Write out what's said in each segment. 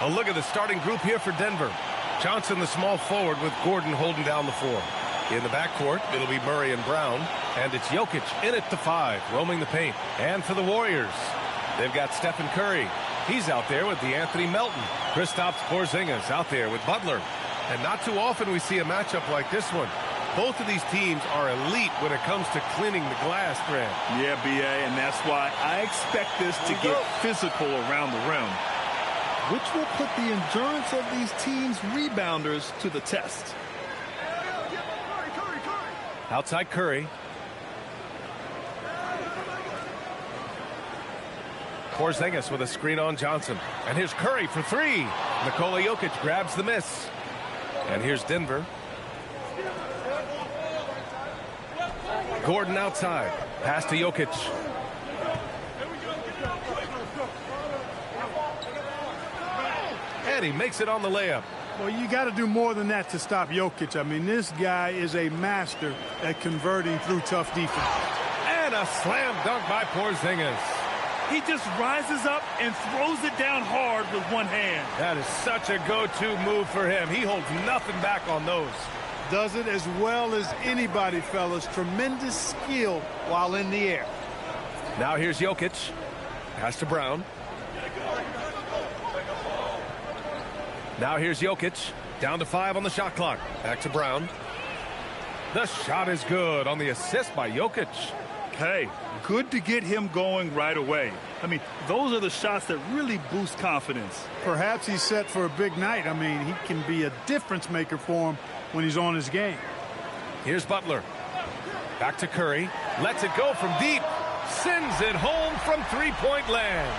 A look at the starting group here for Denver. Johnson, the small forward, with Gordon holding down the 4. In the backcourt, it'll be Murray and Brown. And it's Jokic in at the 5, roaming the paint. And for the Warriors, they've got Stephen Curry. He's out there with DeAnthony Melton. Kristaps Porzingis out there with Butler. And not too often we see a matchup like this one. Both of these teams are elite when it comes to cleaning the glass, Grant. Yeah, B.A., and that's why I expect this to get physical around the rim, which will put the endurance of these teams' rebounders to the test. Outside Curry. Porzingis with a screen on Johnson. And here's Curry for 3. Nikola Jokic grabs the miss. And here's Denver. Gordon outside. Pass to Jokic. And he makes it on the layup. Well, you got to do more than that to stop Jokic. I mean, this guy is a master at converting through tough defense. And a slam dunk by Porzingis. He just rises up and throws it down hard with one hand. That is such a go-to move for him. He holds nothing back on those. Does it as well as anybody, fellas. Tremendous skill while in the air. Now here's Jokic. Pass to Brown. Now here's Jokic. Down to 5 on the shot clock. Back to Brown. The shot is good on the assist by Jokic. Hey, good to get him going right away. I mean, those are the shots that really boost confidence. Perhaps he's set for a big night. I mean, he can be a difference maker for him when he's on his game. Here's Butler. Back to Curry. Lets it go from deep. Sends it home from three-point land.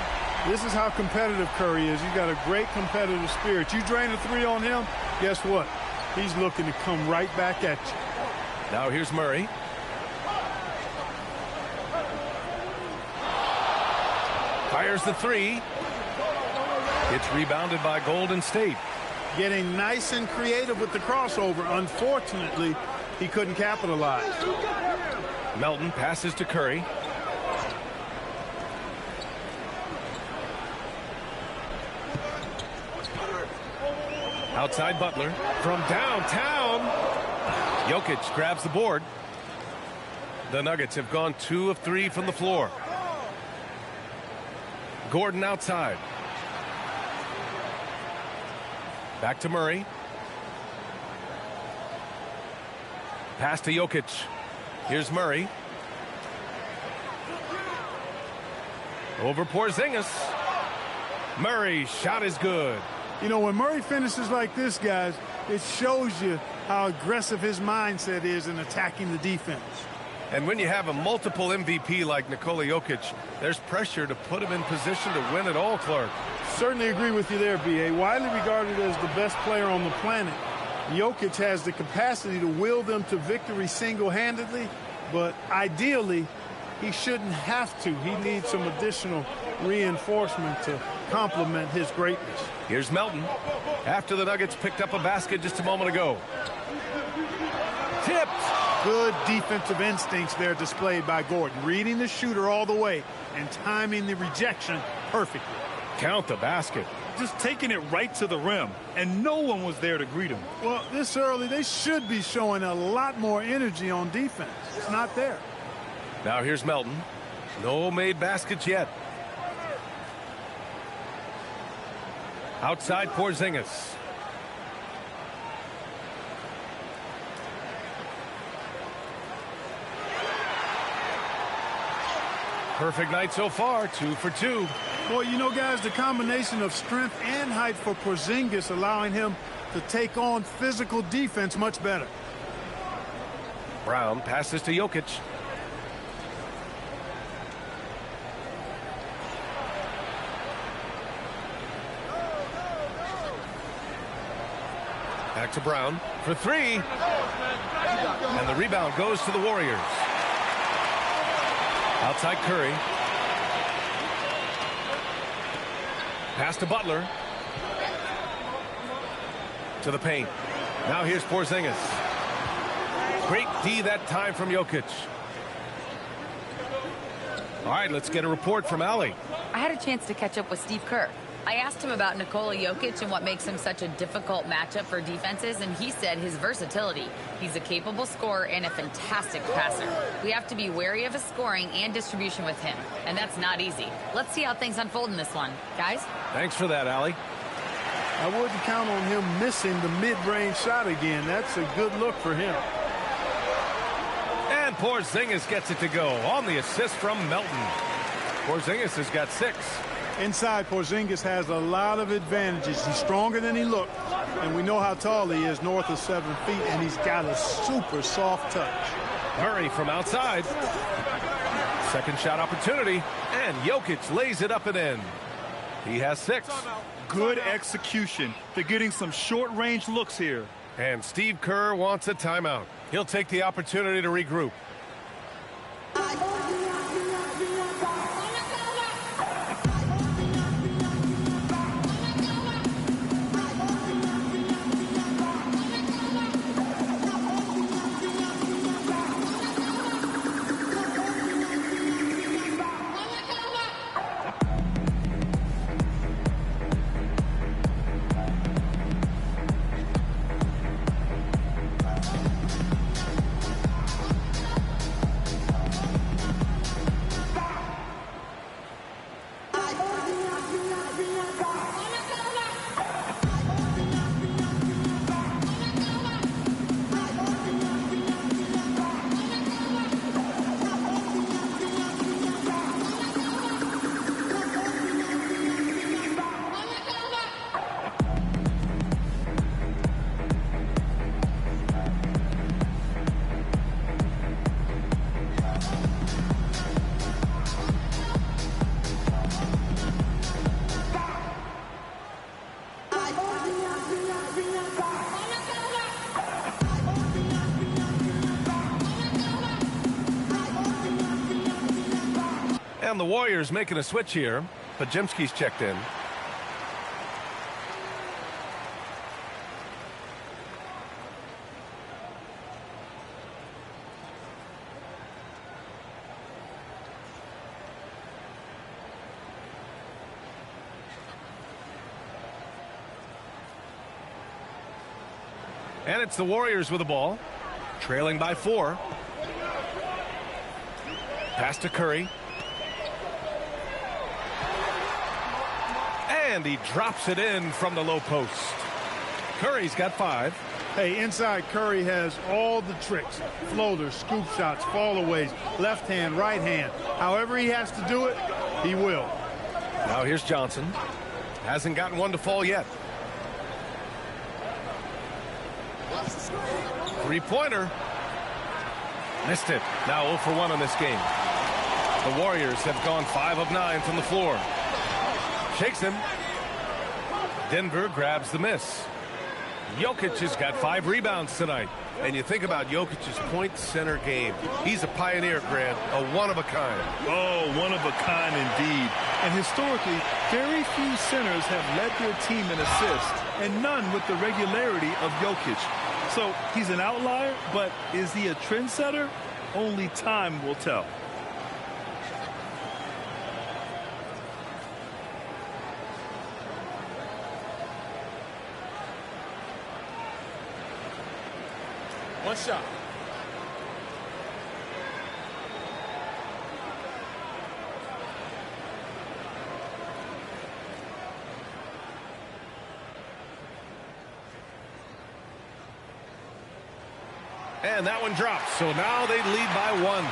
This is how competitive Curry is. He's got a great competitive spirit. You drain a 3 on him, guess what? He's looking to come right back at you. Now here's Murray. Fires the 3. It's rebounded by Golden State. Getting nice and creative with the crossover. Unfortunately, he couldn't capitalize. Melton passes to Curry. Outside Butler. From downtown, Jokic grabs the board. The Nuggets have gone 2 of 3 from the floor. Gordon outside. Back to Murray. Pass to Jokic. Here's Murray. Over Porzingis. Murray's shot is good. You know, when Murray finishes like this, guys, it shows you how aggressive his mindset is in attacking the defense. And when you have a multiple MVP like Nikola Jokic, there's pressure to put him in position to win it all, Clark. Certainly agree with you there, B.A. Widely regarded as the best player on the planet, Jokic has the capacity to will them to victory single-handedly, but ideally, he shouldn't have to. He needs some additional reinforcement to complement his greatness. Here's Melton. After the Nuggets picked up a basket just a moment ago. Tipped. Good defensive instincts there displayed by Gordon. Reading the shooter all the way and timing the rejection perfectly. Count the basket. Just taking it right to the rim, and no one was there to greet him. Well, this early, they should be showing a lot more energy on defense. It's not there. Now here's Melton. No made baskets yet. Outside Porzingis. Perfect night so far, 2 for 2. Well, you know, guys, the combination of strength and height for Porzingis allowing him to take on physical defense much better. Brown passes to Jokic. Back to Brown for 3. And the rebound goes to the Warriors. Outside Curry. Pass to Butler. To the paint. Now here's Porzingis. Great D that time from Jokic. All right, let's get a report from Allie. I had a chance to catch up with Steve Kerr. I asked him about Nikola Jokic and what makes him such a difficult matchup for defenses, and he said his versatility. He's a capable scorer and a fantastic passer. We have to be wary of his scoring and distribution with him, and that's not easy. Let's see how things unfold in this one. Guys? Thanks for that, Allie. I wouldn't count on him missing the mid-range shot again. That's a good look for him. And Porzingis gets it to go on the assist from Melton. Porzingis has got 6. Inside, Porzingis has a lot of advantages. He's stronger than he looked, and we know how tall he is, north of 7 feet, and he's got a super soft touch. Murray from outside. Second shot opportunity, and Jokic lays it up and in. He has 6. Good execution. They're getting some short-range looks here. And Steve Kerr wants a timeout. He'll take the opportunity to regroup. And the Warriors making a switch here. Podziemski's checked in. And it's the Warriors with the ball, trailing by 4. Pass to Curry. And he drops it in from the low post. Curry's got 5. Hey, inside Curry has all the tricks. Floaters, scoop shots, fallaways, left hand, right hand. However he has to do it, he will. Now here's Johnson. Hasn't gotten one to fall yet. Three-pointer. Missed it. Now 0 for 1 in this game. The Warriors have gone 5 of 9 from the floor. Shakes him. Denver grabs the miss. Jokic has got 5 rebounds tonight. And you think about Jokic's point center game. He's a pioneer, Grant, a one-of-a-kind. Oh, one-of-a-kind indeed. And historically, very few centers have led their team in assists, and none with the regularity of Jokic. So he's an outlier, but is he a trendsetter? Only time will tell. One shot. And that one drops. So now they lead by 1.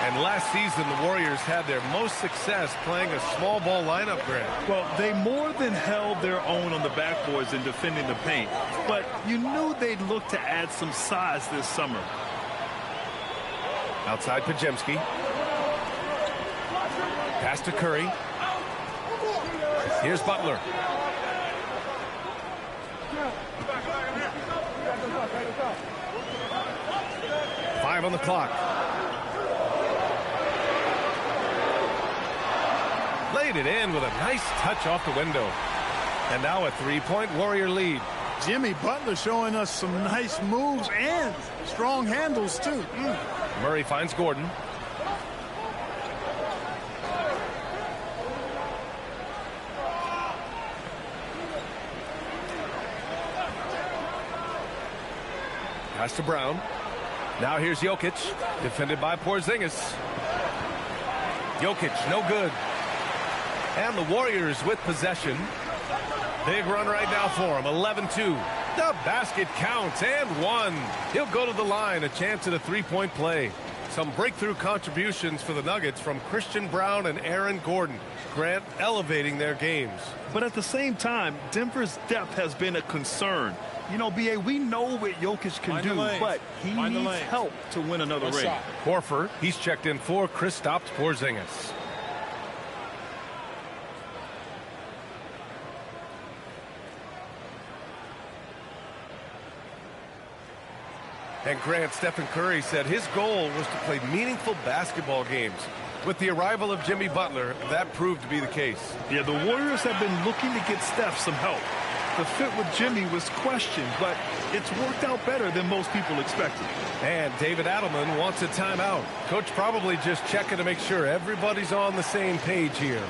And last season, the Warriors had their most success playing a small ball lineup, Grant. Well, they more than held their own on the backboards in defending the paint. But you knew they'd look to add some size this summer. Outside Podziemski. Pass to Curry. Here's Butler. Five on the clock. Laid it in with a nice touch off the window. And now a three-point Warrior lead. Jimmy Butler showing us some nice moves and strong handles, too. Murray finds Gordon. Pass to Brown. Now here's Jokic, defended by Porzingis. Jokic, no good. And the Warriors with possession. Big run right now for him, 11-2. The basket counts, and one. He'll go to the line, a chance at a three-point play. Some breakthrough contributions for the Nuggets from Christian Braun and Aaron Gordon. Grant elevating their games. But at the same time, Denver's depth has been a concern. You know, B.A., we know what Jokic can do, but he needs help to win another ring. Horford, he's checked in for Kristaps Porzingis. And Grant, Stephen Curry said his goal was to play meaningful basketball games. With the arrival of Jimmy Butler, that proved to be the case. Yeah, the Warriors have been looking to get Steph some help. The fit with Jimmy was questioned, but it's worked out better than most people expected. And David Adelman wants a timeout. Coach probably just checking to make sure everybody's on the same page here.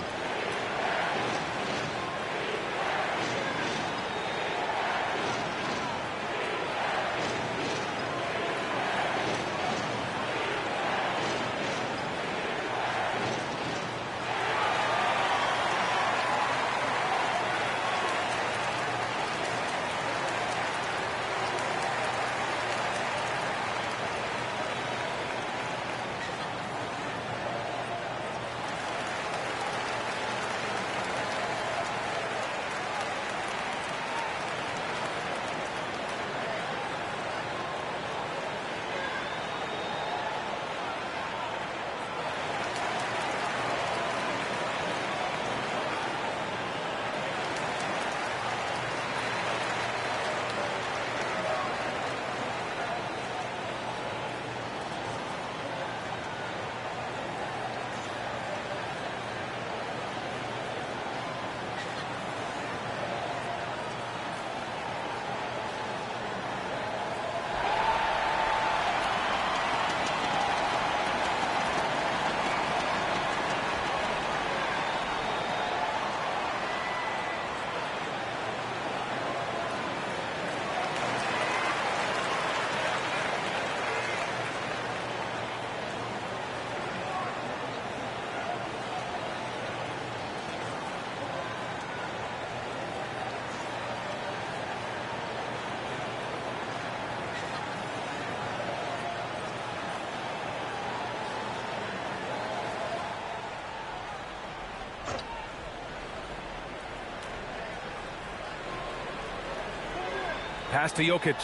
Pass to Jokic.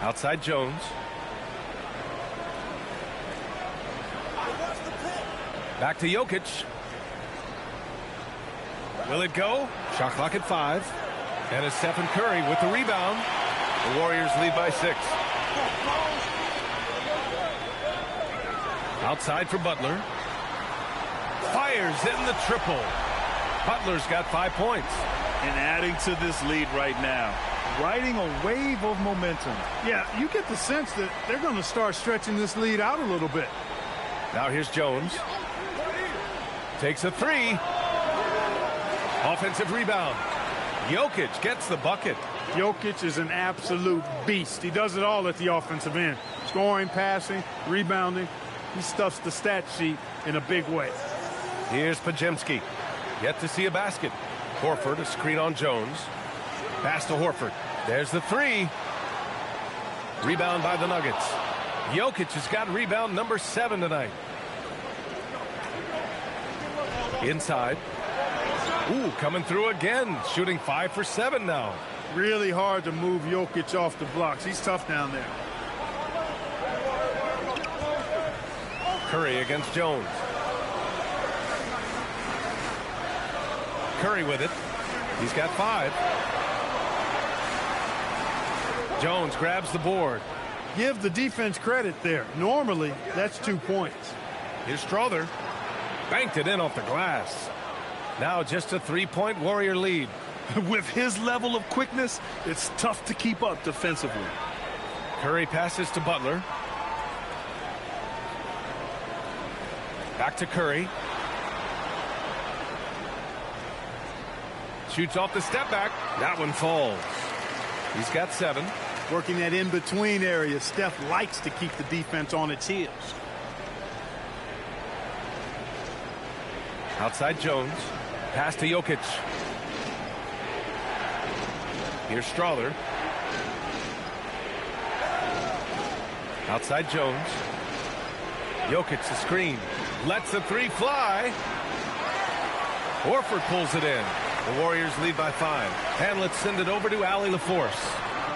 Outside Jones. Back to Jokic. Will it go? Shot clock at 5. And it's Stephen Curry with the rebound. The Warriors lead by 6. Outside for Butler. Fires in the triple. Butler's got 5 points. And adding to this lead right now. Riding a wave of momentum. Yeah, you get the sense that they're going to start stretching this lead out a little bit. Now here's Jones. Takes a 3. Offensive rebound. Jokic gets the bucket. Jokic is an absolute beast. He does it all at the offensive end. Scoring, passing, rebounding. He stuffs the stat sheet in a big way. Here's Podziemski. Yet to see a basket. Horford, a screen on Jones. Pass to Horford. There's the 3. Rebound by the Nuggets. Jokic has got rebound number 7 tonight. Inside. Ooh, coming through again. Shooting 5 for 7 now. Really hard to move Jokic off the blocks. He's tough down there. Curry against Jones. Curry with it. He's got 5. Jones grabs the board. Give the defense credit there. Normally, that's 2 points. Here's Strother. Banked it in off the glass. Now just a 3-point Warrior lead. With his level of quickness, it's tough to keep up defensively. Curry passes to Butler. Back to Curry. Shoots off the step back. That one falls. He's got 7. working that in-between area. Steph likes to keep the defense on its heels. Outside Jones. Pass to Jokic. Here's Strawther. Outside Jones. Jokic the screen. Lets the three fly. Horford pulls it in. The Warriors lead by 5. And let's send it over to Allie LaForce.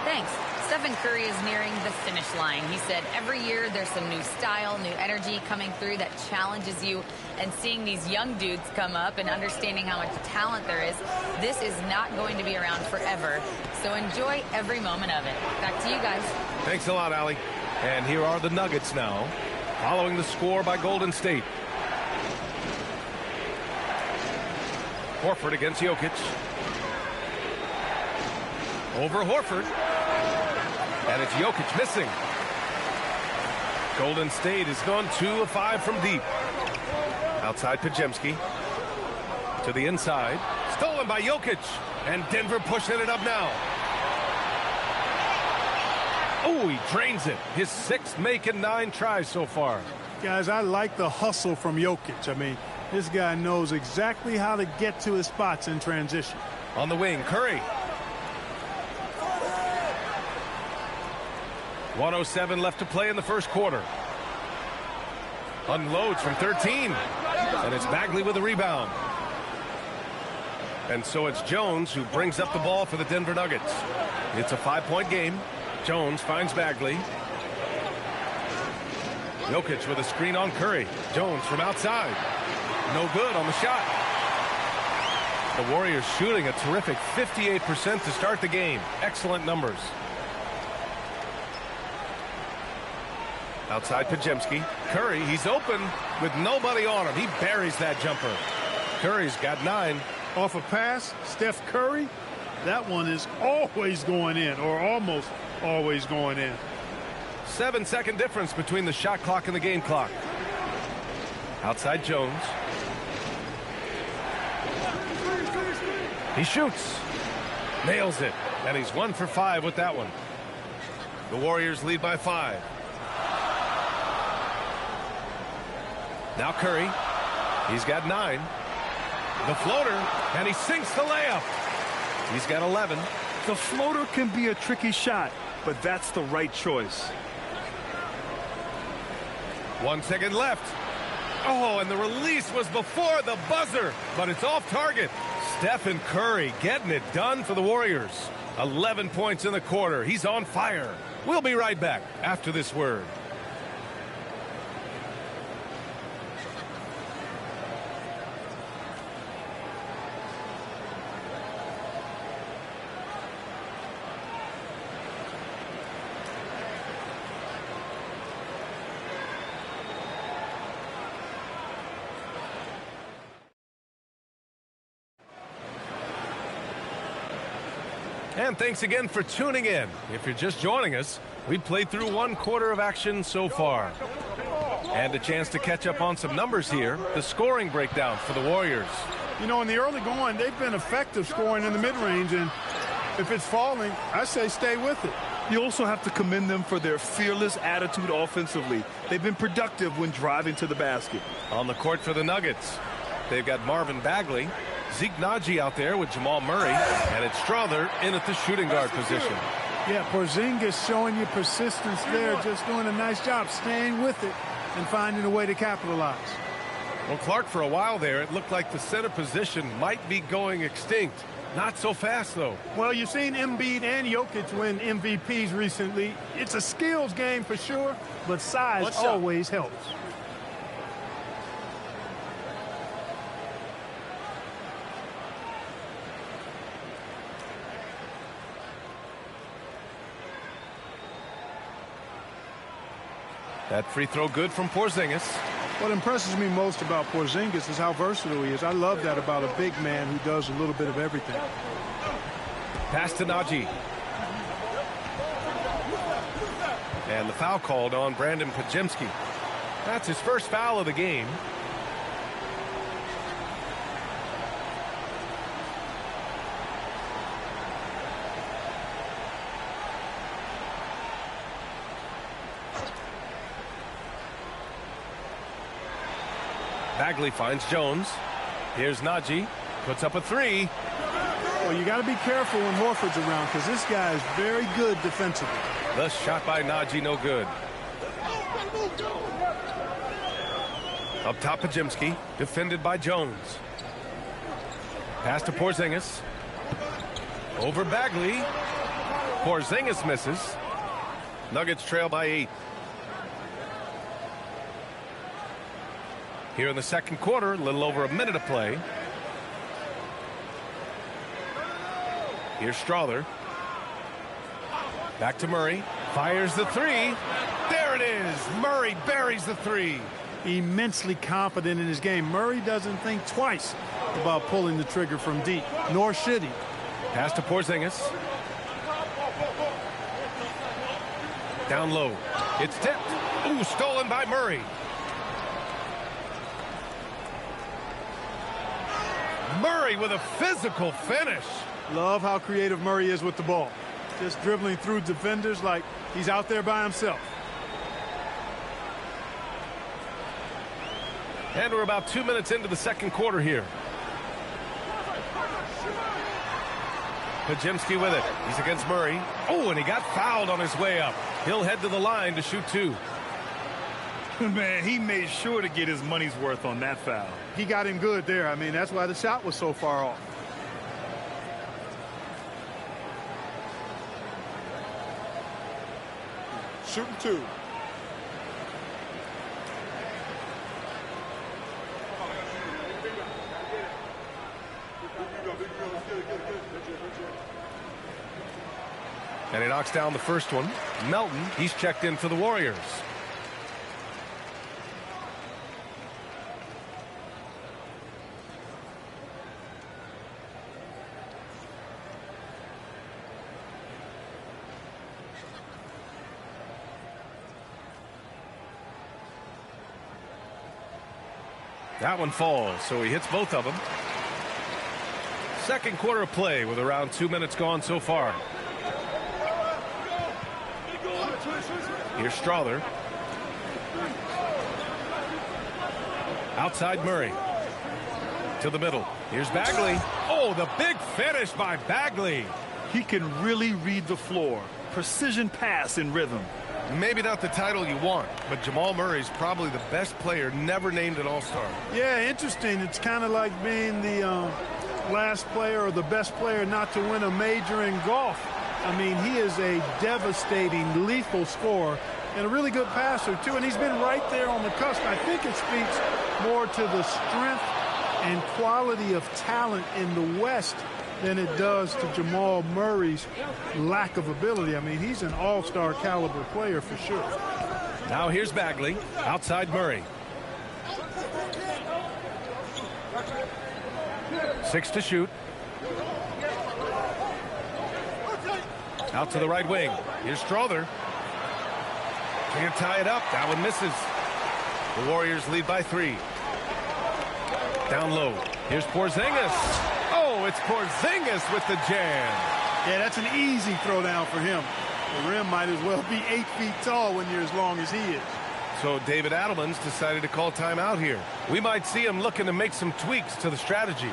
Thanks. Stephen Curry is nearing the finish line. He said every year there's some new style, new energy coming through that challenges you. And seeing these young dudes come up and understanding how much talent there is, this is not going to be around forever. So enjoy every moment of it. Back to you guys. Thanks a lot, Allie. And here are the Nuggets now, following the score by Golden State. Horford against Jokic. Over Horford. And it's Jokic missing. Golden State has gone 2 of 5 from deep. Outside Podziemski. To the inside. Stolen by Jokic. And Denver pushing it up now. Oh, he drains it. His 6th make and 9 tries so far. Guys, I like the hustle from Jokic. I mean, this guy knows exactly how to get to his spots in transition. On the wing, Curry. 1:07 left to play in the first quarter. Unloads from 13. And it's Bagley with a rebound. And so it's Jones who brings up the ball for the Denver Nuggets. It's a 5-point game. Jones finds Bagley. Jokic with a screen on Curry. Jones from outside. No good on the shot. The Warriors shooting a terrific 58% to start the game. Excellent numbers. Outside Podziemski. Curry, he's open with nobody on him. He buries that jumper. Curry's got 9. Off a pass, Steph Curry, that one is always going in, or almost always going in. 7-second difference between the shot clock and the game clock. Outside Jones. He shoots. Nails it. And he's 1 for 5 with that one. The Warriors lead by 5. Now Curry. He's got 9. The floater, and he sinks the layup. He's got 11. The floater can be a tricky shot, but that's the right choice. 1 second left. Oh, and the release was before the buzzer, but it's off target. Stephen Curry getting it done for the Warriors. 11 points in the quarter. He's on fire. We'll be right back after this word. And thanks again for tuning in. If you're just joining us, we played through 1 quarter of action so far. And a chance to catch up on some numbers here. The scoring breakdown for the Warriors. You know, in the early going, they've been effective scoring in the mid-range, and if it's falling, I say stay with it. You also have to commend them for their fearless attitude offensively. They've been productive when driving to the basket. On the court for the Nuggets, they've got Marvin Bagley, Zeke Naji out there with Jamal Murray, and it's Strawther in at the shooting guard position. Yeah, Porzingis showing you persistence there, just doing a nice job staying with it and finding a way to capitalize. Well, Clark, for a while there, it looked like the center position might be going extinct. Not so fast, though. Well, you've seen Embiid and Jokic win MVPs recently. It's a skills game for sure, but size always helps. That free throw good from Porzingis. What impresses me most about Porzingis is how versatile he is. I love that about a big man who does a little bit of everything. Pass to Naji. And the foul called on Brandon Podziemski. That's his first foul of the game. Bagley finds Jones. Here's Najee. Puts up a three. Well, you got to be careful when Horford's around because this guy is very good defensively. The shot by Najee, no good. Up top, Podziemski, defended by Jones. Pass to Porzingis. Over Bagley. Porzingis misses. Nuggets trail by 8. Here in the second quarter, a little over a minute to play. Here's Strawther. Back to Murray. Fires the three. There it is. Murray buries the three. Immensely confident in his game. Murray doesn't think twice about pulling the trigger from deep, nor should he. Pass to Porzingis. Down low. It's tipped. Ooh, stolen by Murray. Murray with a physical finish. Love how creative Murray is with the ball. Just dribbling through defenders like he's out there by himself. And we're about 2 minutes into the second quarter here. Podziemski with it. He's against Murray. Oh, and he got fouled on his way up. He'll head to the line to shoot 2. Man, he made sure to get his money's worth on that foul. He got him good there. I mean, that's why the shot was so far off. Shooting 2. And he knocks down the first one. Melton, he's checked in for the Warriors. That one falls, so he hits both of them. Second quarter of play with around 2 minutes gone so far. Here's Strawther. Outside Murray. To the middle. Here's Bagley. Oh, the big finish by Bagley. He can really read the floor. Precision pass in rhythm. Maybe not the title you want, but Jamal Murray's probably the best player never named an All-Star. Yeah, interesting. It's kind of like being the last player or the best player not to win a major in golf. I mean, he is a devastating, lethal scorer and a really good passer, too. And he's been right there on the cusp. I think it speaks more to the strength and quality of talent in the West than it does to Jamal Murray's lack of ability. I mean, he's an all-star caliber player for sure. Now here's Bagley. Outside Murray. 6 to shoot. Out to the right wing. Here's Strawther. Can't tie it up. That one misses. The Warriors lead by 3. Down low. Here's Porzingis. Oh, it's Porzingis with the jam. Yeah, that's an easy throw down for him. The rim might as well be 8 feet tall when you're as long as he is. So David Adelman's decided to call timeout here. We might see him looking to make some tweaks to the strategy.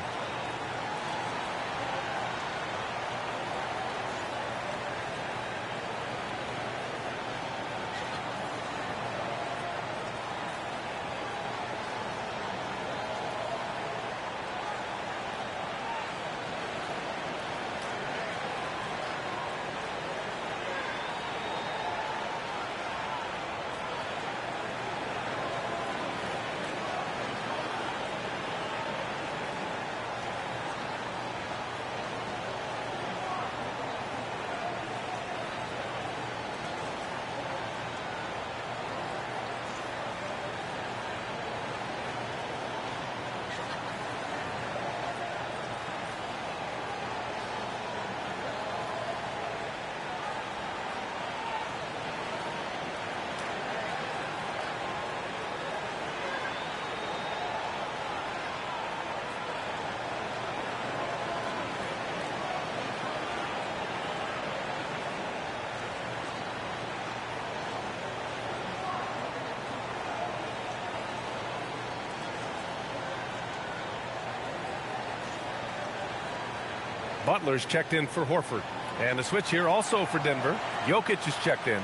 Butler's checked in for Horford. And a switch here also for Denver. Jokic is checked in.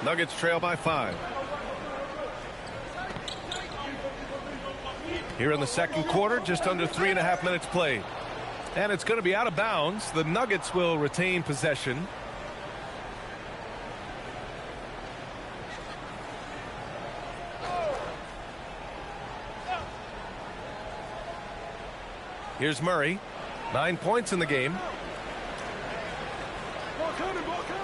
Nuggets trail by 5. Here in the second quarter, just under 3.5 minutes played. And it's going to be out of bounds. The Nuggets will retain possession. Here's Murray. 9 points in the game. Ball coming, ball coming.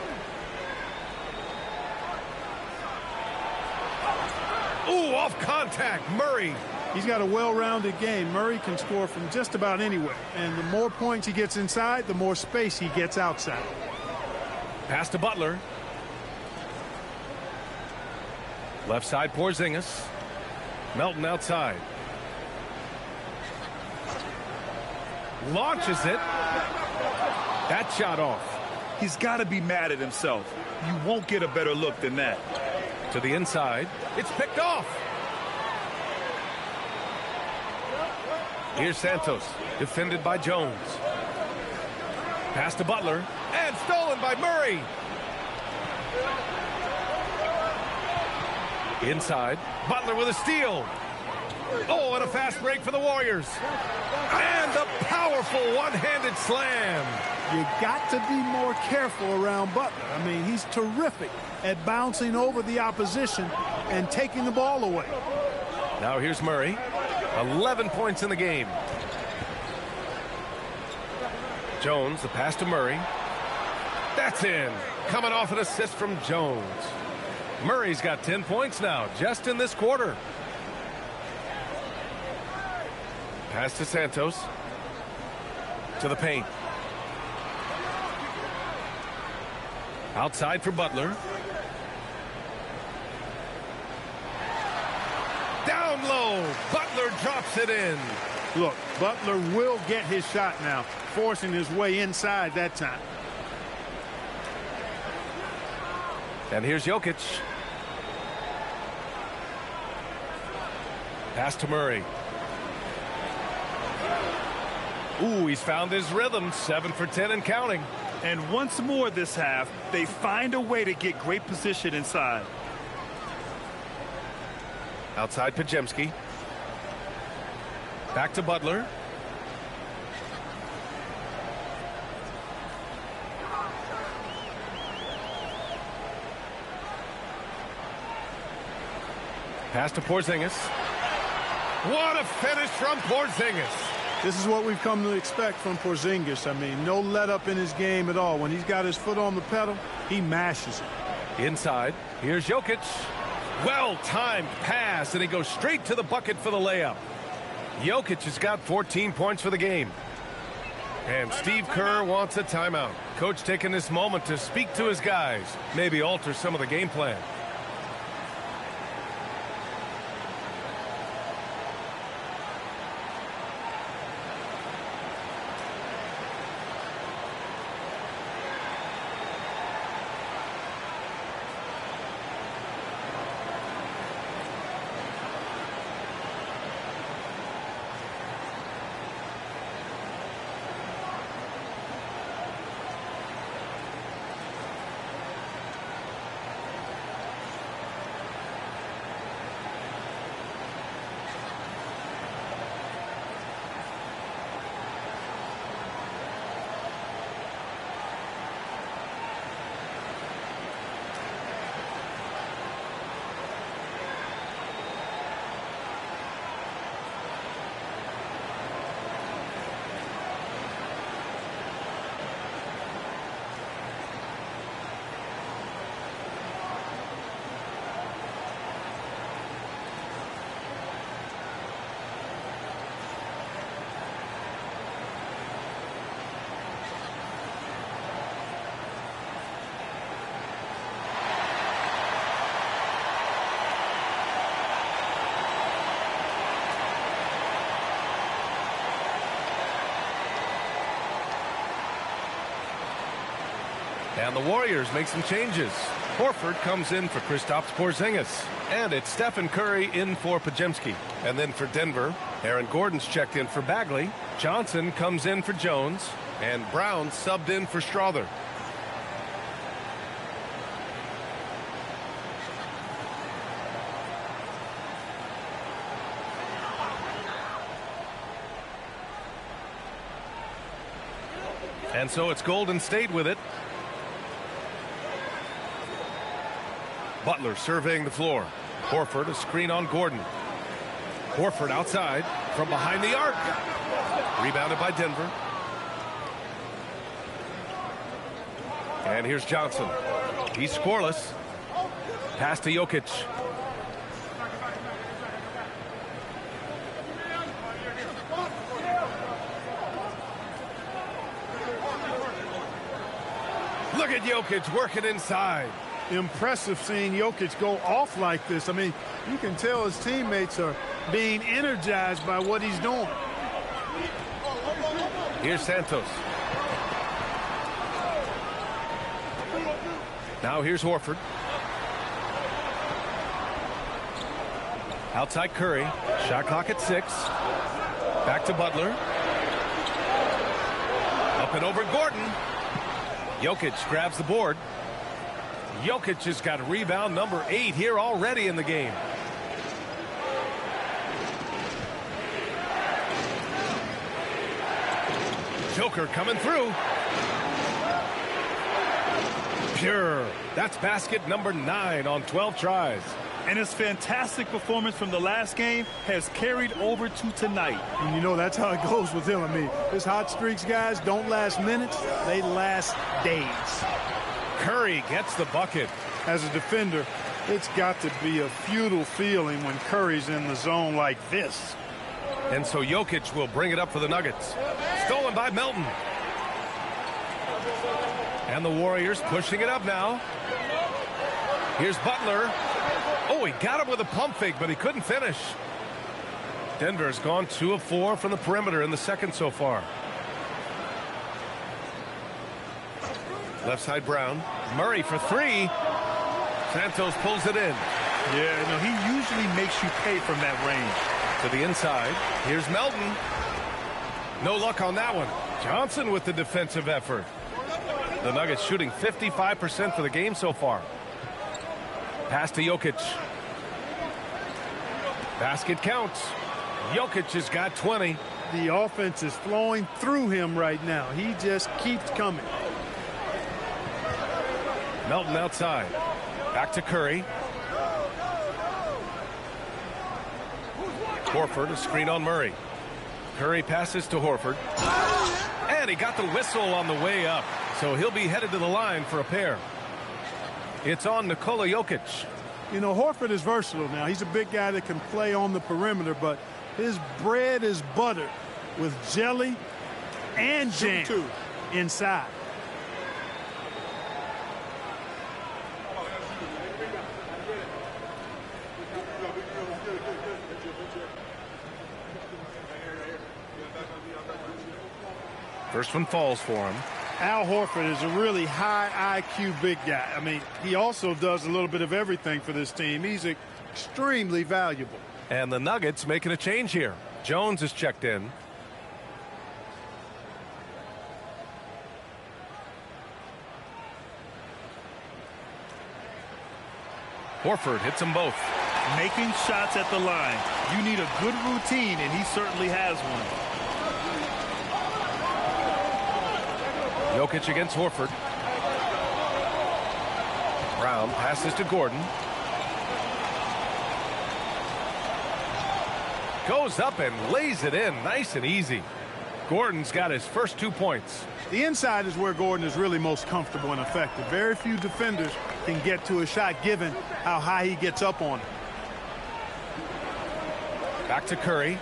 Ooh, off contact. Murray. He's got a well-rounded game. Murray can score from just about anywhere. And the more points he gets inside, the more space he gets outside. Pass to Butler. Left side, Porzingis. Melton outside. Launches it. That shot off. He's got to be mad at himself. You won't get a better look than that. To the inside. It's picked off. Here's Santos, defended by Jones. Pass to Butler, and stolen by Murray. Inside, Butler with a steal. Oh, and a fast break for the Warriors. And a powerful one-handed slam. You got to be more careful around Butler. I mean, he's terrific at bouncing over the opposition and taking the ball away. Now here's Murray. 11 points in the game. Jones, the pass to Murray. That's in. Coming off an assist from Jones. Murray's got 10 points now, just in this quarter. Pass to Santos. To the paint. Outside for Butler. Down low. Butler drops it in. Look, Butler will get his shot now, forcing his way inside that time. And here's Jokic. Pass to Murray. Ooh, he's found his rhythm. 7 for 10 and counting. And once more this half, they find a way to get great position inside. Outside Podziemski. Back to Butler. Pass to Porzingis. What a finish from Porzingis. This is what we've come to expect from Porzingis. I mean, no let up in his game at all. When he's got his foot on the pedal, he mashes it. Inside. Here's Jokic. Well-timed pass, and he goes straight to the bucket for the layup. Jokic has got 14 points for the game. And Steve Kerr wants a timeout. Coach taking this moment to speak to his guys, maybe alter some of the game plan. And the Warriors make some changes. Horford comes in for Kristaps Porzingis. And it's Stephen Curry in for Podziemski. And then for Denver, Aaron Gordon's checked in for Bagley. Johnson comes in for Jones. And Brown subbed in for Strother. And so it's Golden State with it. Butler surveying the floor. Horford, a screen on Gordon. Horford outside from behind the arc. Rebounded by Denver. And here's Johnson. He's scoreless. Pass to Jokic. Look at Jokic working inside. Impressive seeing Jokic go off like this. I mean, you can tell his teammates are being energized by what he's doing. Here's Santos. Now here's Horford. Outside Curry. Shot clock at 6. Back to Butler. Up and over Gordon. Jokic grabs the board. Jokic has got rebound number 8 here already in the game. Joker coming through. Pure. That's basket number 9 on 12 tries. And his fantastic performance from the last game has carried over to tonight. And you know that's how it goes with him. I mean, his hot streaks, guys, don't last minutes. They last days. Curry gets the bucket. As a defender, it's got to be a futile feeling when Curry's in the zone like this. And so Jokic will bring it up for the Nuggets. Stolen by Melton. And the Warriors pushing it up now. Here's Butler. Oh, he got him with a pump fake, but he couldn't finish. Denver's gone 2 of 4 from the perimeter in the second so far. Left side Brown. Murray for 3. Santos pulls it in. Yeah, you know, he usually makes you pay from that range. To the inside. Here's Melton. No luck on that one. Johnson with the defensive effort. The Nuggets shooting 55% for the game so far. Pass to Jokic. Basket counts. Jokic has got 20. The offense is flowing through him right now. He just keeps coming. Melton outside. Back to Curry. Horford, a screen on Murray. Curry passes to Horford. And he got the whistle on the way up. So he'll be headed to the line for a pair. It's on Nikola Jokic. You know, Horford is versatile now. He's a big guy that can play on the perimeter, but his bread is buttered with jelly and jam inside. First one falls for him. Al Horford is a really high IQ big guy. I mean, he also does a little bit of everything for this team. He's extremely valuable. And the Nuggets making a change here. Jones is checked in. Horford hits them both. Making shots at the line. You need a good routine, and he certainly has one. Jokic against Horford. Brown passes to Gordon. Goes up and lays it in nice and easy. Gordon's got his first 2 points. The inside is where Gordon is really most comfortable and effective. Very few defenders can get to a shot given how high he gets up on it. Back to Curry.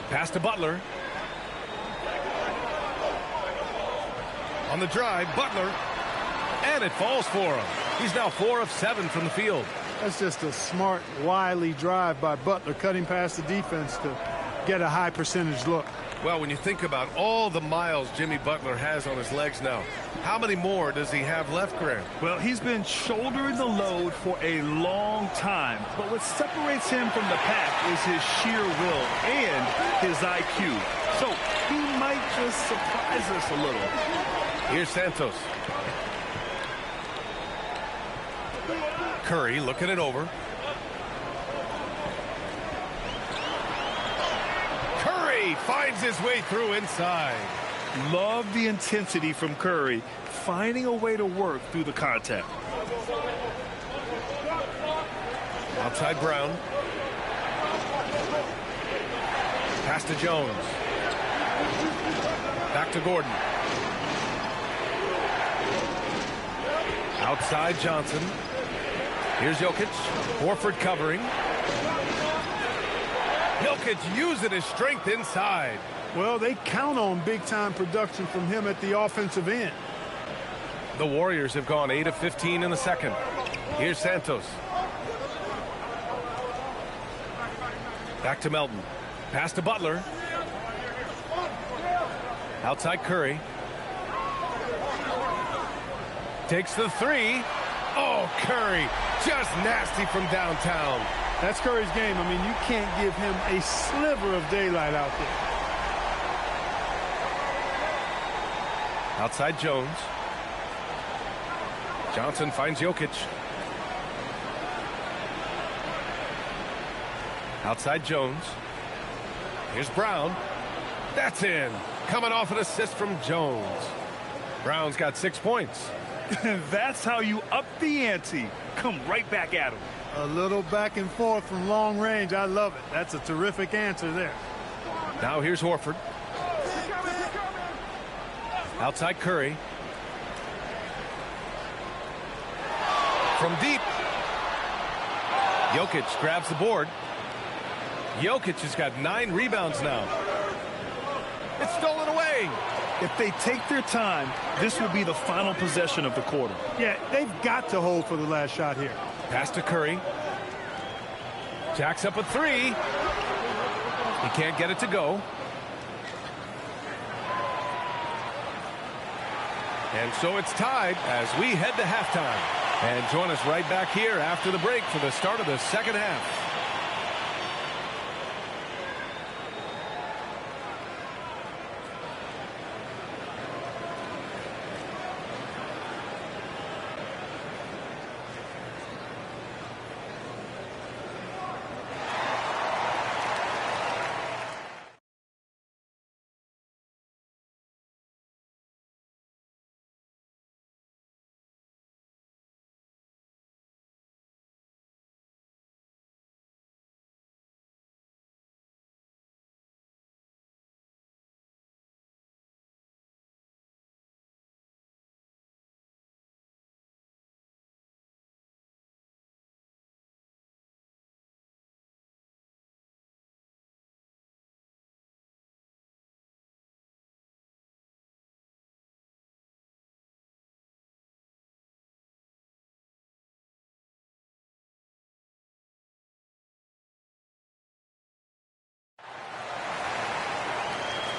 Pass to Butler. On the drive, Butler. And it falls for him. He's now 4 of 7 from the field. That's just a smart, wily drive by Butler, cutting past the defense to get a high percentage look. Well, when you think about all the miles Jimmy Butler has on his legs now, how many more does he have left, Grant? Well, he's been shouldering the load for a long time. But what separates him from the pack is his sheer will and his IQ. So he might just surprise us a little. Here's Santos. Curry looking it over. Curry finds his way through inside. Love the intensity from Curry, finding a way to work through the contact. Outside Brown. Pass to Jones. Back to Gordon. Outside Johnson. Here's Jokic. Horford covering. Jokic using his strength inside. Well, they count on big-time production from him at the offensive end. The Warriors have gone 8 of 15 in the second. Here's Santos. Back to Melton. Pass to Butler. Outside Curry. Takes the three. Oh, Curry, just nasty from downtown. That's Curry's game. I mean, you can't give him a sliver of daylight out there. Outside Jones. Johnson finds Jokic. Outside Jones. Here's Brown. That's in. Coming off an assist from Jones. Brown's got 6 points. That's how you up the ante. Come right back at him. A little back and forth from long range. I love it. That's a terrific answer there. Now here's Horford. Outside Curry. From deep. Jokic grabs the board. Jokic has got 9 rebounds now. It's stolen away. If they take their time, this will be the final possession of the quarter. Yeah, they've got to hold for the last shot here. Pass to Curry. Jacks up a 3. He can't get it to go. And so it's tied as we head to halftime. And join us right back here after the break for the start of the second half.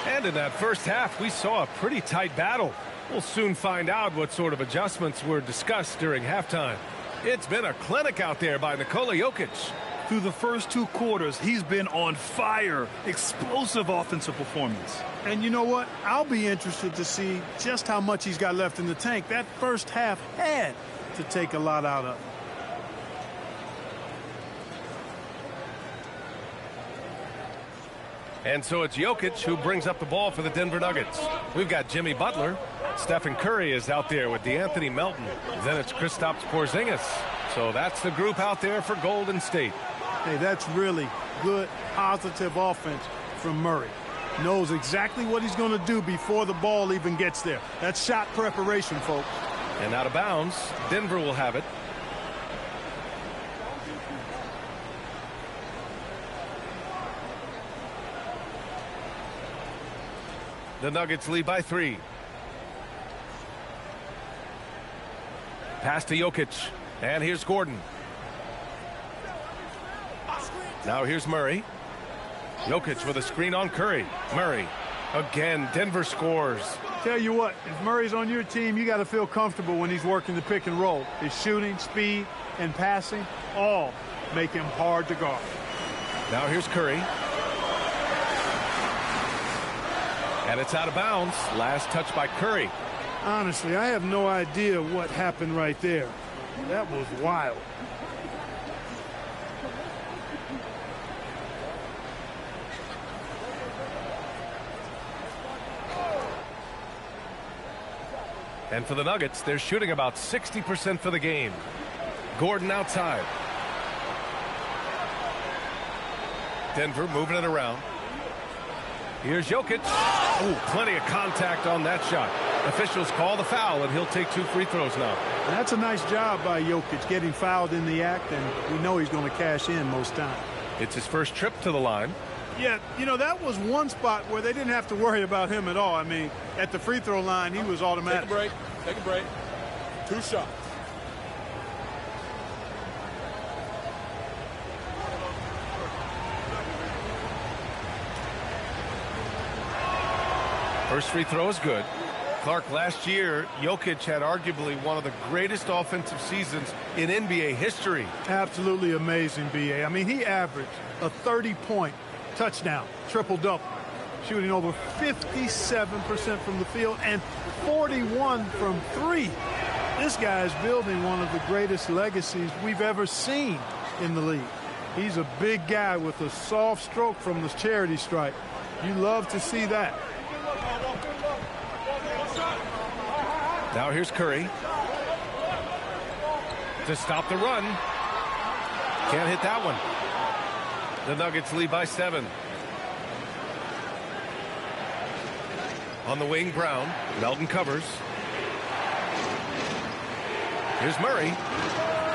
And in that first half, we saw a pretty tight battle. We'll soon find out what sort of adjustments were discussed during halftime. It's been a clinic out there by Nikola Jokic. Through the first 2 quarters, he's been on fire. Explosive offensive performance. And you know what? I'll be interested to see just how much he's got left in the tank. That first half had to take a lot out of. And so it's Jokic who brings up the ball for the Denver Nuggets. We've got Jimmy Butler. Stephen Curry is out there with DeAnthony Melton. Then it's Kristaps Porzingis. So that's the group out there for Golden State. Hey, that's really good, positive offense from Murray. Knows exactly what he's going to do before the ball even gets there. That's shot preparation, folks. And out of bounds, Denver will have it. The Nuggets lead by 3. Pass to Jokic. And here's Gordon. Now here's Murray. Jokic with a screen on Curry. Murray Again, Denver scores. Tell you what, if Murray's on your team, you got to feel comfortable when he's working the pick and roll. His shooting, speed, and passing all make him hard to guard. Now here's Curry. And it's out of bounds. Last touch by Curry. Honestly, I have no idea what happened right there. That was wild. And for the Nuggets, they're shooting about 60% for the game. Gordon outside. Denver moving it around. Here's Jokic. Oh, plenty of contact on that shot. Officials call the foul, and he'll take 2 free throws now. And that's a nice job by Jokic, getting fouled in the act, and we know he's going to cash in most times. It's his first trip to the line. Yeah, you know, that was one spot where they didn't have to worry about him at all. I mean, at the free throw line, he was automatic. Take a break. Take a break. 2 shots. First free throw is good. Clark, last year, Jokic had arguably one of the greatest offensive seasons in NBA history. Absolutely amazing, B.A. I mean, he averaged a 30-point touchdown, triple-double, shooting over 57% from the field and 41 from 3. This guy is building one of the greatest legacies we've ever seen in the league. He's a big guy with a soft stroke from the charity stripe. You love to see that. Now here's Curry to stop the run. Can't hit that one. The Nuggets lead by 7. On the wing, Brown. Melton covers. Here's Murray.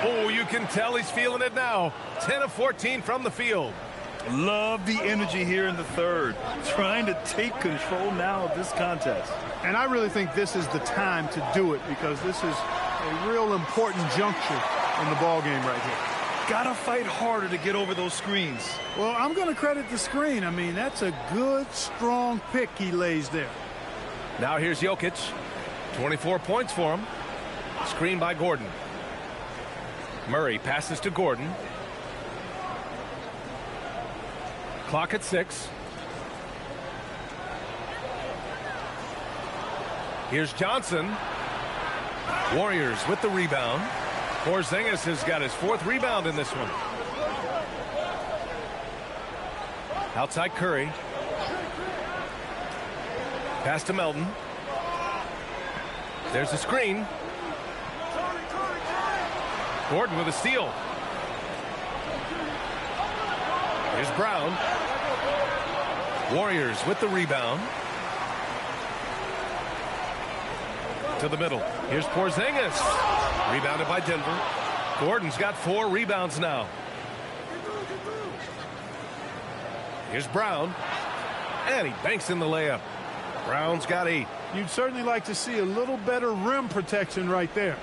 Oh, you can tell he's feeling it now. 10 of 14 from the field. Love the energy here in the third. Trying to take control now of this contest. And I really think this is the time to do it because this is a real important juncture in the ball game right here. Gotta fight harder to get over those screens. Well, I'm going to credit the screen. I mean, that's a good, strong pick he lays there. Now here's Jokic. 24 points for him. Screen by Gordon. Murray passes to Gordon. Clock at 6. Here's Johnson. Warriors with the rebound. Porzingis has got his 4th rebound in this one. Outside Curry. Pass to Melton. There's a screen. Gordon with a steal. Here's Brown. Warriors with the rebound. To the middle. Here's Porzingis. Rebounded by Denver. Gordon's got 4 rebounds now. Here's Brown. And he banks in the layup. Brown's got 8. You'd certainly like to see a little better rim protection right there.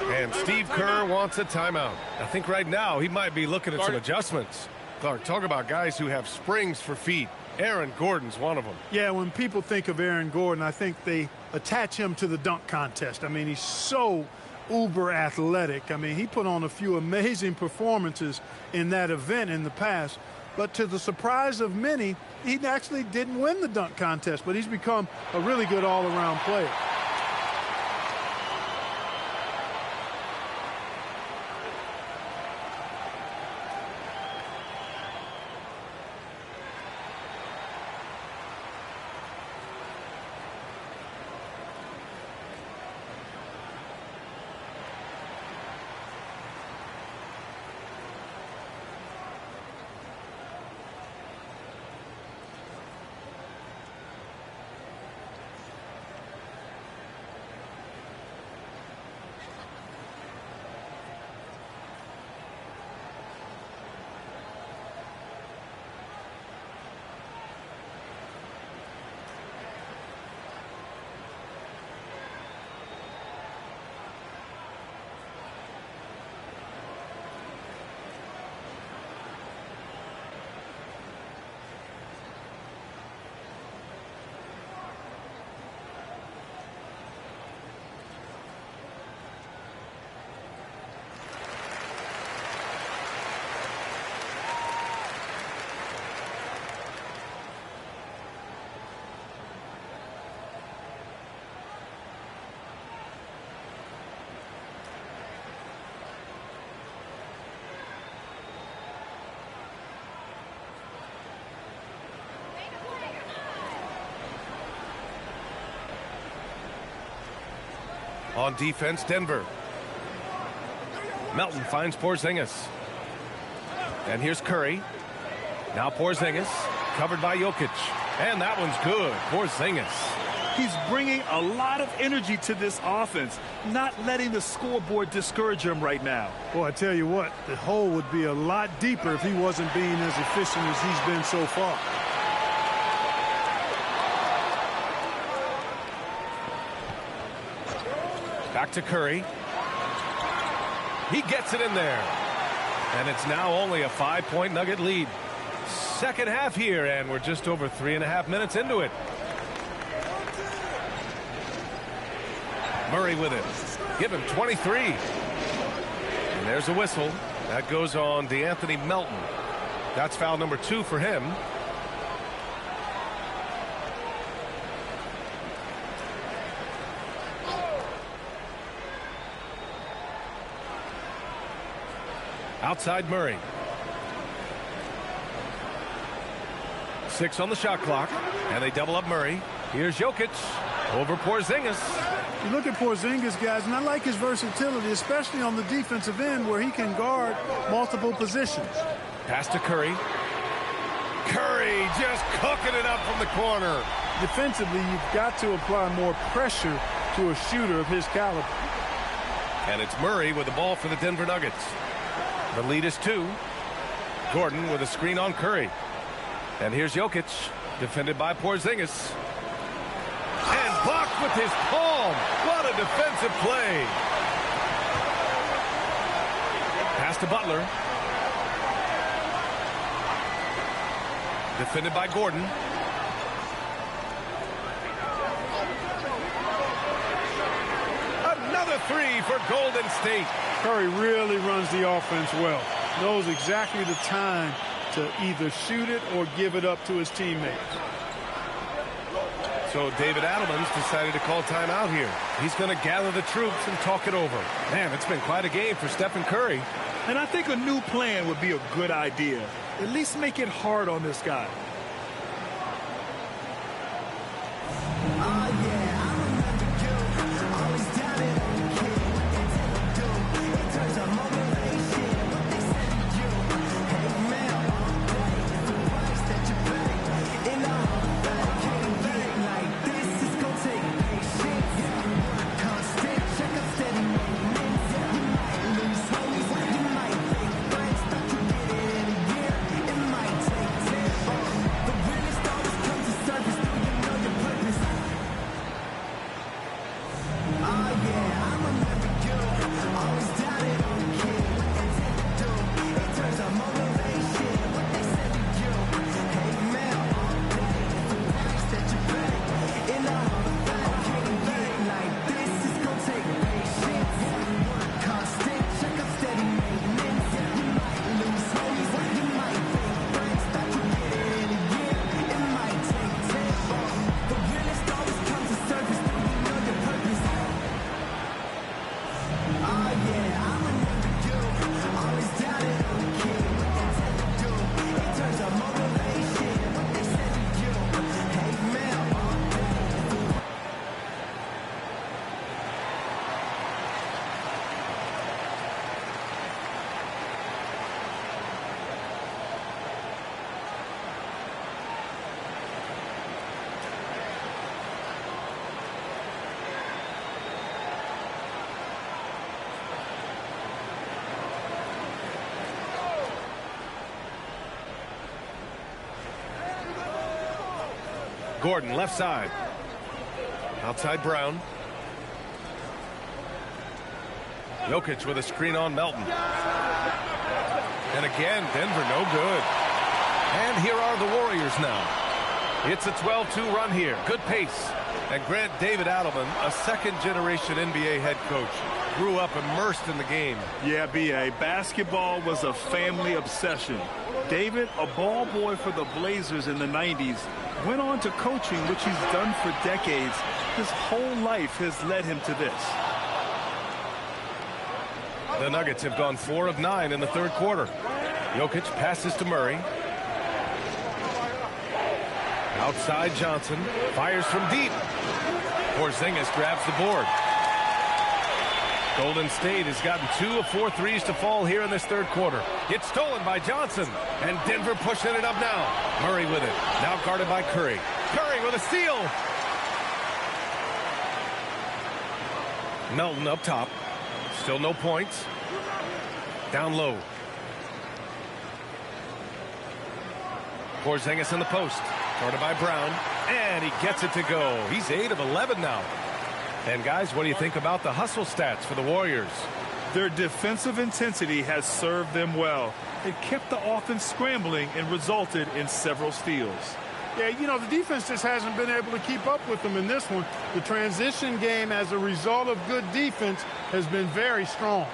And Steve Kerr wants a timeout. I think right now he might be looking at some adjustments. Clark, talk about guys who have springs for feet. Aaron Gordon's one of them. Yeah, when people think of Aaron Gordon, I think they attach him to the dunk contest. I mean, he's so uber athletic. I mean, he put on a few amazing performances in that event in the past. But to the surprise of many, he actually didn't win the dunk contest, but he's become a really good all-around player. On defense, Denver. Melton finds Porzingis. And here's Curry. Now Porzingis, covered by Jokic. And that one's good. Porzingis. He's bringing a lot of energy to this offense, not letting the scoreboard discourage him right now. Well, I tell you what, the hole would be a lot deeper if he wasn't being as efficient as he's been so far. Back to Curry. He gets it in there. And it's now only a 5-point Nugget lead. Second half here, and we're just over 3.5 minutes into it. Murray with it. Give him 23. And there's a whistle. That goes on DeAnthony Melton. That's foul number 2 for him. Outside Murray. 6 on the shot clock. And they double up Murray. Here's Jokic over Porzingis. You look at Porzingis, guys, and I like his versatility, especially on the defensive end where he can guard multiple positions. Pass to Curry. Curry just cooking it up from the corner. Defensively, you've got to apply more pressure to a shooter of his caliber. And it's Murray with the ball for the Denver Nuggets. The lead is 2. Gordon with a screen on Curry. And here's Jokic, defended by Porzingis. And blocked with his palm. What a defensive play. Pass to Butler. Defended by Gordon. Another 3 for Golden State. Curry really runs the offense well. Knows exactly the time to either shoot it or give it up to his teammates. So David Adelman's decided to call timeout here. He's going to gather the troops and talk it over. Man, it's been quite a game for Stephen Curry. And I think a new plan would be a good idea. At least make it hard on this guy. Gordon, left side. Outside Brown. Jokic with a screen on Melton. And again, Denver no good. And here are the Warriors now. It's a 12-2 run here. Good pace. And Grant, David Adelman, a second-generation NBA head coach, grew up immersed in the game. Yeah, B.A., basketball was a family obsession. David, a ball boy for the Blazers in the 90s, went on to coaching, which he's done for decades. His whole life has led him to this. The Nuggets have gone 4 of 9 in the third quarter. Jokic passes to Murray. Outside Johnson. Fires from deep. Porzingis grabs the board. Golden State has gotten 2 of 4 threes to fall here in this third quarter. It's stolen by Johnson, and Denver pushing it up now. Murray with it, now guarded by Curry. Curry with a steal. Melton up top, still no points. Down low. Porzingis in the post, guarded by Brown, and he gets it to go. He's 8 of 11 now. And guys, what do you think about the hustle stats for the Warriors? Their defensive intensity has served them well. It kept the offense scrambling and resulted in several steals. Yeah, you know, the defense just hasn't been able to keep up with them in this one. The transition game, as a result of good defense, has been very strong.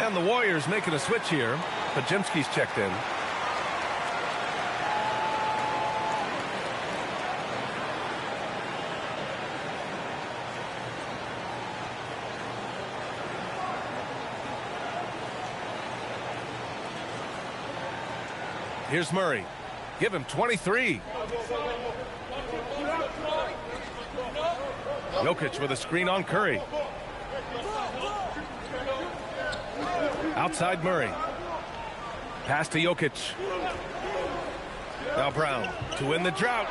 And the Warriors making a switch here. Podziemski's checked in. Here's Murray. Give him 23. Jokic with a screen on Curry. Outside Murray. Pass to Jokic. Now Brown to win the drought.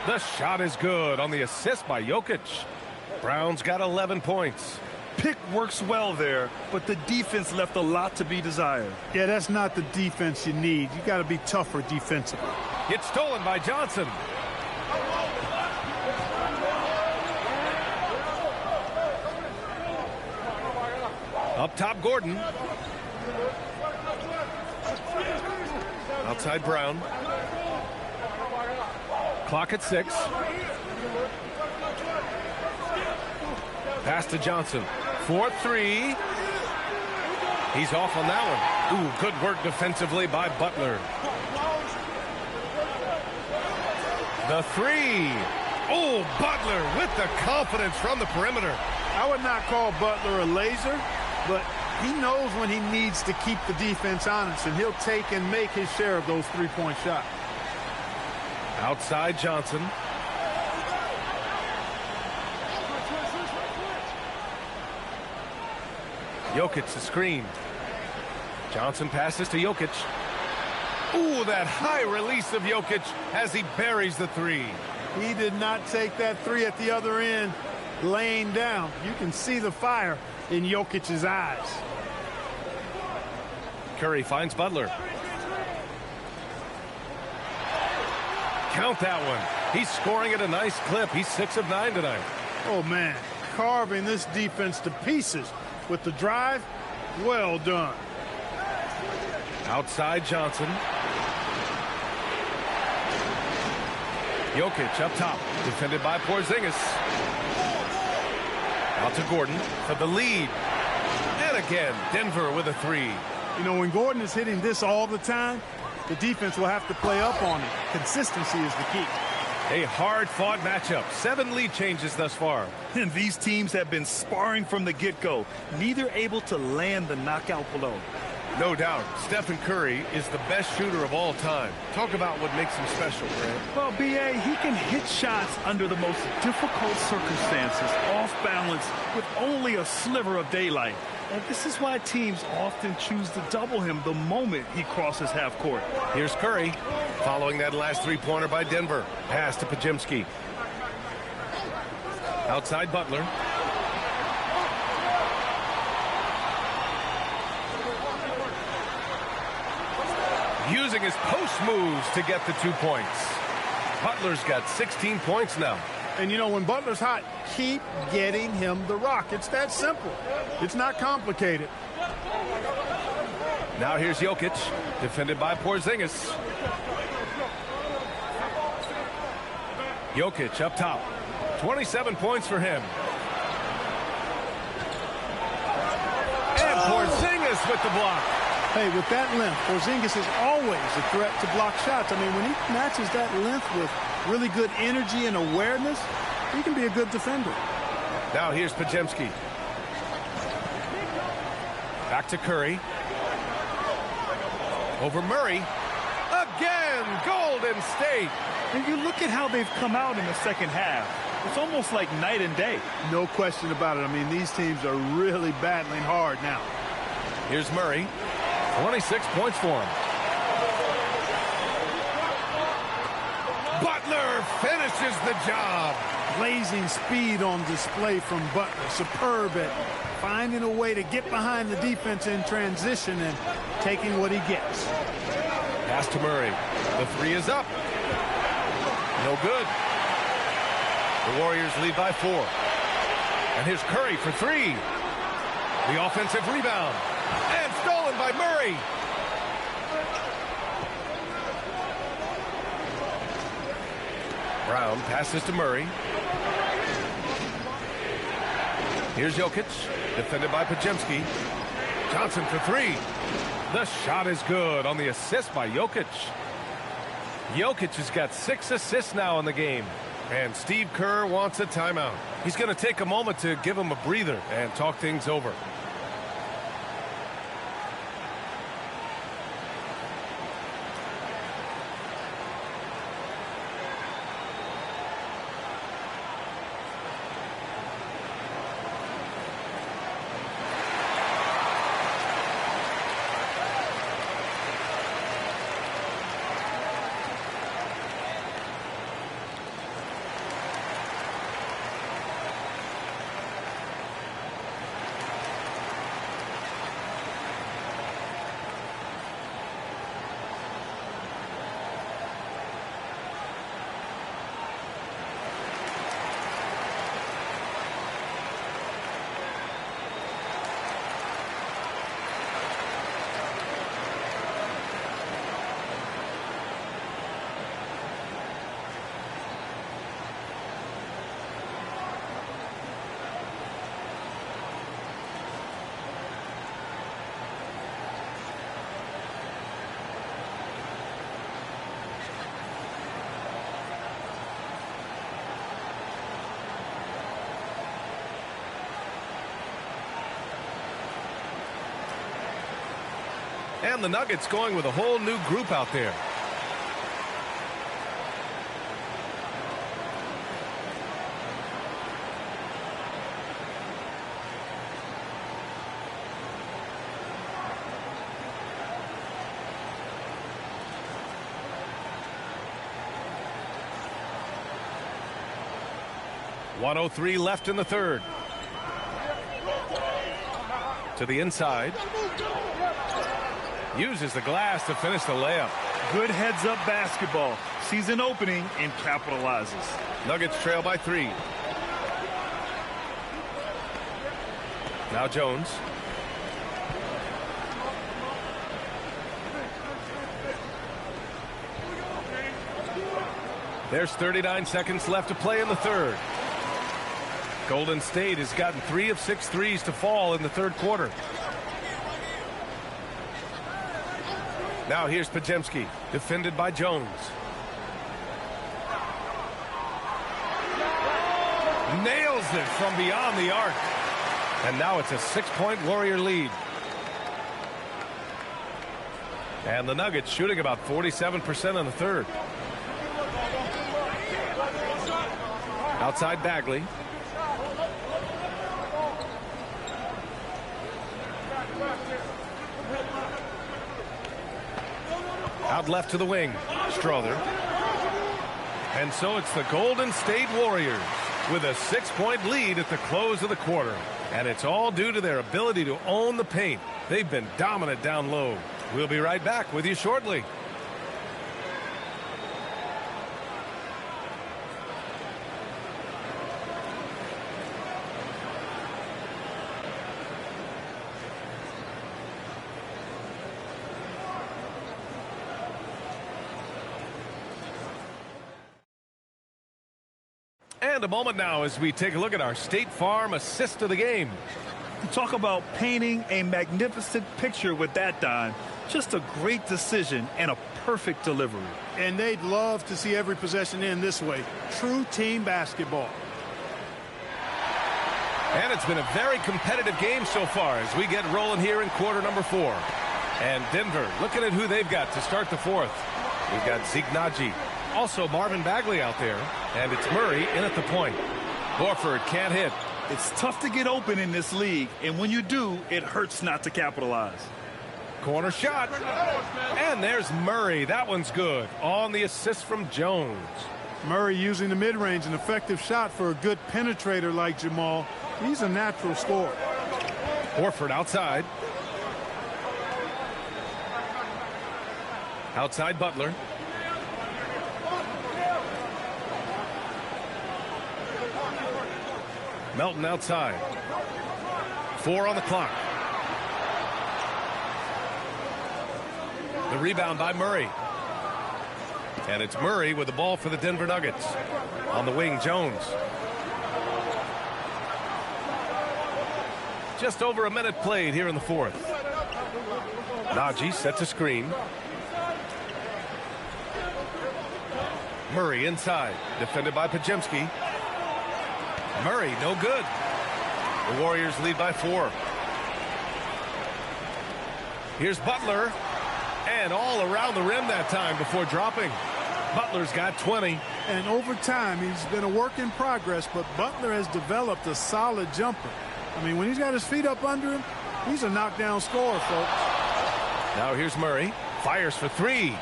The shot is good on the assist by Jokic. Brown's got 11 points. Pick works well there, but the defense left a lot to be desired. Yeah, that's not the defense you need. You got to be tougher defensively. It's stolen by Johnson. Up top, Gordon. Outside Brown. Clock at 6. Pass to Johnson. 4-3. He's off on that one. Ooh, good work defensively by Butler. The 3. Oh, Butler with the confidence from the perimeter. I would not call Butler a laser, but he knows when he needs to keep the defense honest, and he'll take and make his share of those three-point shots. Outside Johnson. Jokic the screen. Johnson passes to Jokic. Ooh, that high release of Jokic as he buries the 3. He did not take that 3 at the other end laying down. You can see the fire in Jokic's eyes. Curry finds Butler. Count that one. He's scoring at a nice clip. He's 6 of 9 tonight. Oh, man. Carving this defense to pieces with the drive. Well done. Outside Johnson. Jokic up top. Defended by Porzingis. Out to Gordon for the lead. And again, Denver with a 3. You know, when Gordon is hitting this all the time, the defense will have to play up on it. Consistency is the key. A hard-fought matchup. 7 lead changes thus far. And these teams have been sparring from the get-go, neither able to land the knockout blow. No doubt, Stephen Curry is the best shooter of all time. Talk about what makes him special, Grant. Well, B.A., he can hit shots under the most difficult circumstances, off balance, with only a sliver of daylight. And this is why teams often choose to double him the moment he crosses half court. Here's Curry, following that last three-pointer by Denver. Pass to Podziemski. Outside Butler. Using his post moves to get the 2 points. Butler's got 16 points now. And, you know, when Butler's hot, keep getting him the rock. It's that simple. It's not complicated. Now here's Jokic, defended by Porzingis. Jokic up top. 27 points for him. And Porzingis with the block. Hey, with that length, Porzingis is always a threat to block shots. I mean, when he matches that length with really good energy and awareness, he can be a good defender. Now here's Podziemski. Back to Curry. Over Murray. Again, Golden State. And you look at how they've come out in the second half. It's almost like night and day. No question about it. I mean, these teams are really battling hard now. Here's Murray. 26 points for him. Butler finishes the job. Blazing speed on display from Butler. Superb at finding a way to get behind the defense in transition and taking what he gets. Pass to Murray. The three is up. No good. The Warriors lead by 4. And here's Curry for 3. The offensive rebound. And stolen by Murray. Brown passes to Murray. Here's Jokic, defended by Podziemski. Johnson for 3. The shot is good on the assist by Jokic. Jokic has got 6 assists now in the game. And Steve Kerr wants a timeout. He's going to take a moment to give him a breather and talk things over. And the Nuggets going with a whole new group out there. .103 left in the third. To the inside. Uses the glass to finish the layup. Good heads-up basketball. Sees an opening and capitalizes. Nuggets trail by 3. Now Jones. There's 39 seconds left to play in the third. Golden State has gotten 3 of 6 threes to fall in the third quarter. Now here's Podziemski, defended by Jones. Nails it from beyond the arc. And now it's a 6-point Warrior lead. And the Nuggets shooting about 47% in the third. Outside Bagley. Out left to the wing, Strother. And so it's the Golden State Warriors with a 6-point lead at the close of the quarter. And it's all due to their ability to own the paint. They've been dominant down low. We'll be right back with you shortly. And a moment now as we take a look at our State Farm assist of the game. Talk about painting a magnificent picture with that dime. Just a great decision and a perfect delivery. And they'd love to see every possession end this way. True team basketball. And it's been a very competitive game so far as we get rolling here in quarter number 4. And Denver looking at who they've got to start the fourth. We've got Zeke Naji. Also Marvin Bagley out there. And it's Murray in at the point. Horford can't hit. It's tough to get open in this league, and when you do, it hurts not to capitalize. Corner shot. And there's Murray. That one's good. On the assist from Jones. Murray using the mid-range, an effective shot for a good penetrator like Jamal. He's a natural scorer. Horford outside. Outside Butler. Melton outside. 4 on the clock. The rebound by Murray. And it's Murray with the ball for the Denver Nuggets. On the wing, Jones. Just over a minute played here in the fourth. Naji sets a screen. Murray inside. Defended by Podziemski. Murray, no good. The Warriors lead by 4. Here's Butler. And all around the rim that time before dropping. Butler's got 20. And over time, he's been a work in progress, but Butler has developed a solid jumper. I mean, when he's got his feet up under him, he's a knockdown scorer, folks. Now here's Murray. Fires for 3.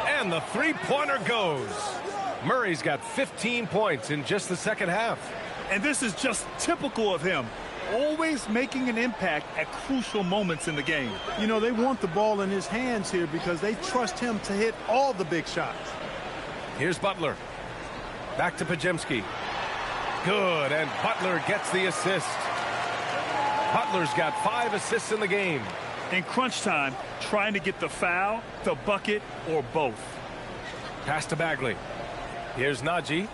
And the three-pointer goes. Murray's got 15 points in just the second half. And this is just typical of him. Always making an impact at crucial moments in the game. You know, they want the ball in his hands here because they trust him to hit all the big shots. Here's Butler. Back to Podziemski. Good, and Butler gets the assist. Butler's got 5 assists in the game. In crunch time, trying to get the foul, the bucket, or both. Pass to Bagley. Here's Naji.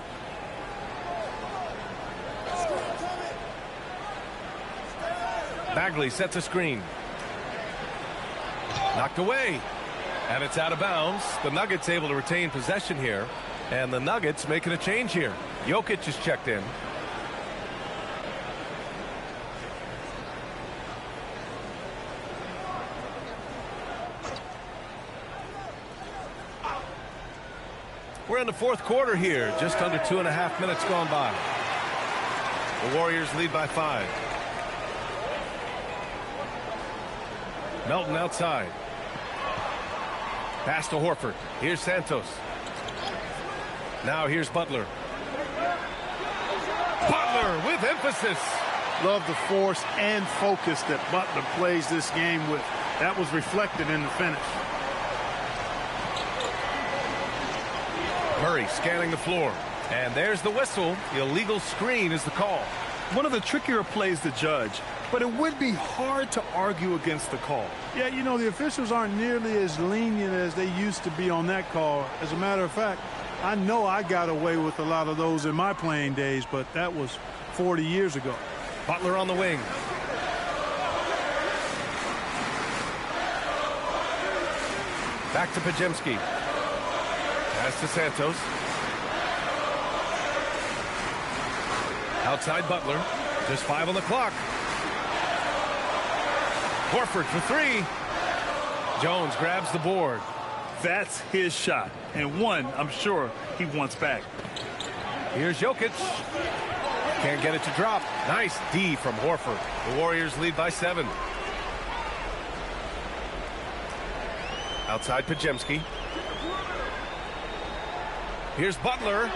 Bagley sets a screen. Knocked away. And it's out of bounds. The Nuggets able to retain possession here. And the Nuggets making a change here. Jokic is checked in. We're in the fourth quarter here. Just under 2.5 minutes gone by. The Warriors lead by 5. Melton outside. Pass to Horford. Here's Santos. Now here's Butler. Butler with emphasis. Love the force and focus that Butler plays this game with. That was reflected in the finish. Murray scanning the floor. And there's the whistle. Illegal screen is the call. One of the trickier plays to judge, but it would be hard to argue against the call. Yeah, you know, the officials aren't nearly as lenient as they used to be on that call. As a matter of fact, I know I got away with a lot of those in my playing days, but that was 40 years ago. Butler on the wing. Back to Podziemski. Pass to Santos. Outside Butler. Just 5 on the clock. Horford for 3. Jones grabs the board. That's his shot, and one I'm sure he wants back. Here's Jokic. Can't get it to drop. Nice D from Horford. The Warriors lead by 7. Outside Podziemski. Here's Butler.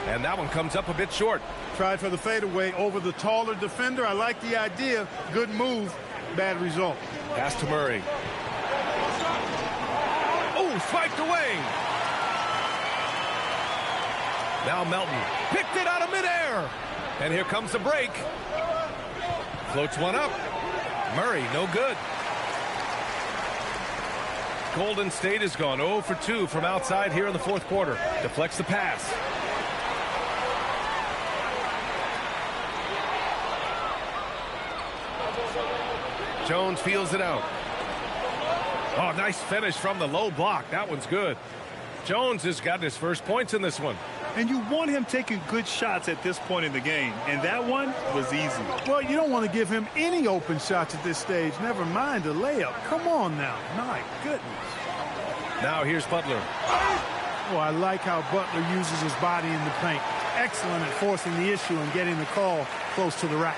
And that one comes up a bit short. Tried for the fadeaway over the taller defender. I like the idea. Good move. Bad result. Pass to Murray. Oh, swiped away. Now Melton picked it out of midair. And here comes the break. Floats one up. Murray, no good. Golden State has gone 0 for 2 from outside here in the fourth quarter. Deflects the pass. Jones feels it out. Oh, nice finish from the low block. That one's good. Jones has gotten his first points in this one. And you want him taking good shots at this point in the game. And that one was easy. Well, you don't want to give him any open shots at this stage. Never mind a layup. Come on now. My goodness. Now here's Butler. Oh, I like how Butler uses his body in the paint. Excellent at forcing the issue and getting the call close to the rack.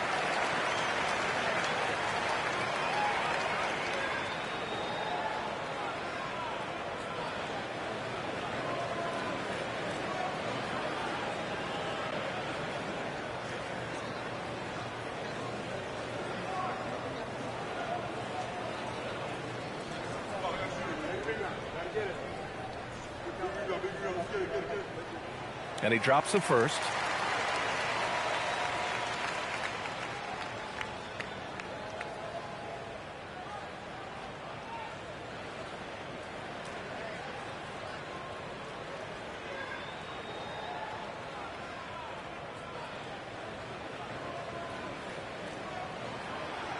And he drops the first.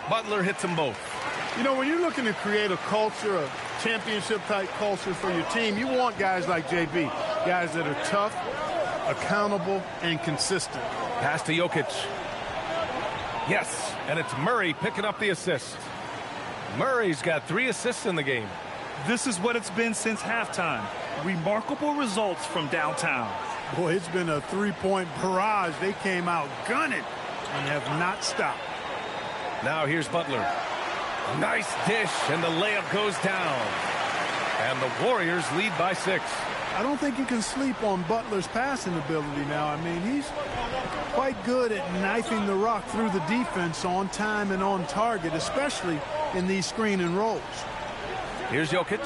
Butler hits them both. You know, when you're looking to create a culture, a championship-type culture for your team, you want guys like JB, guys that are tough, accountable, and consistent. Pass to Jokic. Yes, and it's Murray picking up the assist. Murray's got 3 assists in the game. This is what it's been since halftime. Remarkable results from downtown. Boy, it's been a three-point barrage. They came out gunning and have not stopped. Now here's Butler. Nice dish, and the layup goes down. And the Warriors lead by 6. I don't think you can sleep on Butler's passing ability now. I mean, he's quite good at knifing the rock through the defense on time and on target, especially in these screen and rolls. Here's Jokic.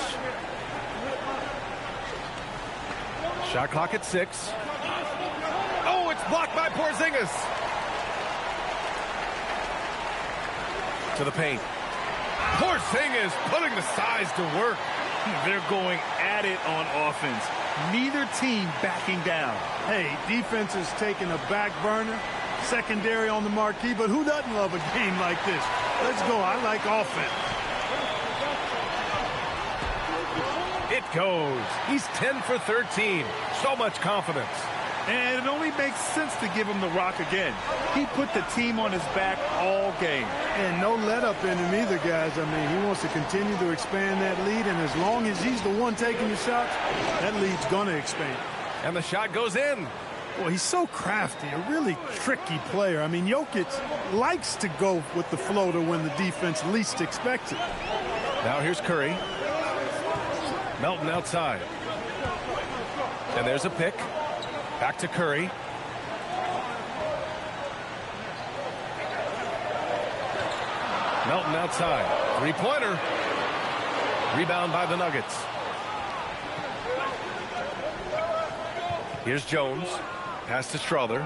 Shot clock at 6. Oh, it's blocked by Porzingis. To the paint. Porzingis putting the size to work. They're going at it on offense. Neither team backing down. Hey, defense is taking a back burner, secondary on the marquee, but who doesn't love a game like this? Let's go. I like offense. It goes. He's 10 for 13. So much confidence. And it only makes sense to give him the rock again. He put the team on his back all game. And no let up in him either, guys. I mean, he wants to continue to expand that lead, and as long as he's the one taking the shots, that lead's going to expand. And the shot goes in. Well, he's so crafty, a really tricky player. I mean, Jokic likes to go with the floater when the defense least expects it. Now here's Curry. Melton outside. And there's a pick. Back to Curry. Melton outside. Three-pointer. Rebound by the Nuggets. Here's Jones. Pass to Strother.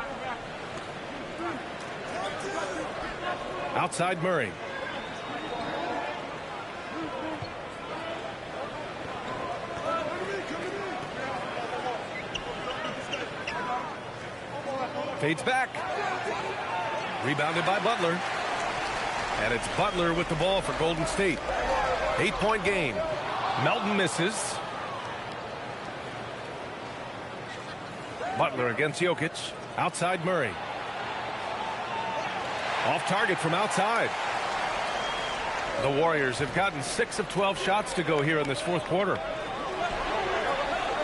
Outside Murray. Fades back. Rebounded by Butler. And it's Butler with the ball for Golden State. 8-point game. Melton misses. Butler against Jokic. Outside Murray. Off target from outside. The Warriors have gotten 6 of 12 shots to go here in this fourth quarter.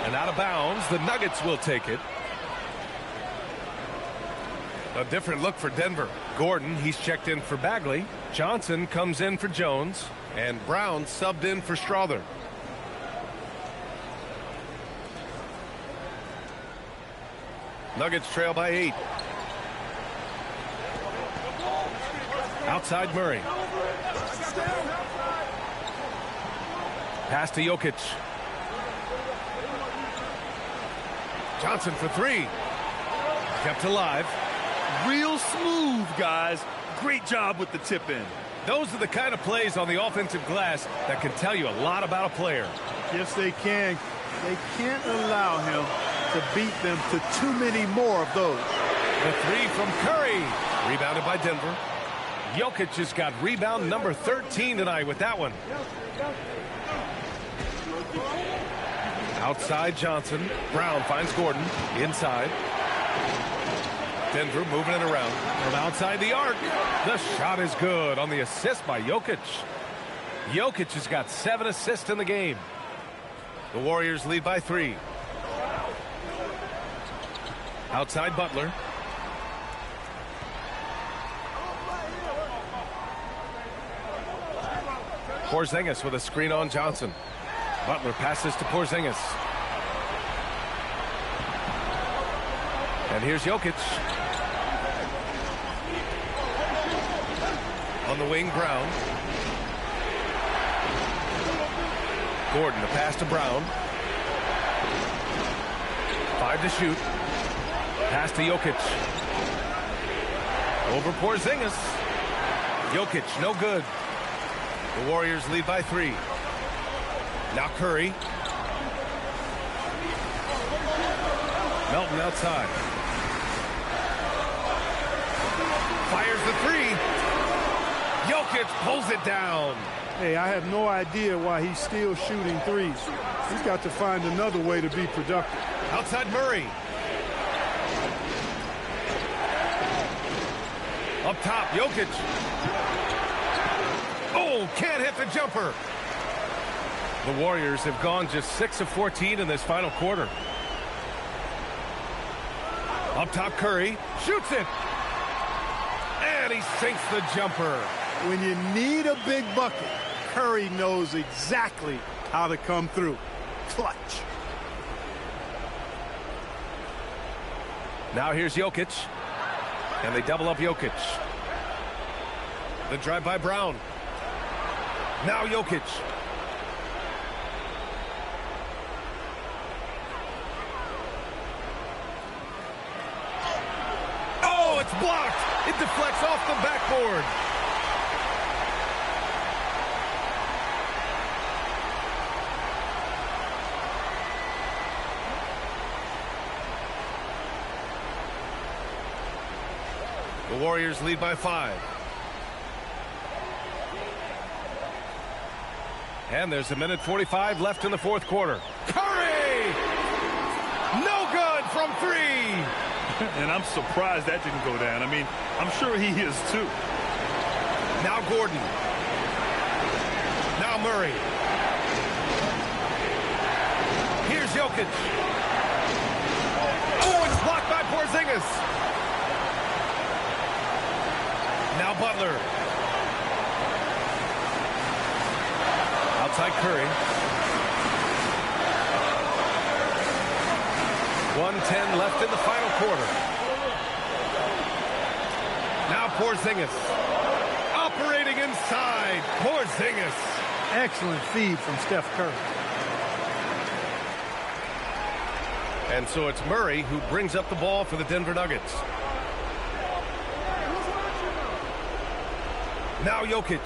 And out of bounds, the Nuggets will take it. A different look for Denver. Gordon, he's checked in for Bagley. Johnson comes in for Jones. And Brown subbed in for Strother. Nuggets trail by 8. Outside Murray. Pass to Jokic. Johnson for 3. Kept alive. Real smooth, guys. Great job with the tip in. Those are the kind of plays on the offensive glass that can tell you a lot about a player. Yes, they can. They can't allow him to beat them to too many more of those. The 3 from Curry. Rebounded by Denver. Jokic has got rebound number 13 tonight with that one. Outside Johnson. Brown finds Gordon. Inside. Denver moving it around. From outside the arc. The shot is good on the assist by Jokic. Jokic has got 7 assists in the game. The Warriors lead by 3. Outside Butler. Porzingis with a screen on Johnson. Butler passes to Porzingis. And here's Jokic. On the wing, Brown. Gordon, the pass to Brown. 5 to shoot. Pass to Jokic. Over Porzingis. Jokic, no good. The Warriors lead by 3. Now Curry. Melton outside. Fires the 3. Jokic pulls it down. Hey, I have no idea why he's still shooting threes. He's got to find another way to be productive. Outside Murray. Up top, Jokic. Oh, can't hit the jumper. The Warriors have gone just 6 of 14 in this final quarter. Up top, Curry shoots it. And he sinks the jumper. When you need a big bucket, Curry knows exactly how to come through. Clutch. Now here's Jokic. And they double up Jokic. The drive by Brown. Now Jokic. Oh, it's blocked. It deflects off the backboard. The Warriors lead by 5. And there's 1:45 left in the fourth quarter. Curry! No good from 3. And I'm surprised that didn't go down. I mean, I'm sure he is too. Now Gordon. Now Murray. Here's Jokic. Oh, it's blocked by Porzingis. Now Butler. Outside Curry. 1:10 left in the final quarter. Now Porzingis. Operating inside. Porzingis. Excellent feed from Steph Curry. And so it's Murray who brings up the ball for the Denver Nuggets. Now Jokic.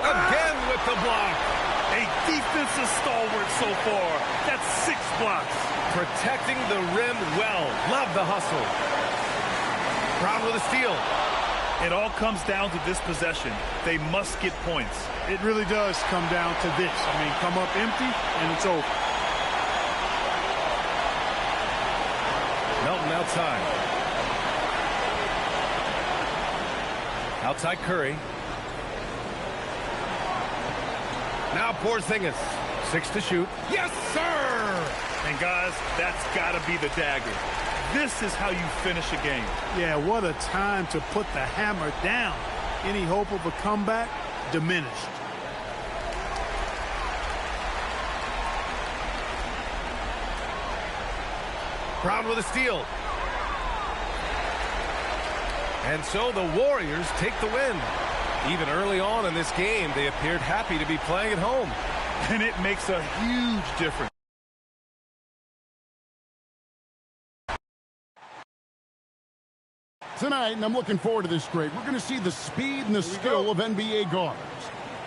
Again with the block. A defensive stalwart so far. That's 6 blocks. Protecting the rim well. Love the hustle. Brown with a steal. It all comes down to this possession. They must get points. It really does come down to this. I mean, come up empty, and it's over. Melton outside. Outside Curry. Now Porzingis. 6 to shoot. Yes, sir! And guys, that's got to be the dagger. This is how you finish a game. Yeah, what a time to put the hammer down. Any hope of a comeback diminished. Brown with a steal. And so the Warriors take the win. Even early on in this game, they appeared happy to be playing at home. And it makes a huge difference. Tonight, and I'm looking forward to this straight, we're going to see the speed and the skill of NBA guards.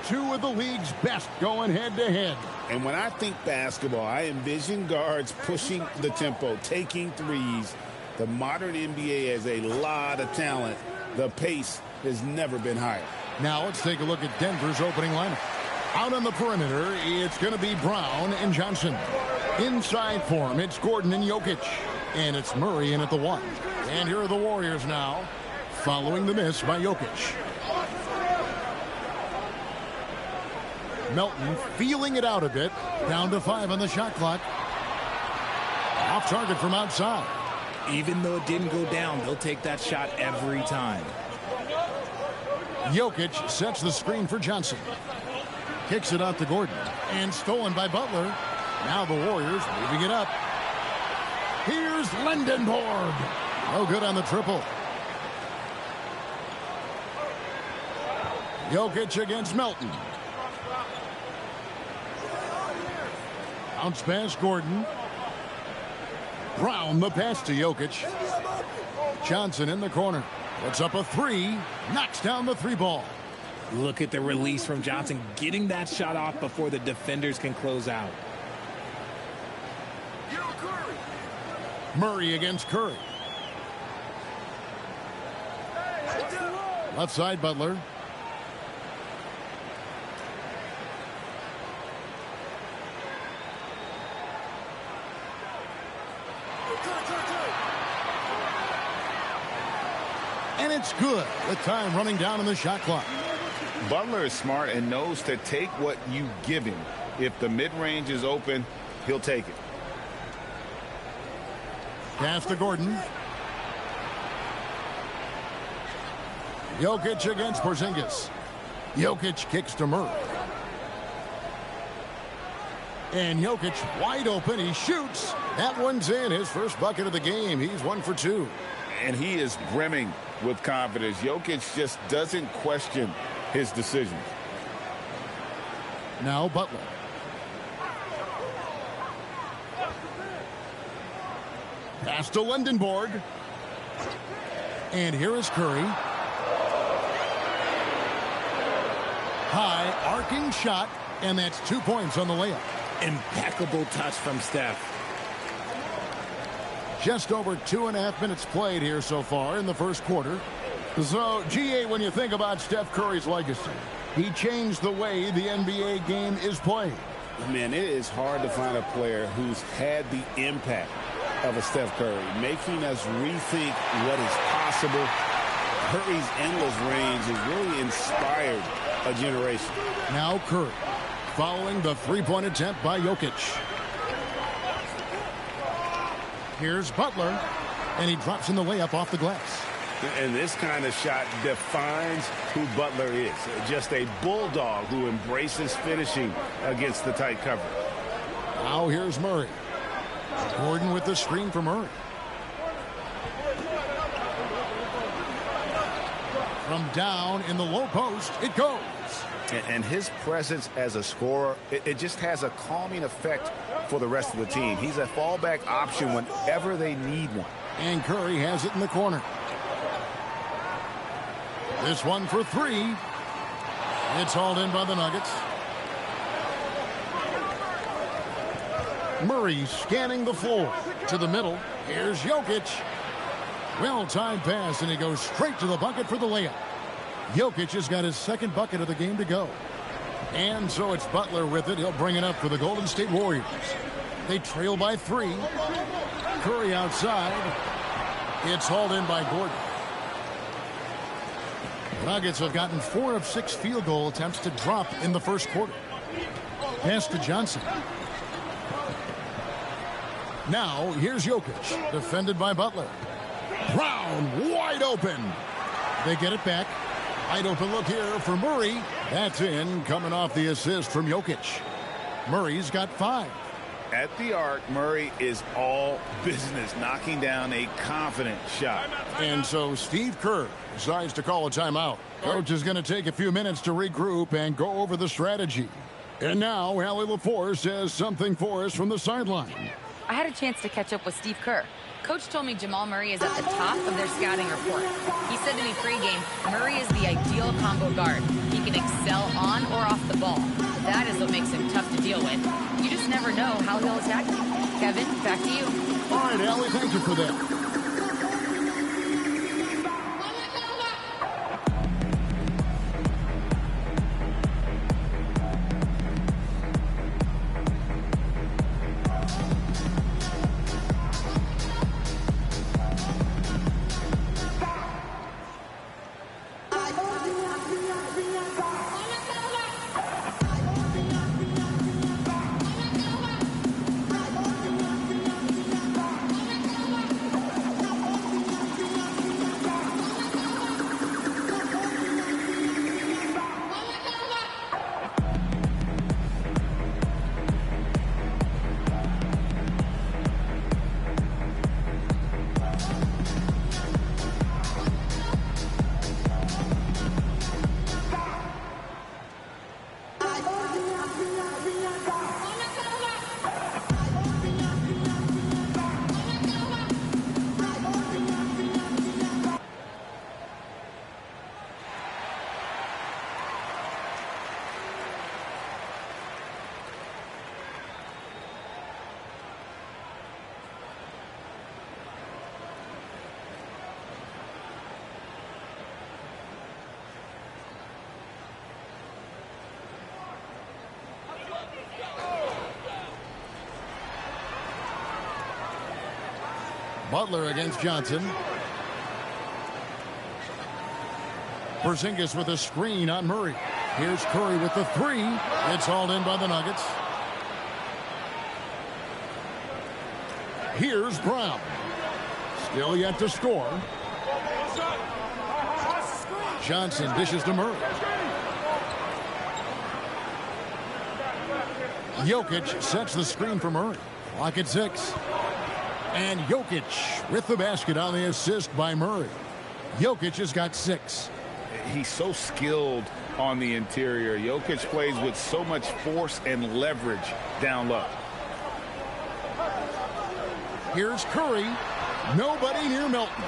Two of the league's best going head-to-head. And when I think basketball, I envision guards pushing the tempo, taking threes. The modern NBA has a lot of talent. The pace has never been higher. Now let's take a look at Denver's opening lineup. Out on the perimeter, it's going to be Brown and Johnson. Inside for him, it's Gordon and Jokic. And it's Murray in at the 1. And here are the Warriors now, following the miss by Jokic. Melton feeling it out a bit. Down to 5 on the shot clock. Off target from outside. Even though it didn't go down, they'll take that shot every time. Jokic sets the screen for Johnson. Kicks it out to Gordon. And stolen by Butler. Now the Warriors moving it up. Here's Lindenborg. No good on the triple. Jokic against Melton. Bounce pass Gordon. Brown the pass to Jokic. Johnson in the corner. Puts up a 3. Knocks down the 3 ball. Look at the release from Johnson, getting that shot off before the defenders can close out. Murray against Curry. Left side Butler. And it's good. The time running down on the shot clock. Butler is smart and knows to take what you give him. If the mid-range is open, he'll take it. Pass to Gordon. Jokic against Porzingis. Jokic kicks to Murray. And Jokic wide open. He shoots. That one's in. His first bucket of the game. He's 1 for 2. And he is brimming with confidence. Jokic just doesn't question his decisions. Now Butler. Pass to Lindenborg. And here is Curry. High arcing shot, and that's 2 points on the layup. Impeccable touch from Steph. Just over 2.5 minutes played here so far in the first quarter. So, GA, when you think about Steph Curry's legacy, he changed the way the NBA game is played. Man, it is hard to find a player who's had the impact of a Steph Curry, making us rethink what is possible. Curry's endless range has really inspired a generation. Now Curry, following the three-point attempt by Jokic. Here's Butler, and he drops in the layup off the glass. And this kind of shot defines who Butler is. Just a bulldog who embraces finishing against the tight cover. Now here's Murray. Gordon with the screen for Murray. From down in the low post, it goes. And his presence as a scorer, it just has a calming effect for the rest of the team. He's a fallback option whenever they need one. And Curry has it in the corner. This one for 3. It's hauled in by the Nuggets. Murray scanning the floor to the middle. Here's Jokic. Well-timed pass, and he goes straight to the bucket for the layup. Jokic has got his second bucket of the game to go. And so it's Butler with it. He'll bring it up for the Golden State Warriors. They trail by 3. Curry outside. It's hauled in by Gordon. The Nuggets have gotten 4 of 6 field goal attempts to drop in the first quarter. Pass to Johnson. Now, here's Jokic, defended by Butler. Brown, wide open. They get it back. Wide open look here for Murray. That's in, coming off the assist from Jokic. Murray's got 5. At the arc, Murray is all business, knocking down a confident shot. And so Steve Kerr decides to call a timeout. Coach is going to take a few minutes to regroup and go over the strategy. And now, Allie LaForce has something for us from the sideline. I had a chance to catch up with Steve Kerr. Coach told me Jamal Murray is at the top of their scouting report. He said to me pregame, Murray is the ideal combo guard. He can excel on or off the ball. That is what makes him tough to deal with. You just never know how he'll attack you. Kevin, back to you. All right, Allie, thank you for that. Butler against Johnson. Porzingis with a screen on Murray. Here's Curry with the 3. It's hauled in by the Nuggets. Here's Brown. Still yet to score. Johnson dishes to Murray. Jokic sets the screen for Murray. Clock at 6. And Jokic with the basket on the assist by Murray. Jokic has got 6. He's so skilled on the interior. Jokic plays with so much force and leverage down low. Here's Curry. Nobody near Milton.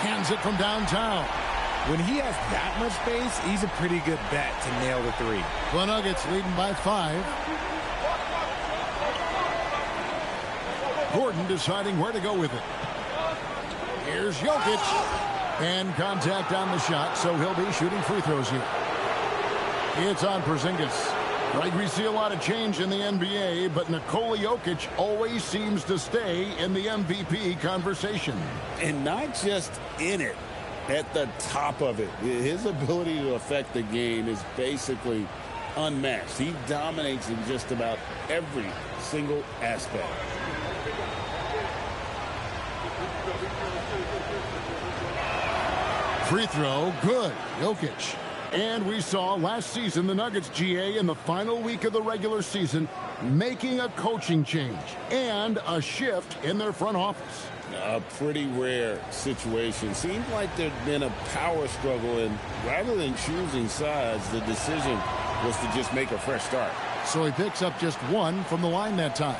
Hands it from downtown. When he has that much space, he's a pretty good bet to nail the 3. The Nuggets leading by 5. Gordon deciding where to go with it. Here's Jokic. And contact on the shot, so he'll be shooting free throws here. It's on Porzingis. Right, we see a lot of change in the NBA, but Nikola Jokic always seems to stay in the MVP conversation. And not just in it, at the top of it. His ability to affect the game is basically unmatched. He dominates in just about every single aspect. Free throw, good. Jokic. And we saw last season the Nuggets GA in the final week of the regular season making a coaching change and a shift in their front office. A pretty rare situation. Seems like there'd been a power struggle, and rather than choosing sides, the decision was to just make a fresh start. So he picks up just 1 from the line that time.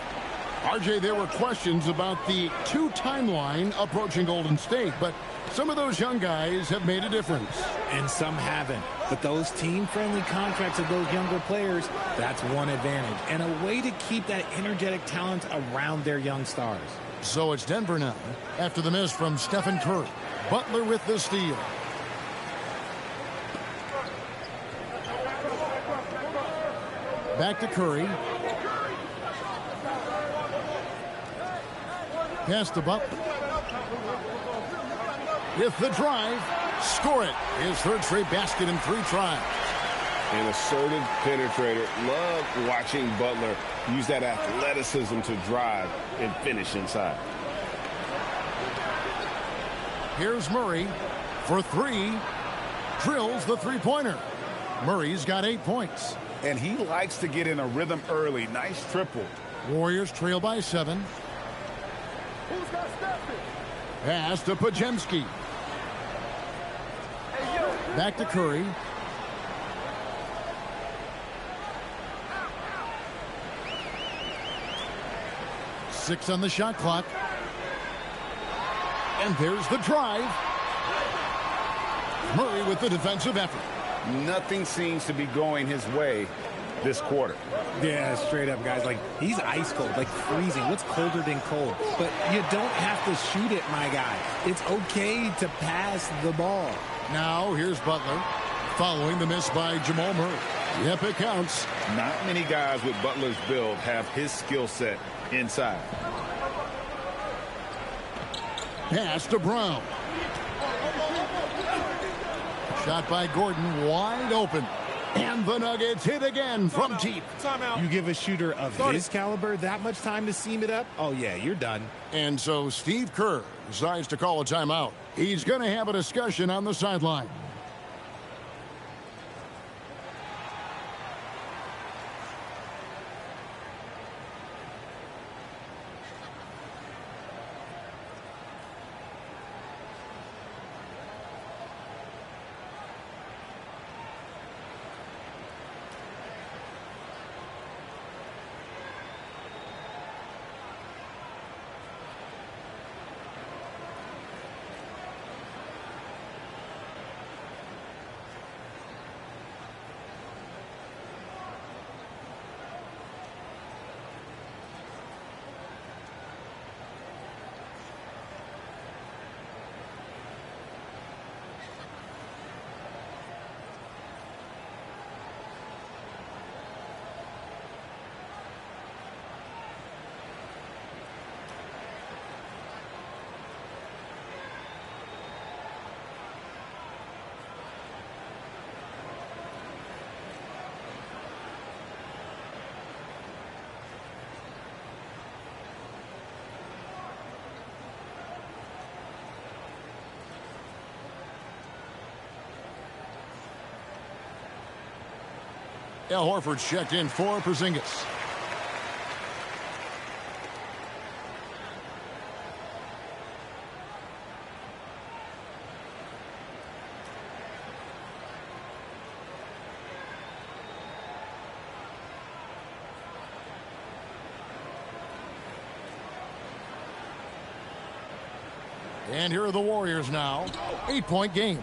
RJ, there were questions about the 2 timeline approaching Golden State, but some of those young guys have made a difference. And some haven't. But those team-friendly contracts of those younger players, that's one advantage. And a way to keep that energetic talent around their young stars. So it's Denver now, after the miss from Stephen Curry. Butler with the steal. Back to Curry. Pass to Butler. With the drive, score it. His 3rd straight basket in 3 tries. An assertive penetrator. Love watching Butler use that athleticism to drive and finish inside. Here's Murray for three. Drills the three-pointer. Murray's got 8 points. And he likes to get in a rhythm early. Nice triple. Warriors trail by 7. Pass to Podziemski. Back to Curry. Six on the shot clock. And there's the drive. Murray with the defensive effort. Nothing seems to be going his way this quarter. Yeah, straight up, guys. Like, he's ice cold, like freezing. What's colder than cold? But you don't have to shoot it, my guy. It's okay to pass the ball. Now, here's Butler, following the miss by Jamal Murray. Yep, it counts. Not many guys with Butler's build have his skill set inside. Pass to Brown. Shot by Gordon, wide open. And the Nuggets hit again from deep. You give a shooter of his caliber that much time to seam it up? Oh, yeah, you're done. And so Steve Kerr decides to call a timeout. He's going to have a discussion on the sideline. Al Horford checked in for Porzingis. And here are the Warriors now. 8-point game.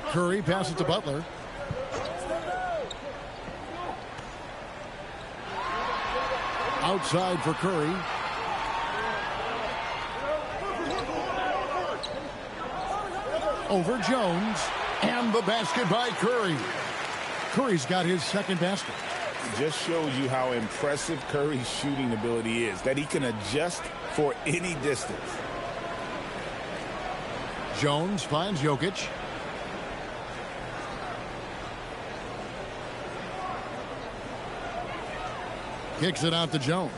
Curry passes to Butler. Outside for Curry. Over Jones. And the basket by Curry. Curry's got his second basket. Just shows you how impressive Curry's shooting ability is, that he can adjust for any distance. Jones finds Jokic. Kicks it out to Jones.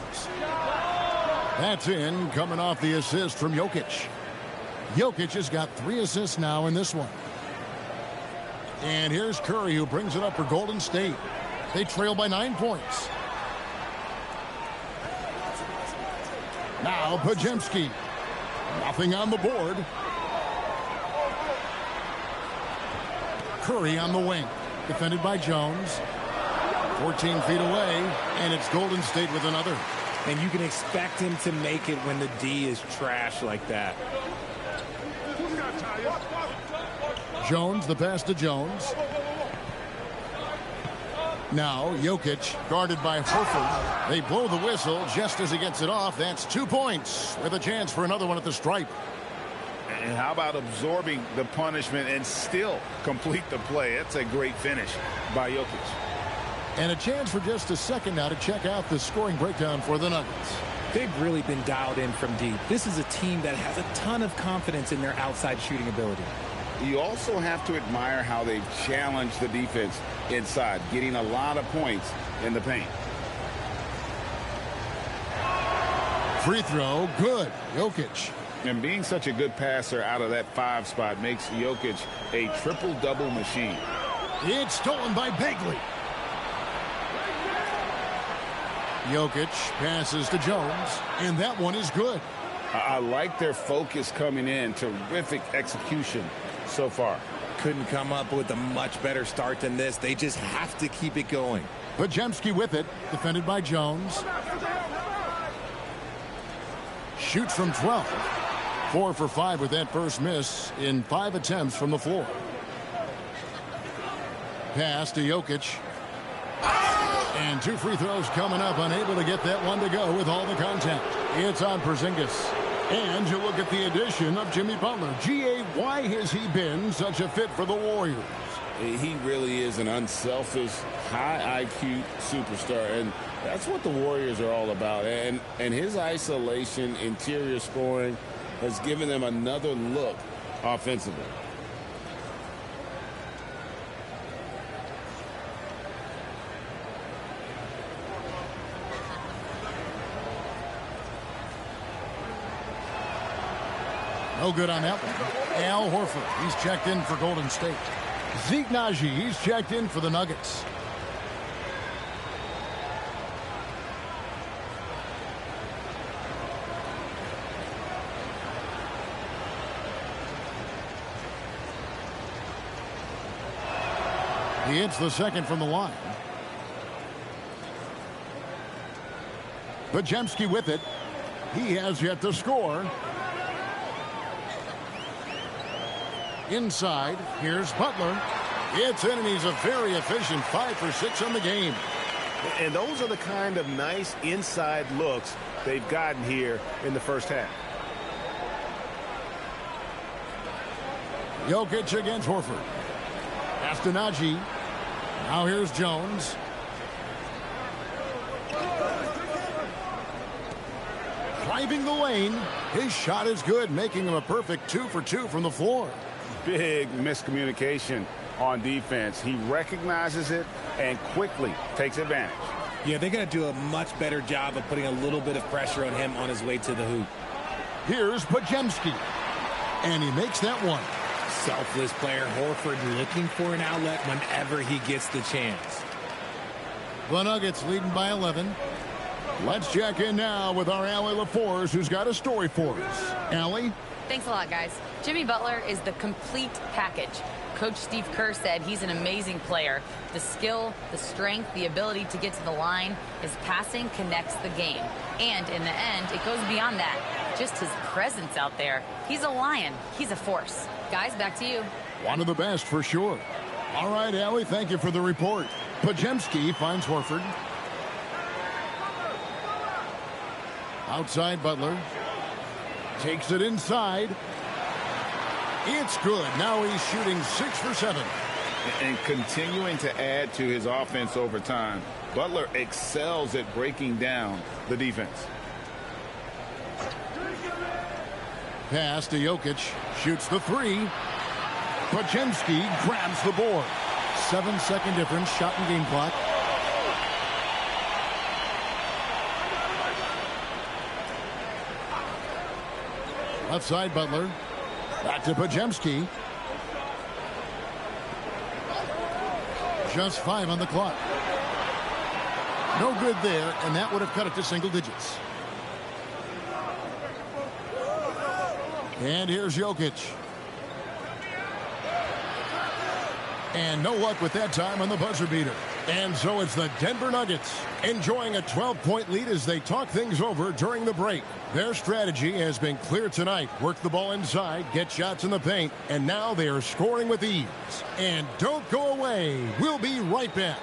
That's in, coming off the assist from Jokic. Jokic has got 3 assists now in this one. And here's Curry, who brings it up for Golden State. They trail by 9 points. Now Podziemski. Nothing on the board. Curry on the wing. Defended by Jones. 14 feet away, and it's Golden State with another. And you can expect him to make it when the D is trash like that. Jones, the pass to Jones. Now Jokic, guarded by Horford. They blow the whistle just as he gets it off. That's 2 points with a chance for another one at the stripe. And how about absorbing the punishment and still complete the play? That's a great finish by Jokic. And a chance for just a second now to check out the scoring breakdown for the Nuggets. They've really been dialed in from deep. This is a team that has a ton of confidence in their outside shooting ability. you also have to admire how they've challenged the defense inside, getting a lot of points in the paint. Free throw, good. Jokic. And being such a good passer out of that 5 spot makes Jokic a triple-double machine. It's stolen by Bagley. Jokic passes to Jones, and that one is good. I like their focus coming in. Terrific execution so far. Couldn't come up with a much better start than this. They just have to keep it going. Podziemski with it, defended by Jones. Shoots from 12. 4 for 5 with that first miss in 5 attempts from the floor. Pass to Jokic. And 2 free throws coming up, unable to get that one to go with all the contact. It's on Porzingis. And you look at the addition of Jimmy Butler. G.A., why has he been such a fit for the Warriors? He really is an unselfish, high IQ superstar, and that's what the Warriors are all about. And his isolation, interior scoring has given them another look offensively. No good on that one. Al Horford, he's checked in for Golden State. Zeke Naji, he's checked in for the Nuggets. He hits the second from the line. Podziemski with it. He has yet to score. Inside, here's Butler. It's in, and he's a very efficient 5 for 6 on the game. And those are the kind of nice inside looks they've gotten here in the first half. Jokic against Horford. Pass to Naji. Now here's Jones. Driving the lane. His shot is good, making him a perfect 2 for 2 from the floor. Big miscommunication on defense. He recognizes it and quickly takes advantage. Yeah, they're going to do a much better job of putting a little bit of pressure on him on his way to the hoop. Here's Podziemski. And he makes that one. Selfless player Horford looking for an outlet whenever he gets the chance. The Nuggets leading by 11. Let's check in now with our Allie LaForce, who's got a story for us. Allie? Thanks a lot, guys. Jimmy Butler is the complete package. Coach Steve Kerr said he's an amazing player. The skill, the strength, the ability to get to the line, his passing connects the game. And in the end, it goes beyond that. Just his presence out there. He's a lion. He's a force. Guys, back to you. One of the best for sure. All right, Allie, thank you for the report. Podziemski finds Horford. Outside Butler. Takes it inside. It's good. Now he's shooting 6 for 7. And continuing to add to his offense over time. Butler excels at breaking down the defense. Pass to Jokic. Shoots the 3. Podziemski grabs the board. 7-second difference. Shot and game clock. Left side Butler. Back to Podziemski. Just 5 on the clock. No good there, and that would have cut it to single digits. And here's Jokic. And no luck with that time on the buzzer beater. And so it's the Denver Nuggets enjoying a 12-point lead as they talk things over during the break. Their strategy has been clear tonight. Work the ball inside, get shots in the paint, and now they are scoring with ease. And don't go away. We'll be right back.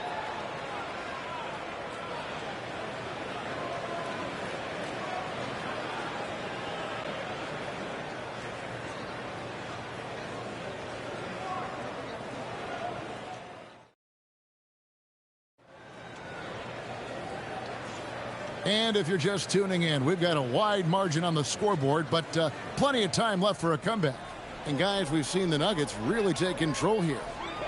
And if you're just tuning in, we've got a wide margin on the scoreboard, but plenty of time left for a comeback. And guys, we've seen the Nuggets really take control here.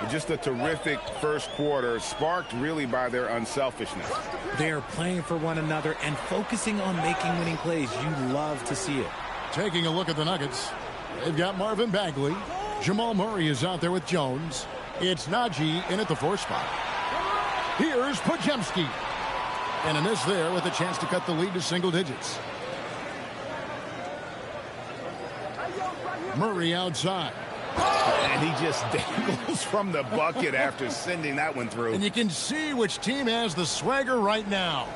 Just a terrific first quarter, sparked really by their unselfishness. They're playing for one another and focusing on making winning plays. You love to see it. Taking a look at the Nuggets, they've got Marvin Bagley. Jamal Murray is out there with Jones. It's Najee in at the 4 spot. Here's Podziemski. And a miss there with a chance to cut the lead to single digits. Murray outside. And he just dangles from the bucket after sending that one through. And you can see which team has the swagger right now.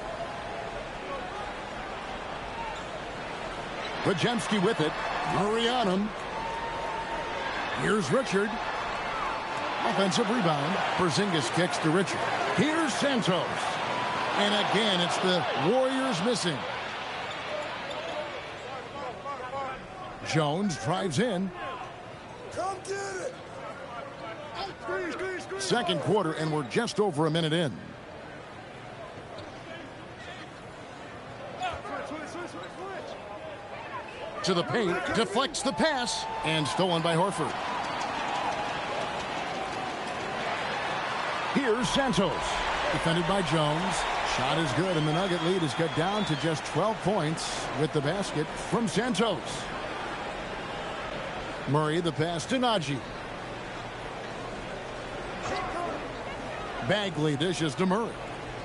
Podziemski with it. Murray on him. Here's Richard. Offensive rebound. Porzingis kicks to Richard. Here's Santos. And again, it's the Warriors missing. Jones drives in. Come get it. Second quarter, and we're just over a minute in. To the paint, deflects the pass, and stolen by Horford. Here's Santos. Defended by Jones. Shot is good, and the Nugget lead is cut down to just 12 points with the basket from Santos. Murray, the pass to Najee. Bagley dishes to Murray.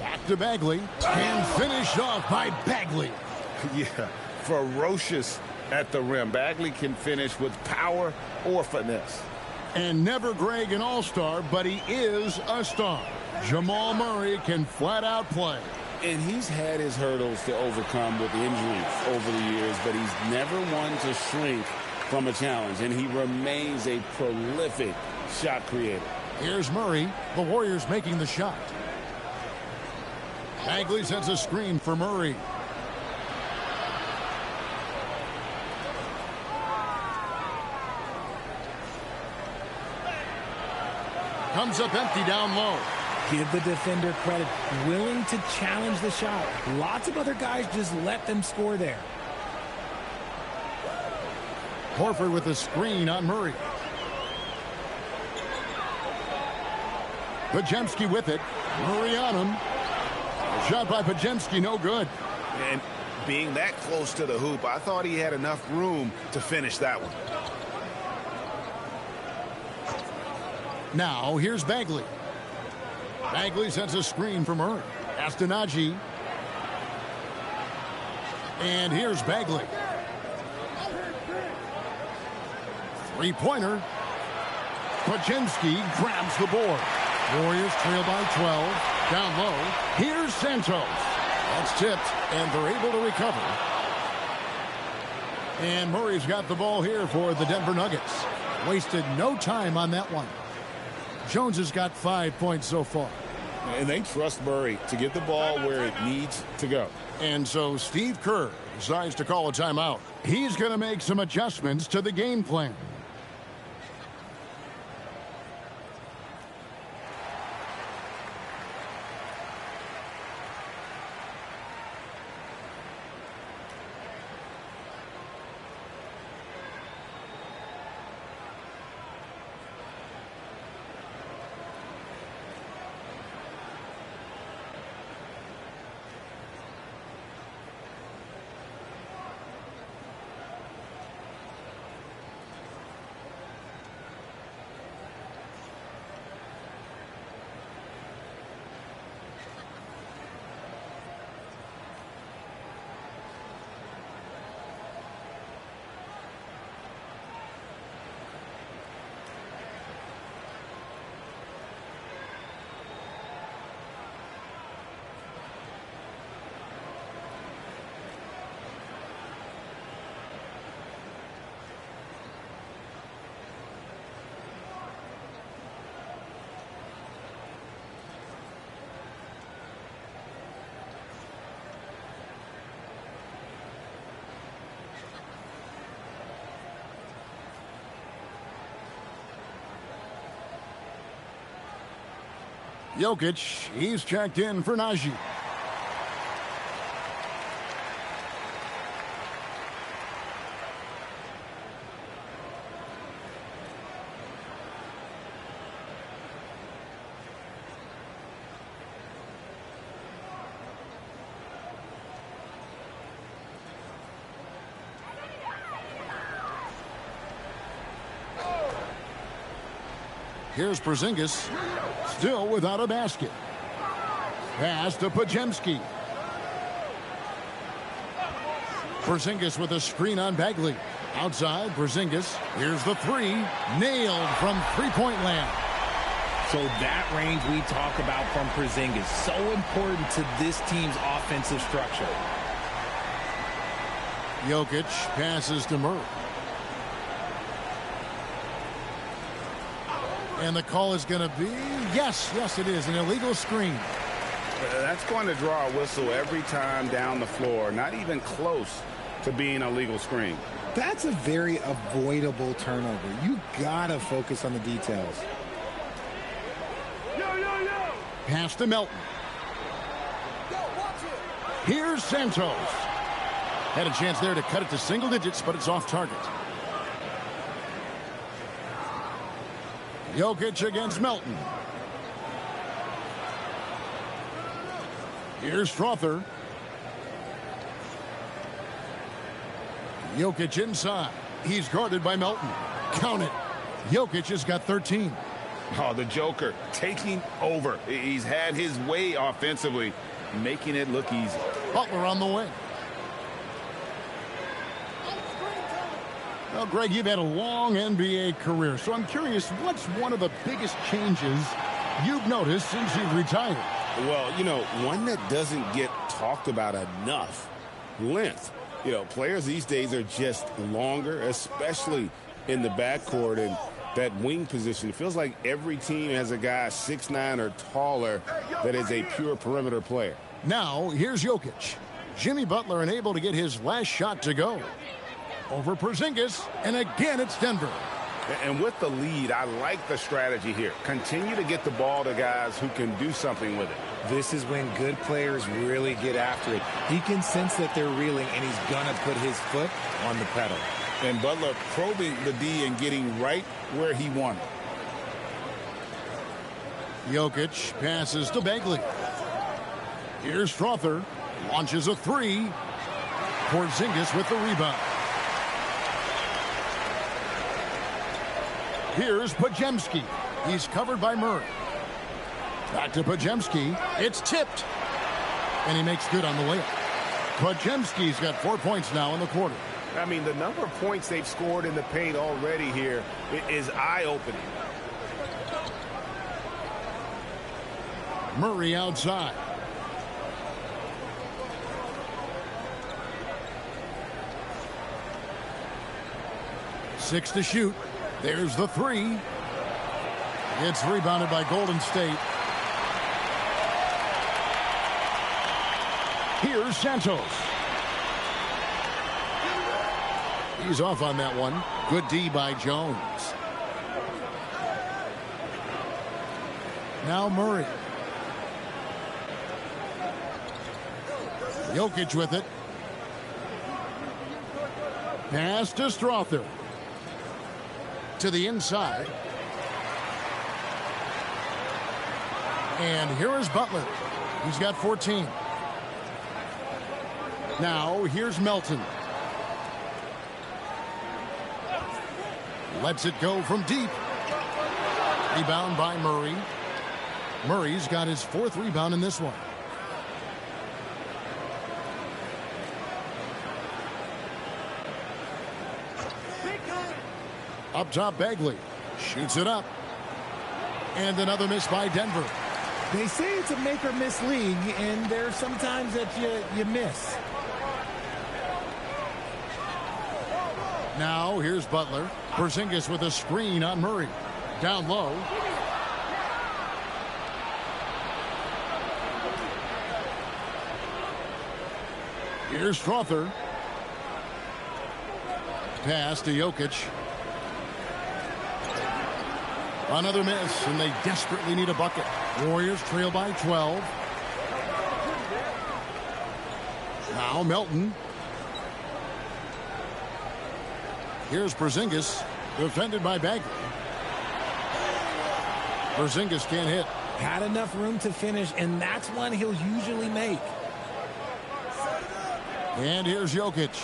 Back to Bagley. And finished off by Bagley. Yeah, ferocious at the rim. Bagley can finish with power or finesse. And never Greg an all-star, but he is a star. Jamal Murray can flat out play. And he's had his hurdles to overcome with injuries over the years, but he's never one to shrink from a challenge, and he remains a prolific shot creator. Here's Murray. The Warriors making the shot. Bagley sends a screen for Murray. Comes up empty down low. Give the defender credit. Willing to challenge the shot. Lots of other guys just let them score there. Horford with a screen on Murray. Podziemski with it. Murray on him. Shot by Podziemski, no good. And being that close to the hoop, I thought he had enough room to finish that one. Now, here's Bagley. Bagley sends a screen for Murray. Pass to Najee. And here's Bagley. Three-pointer. Podziemski grabs the board. Warriors trail by 12. Down low. Here's Santos. That's tipped, and they're able to recover. And Murray's got the ball here for the Denver Nuggets. Wasted no time on that one. Jones has got 5 points so far. And they trust Murray to get the ball where it needs to go. And so Steve Kerr decides to call a timeout. He's going to make some adjustments to the game plan. Jokic, he's checked in for Najee. Here's Porzingis, still without a basket. Pass to Podziemski. Porzingis with a screen on Bagley. Outside, Porzingis. Here's the three. Nailed from three-point land. So that range we talk about from Porzingis, so important to this team's offensive structure. Jokic passes to Murray. And the call is going to be, yes, it is, an illegal screen. That's going to draw a whistle every time down the floor. Not even close to being a legal screen. That's a very avoidable turnover. You got to focus on the details. Pass to Melton. Here's Santos. Had a chance there to cut it to single digits, but it's off target. Jokic against Melton. Here's Strother. Jokic inside. He's guarded by Melton. Count it. Jokic has got 13. Oh, the Joker taking over. He's had his way offensively, making it look easy. Butler on the wing. Well, Greg, you've had a long NBA career, so I'm curious, what's one of the biggest changes you've noticed since you've retired? Well, you know, one that doesn't get talked about enough, length. You know, players these days are just longer, especially in the backcourt and that wing position. It feels like every team has a guy 6'9" or taller that is a pure perimeter player. Now, here's Jokic. Jimmy Butler unable to get his last shot to go. Over Porzingis, and again it's Denver. And with the lead, I like the strategy here. Continue to get the ball to guys who can do something with it. This is when good players really get after it. He can sense that they're reeling, and he's going to put his foot on the pedal. And Butler probing the D and getting right where he wanted. Jokic passes to Bagley. Here's Strother. Launches a three. Porzingis with the rebound. Here's Podziemski. He's covered by Murray. Back to Podziemski. It's tipped. And he makes good on the layup. Podziemski's got 4 points now in the quarter. I mean, the number of points they've scored in the paint already here is eye-opening. Murray outside. Six to shoot. There's the three. It's rebounded by Golden State. Here's Santos. He's off on that one. Good D by Jones. Now Murray. Jokic with it. Pass to Strother. To the inside. And here is Butler. He's got 14. Now here's Melton. Lets it go from deep. Rebound by Murray. Murray's got his fourth rebound in this one. Up top, Bagley. Shoots it up. And another miss by Denver. They say it's a make-or-miss league, and there's sometimes that you miss. Now, here's Butler. Porzingis with a screen on Murray. Down low. Here's Strother. Pass to Jokic. Another miss, and they desperately need a bucket. Warriors trail by 12. Now Melton. Here's Porzingis, defended by Bagley. Porzingis can't hit. Had enough room to finish, and that's one he'll usually make. And here's Jokic.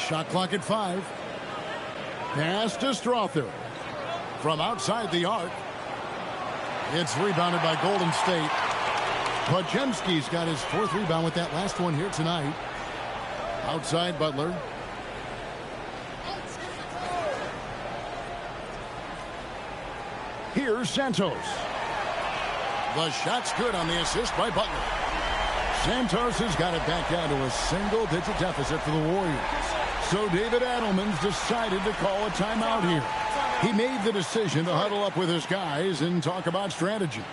Shot clock at 5. Pass to Strother. From outside the arc. It's rebounded by Golden State. Podziemski's got his 4th rebound with that last one here tonight. Outside Butler. Here's Santos. The shot's good on the assist by Butler. Santos has got it back down to a single-digit deficit for the Warriors. So David Adelman's decided to call a timeout here. He made the decision to huddle up with his guys and talk about strategy.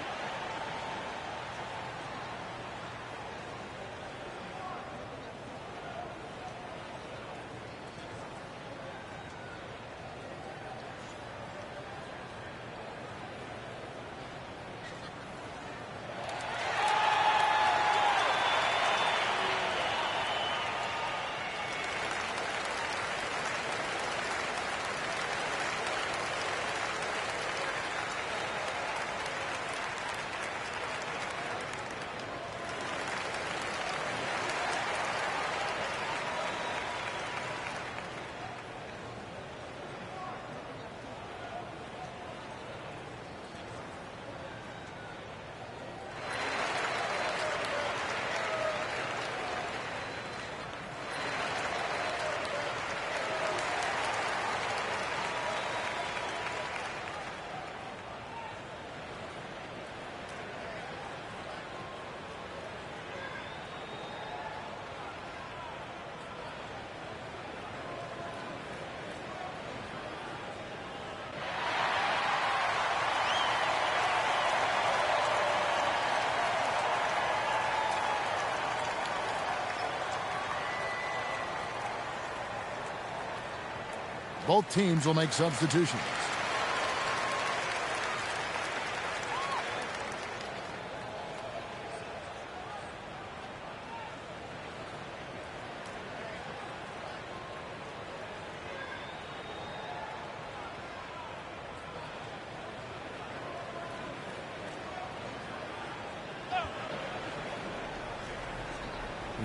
Both teams will make substitutions.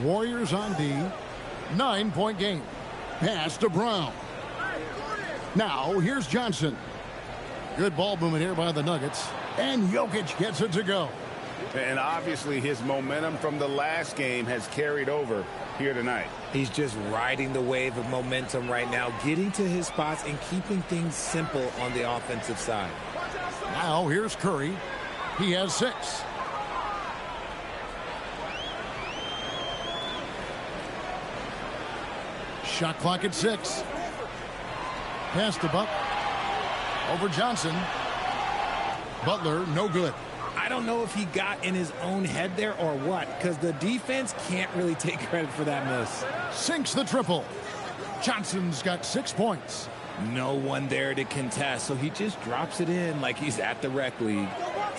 Warriors on D. 9-point game. Pass to Brown. Now, here's Johnson. Good ball movement here by the Nuggets. And Jokic gets it to go. And obviously his momentum from the last game has carried over here tonight. He's just riding the wave of momentum right now, getting to his spots and keeping things simple on the offensive side. Now, here's Curry. He has 6. Shot clock at 6. Pass to Buck. Over Johnson. Butler, no good. I don't know if he got in his own head there or what, because the defense can't really take credit for that miss. Sinks the triple. Johnson's got 6 points. No one there to contest, so he just drops it in like he's at the rec league.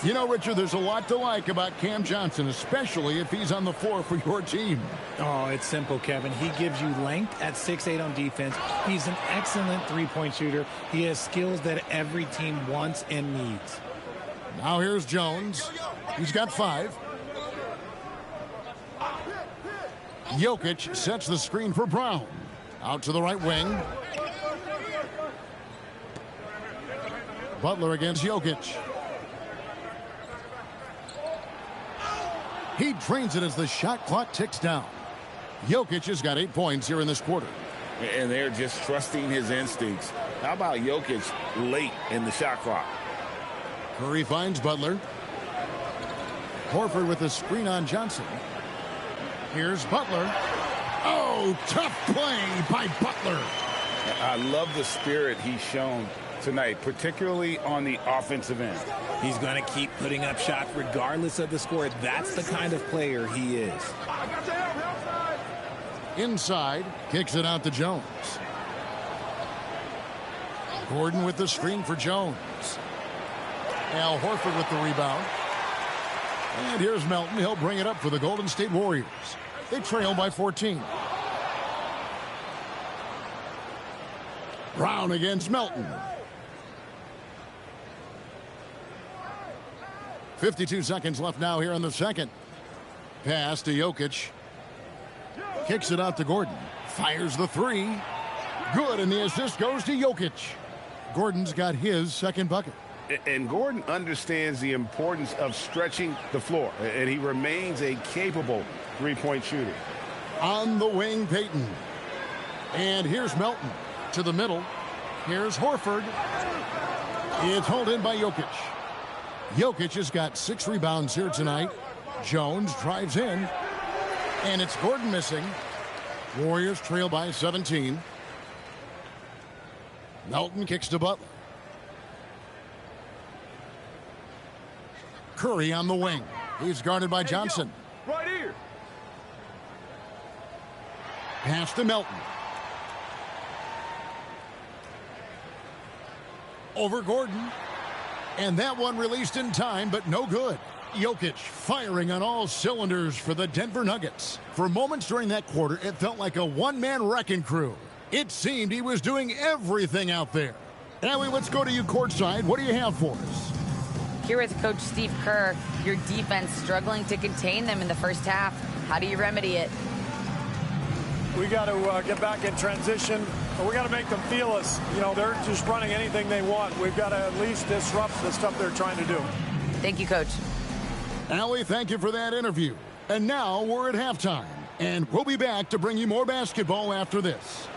You know, Richard, there's a lot to like about Cam Johnson, especially if he's on the floor for your team. Oh, it's simple, Kevin. He gives you length at 6'8" on defense. He's an excellent three-point shooter. He has skills that every team wants and needs. Now here's Jones. He's got 5. Jokic sets the screen for Brown. Out to the right wing. Butler against Jokic. He drains it as the shot clock ticks down. Jokic has got 8 points here in this quarter. And they're just trusting his instincts. How about Jokic late in the shot clock? Curry finds Butler. Horford with a screen on Johnson. Here's Butler. Oh, tough play by Butler. I love the spirit he's shown tonight, particularly on the offensive end. He's going to keep putting up shots regardless of the score. That's the kind of player he is. Inside, kicks it out to Jones. Gordon with the screen for Jones. Al Horford with the rebound. And here's Melton. He'll bring it up for the Golden State Warriors. They trail by 14. Brown against Melton. 52 seconds left now here in the second. Pass to Jokic. Kicks it out to Gordon. Fires the 3. Good, and the assist goes to Jokic. Gordon's got his second bucket. And Gordon understands the importance of stretching the floor, and he remains a capable three-point shooter. On the wing, Payton. And here's Melton to the middle. Here's Horford. It's hauled in by Jokic. Jokic has got 6 rebounds here tonight. Jones drives in. And it's Gordon missing. Warriors trail by 17. Melton kicks to Butler. Curry on the wing. He's guarded by Johnson. Right here. Pass to Melton. Over Gordon. And that one released in time, but no good. Jokic firing on all cylinders for the Denver Nuggets. For moments during that quarter, it felt like a one-man wrecking crew. It seemed he was doing everything out there. Ellie, let's go to you courtside. What do you have for us? Here with Coach Steve Kerr, your defense struggling to contain them in the first half. How do you remedy it? We got to get back in transition. We got to make them feel us. You know, they're just running anything they want. We've got to at least disrupt the stuff they're trying to do. Thank you, Coach. Allie, thank you for that interview. And now we're at halftime. And we'll be back to bring you more basketball after this.